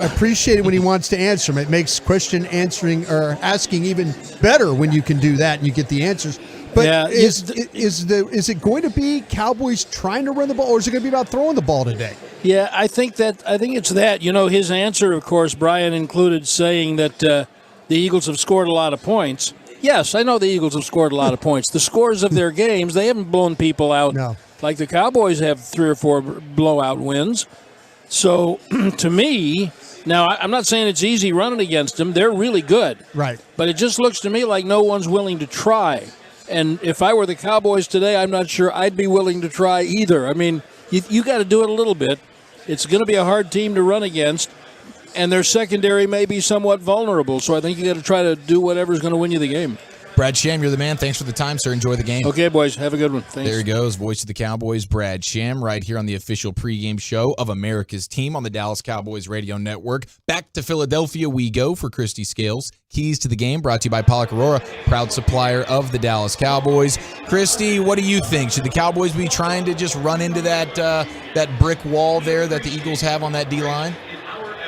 appreciate it when he wants to answer them. It makes question answering or asking even better when you can do that and you get the answers. But yeah, is it going to be Cowboys trying to run the ball, or is it going to be about throwing the ball today? Yeah, I think it's that. His answer, of course, Bryan, included saying that the Eagles have scored a lot of points. Yes, I know the Eagles have scored a lot of points. The scores of their games, they haven't blown people out. No. Like the Cowboys have 3 or 4 blowout wins. So, to me, now I'm not saying it's easy running against them. They're really good. Right. But it just looks to me like no one's willing to try. And if I were the Cowboys today, I'm not sure I'd be willing to try either. I mean, you got to do it a little bit. It's going to be a hard team to run against, and their secondary may be somewhat vulnerable. So I think you got to try to do whatever's going to win you the game. Brad Sham, you're the man. Thanks for the time, sir. Enjoy the game. Okay, boys. Have a good one. Thanks. There he goes. Voice of the Cowboys, Brad Sham, right here on the official pregame show of America's team on the Dallas Cowboys Radio Network. Back to Philadelphia we go for Christy Scales. Keys to the game brought to you by Pollock Aurora, proud supplier of the Dallas Cowboys. Christy, what do you think? Should the Cowboys be trying to just run into that brick wall there that the Eagles have on that D-line?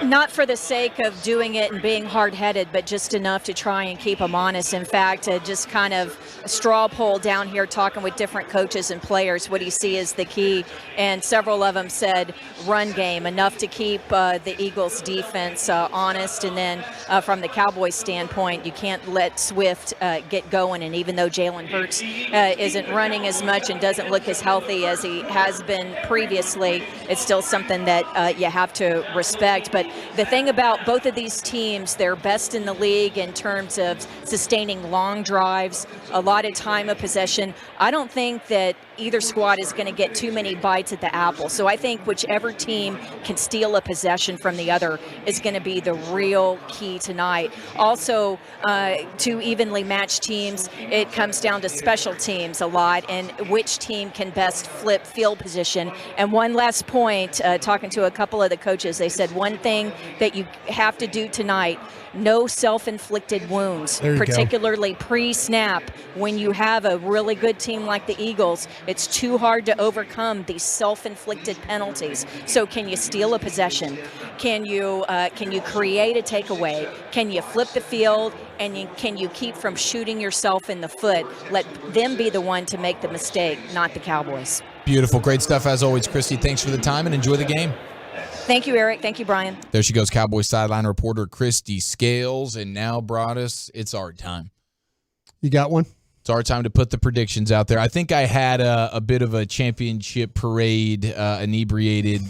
Not for the sake of doing it and being hard-headed, but just enough to try and keep them honest. In fact, just kind of a straw poll down here talking with different coaches and players. What do you see as the key? And several of them said run game, enough to keep the Eagles' defense honest. And then from the Cowboys' standpoint, you can't let Swift get going. And even though Jalen Hurts isn't running as much and doesn't look as healthy as he has been previously, it's still something that you have to respect. But the thing about both of these teams, they're best in the league in terms of sustaining long drives, a lot of time of possession. I don't think that either squad is going to get too many bites at the apple. So I think whichever team can steal a possession from the other is going to be the real key tonight. Also, 2 evenly matched teams, it comes down to special teams a lot and which team can best flip field position. And one last point, talking to a couple of the coaches, they said one thing that you have to do tonight, no self-inflicted wounds, particularly pre-snap. When you have a really good team like the Eagles, it's too hard to overcome these self-inflicted penalties. So can you steal a possession? Can you create a takeaway? Can you flip the field? And can you keep from shooting yourself in the foot? Let them be the one to make the mistake, not the Cowboys. Beautiful. Great stuff as always, Christy. Thanks for the time and enjoy the game. Thank you, Eric. Thank you, Bryan. There she goes, Cowboys sideline reporter Christy Scales. And now, Broaddus, it's our time. You got one? It's our time to put the predictions out there. I think I had a bit of a championship parade inebriated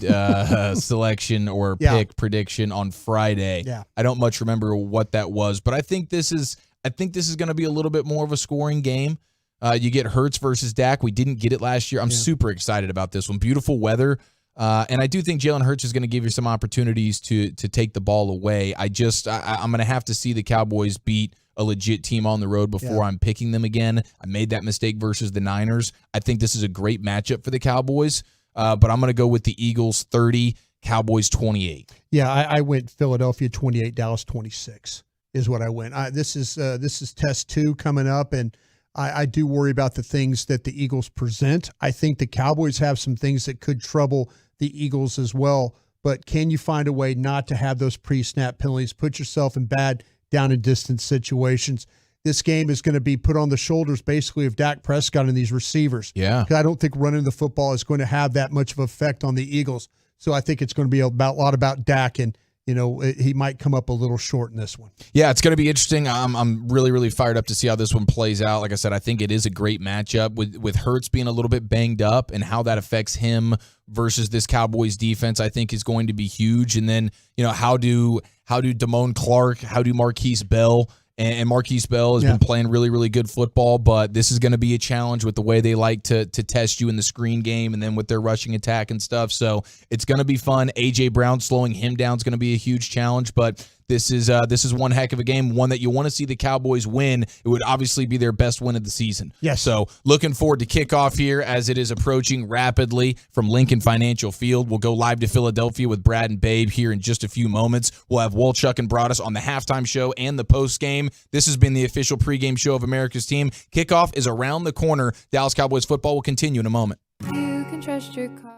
selection or pick prediction on Friday. Yeah. I don't much remember what that was, but I think this is going to be a little bit more of a scoring game. You get Hurts versus Dak. We didn't get it last year. I'm super excited about this one. Beautiful weather. And I do think Jalen Hurts is going to give you some opportunities to take the ball away. I'm going to have to see the Cowboys beat a legit team on the road before I'm picking them again. I made that mistake versus the Niners. I think this is a great matchup for the Cowboys, but I'm going to go with the Eagles 30, Cowboys 28. Yeah, I went Philadelphia 28, Dallas 26 is what I went. This is test 2 coming up, and I do worry about the things that the Eagles present. I think the Cowboys have some things that could trouble the Eagles as well, but can you find a way not to have those pre-snap penalties, put yourself in bad down and distance situations? This game is going to be put on the shoulders basically of Dak Prescott and these receivers. Yeah. I don't think running the football is going to have that much of an effect on the Eagles. So I think it's going to be a lot about Dak and he might come up a little short in this one. Yeah, it's going to be interesting. I'm really, really fired up to see how this one plays out. Like I said, I think it is a great matchup with Hurts being a little bit banged up, and how that affects him versus this Cowboys defense, I think is going to be huge. And then, how do Damone Clark, how do Marquise Bell, and Marquise Bell has been playing really, really good football, but this is going to be a challenge with the way they like to test you in the screen game and then with their rushing attack and stuff. So it's going to be fun. A.J. Brown slowing him down is going to be a huge challenge, but this is one heck of a game, one that you want to see the Cowboys win. It would obviously be their best win of the season. Yes. So looking forward to kickoff here as it is approaching rapidly from Lincoln Financial Field. We'll go live to Philadelphia with Brad and Babe here in just a few moments. We'll have Wolchuk and Broaddus on the halftime show and the post game. This has been the official pregame show of America's team. Kickoff is around the corner. Dallas Cowboys football will continue in a moment. You can trust your car.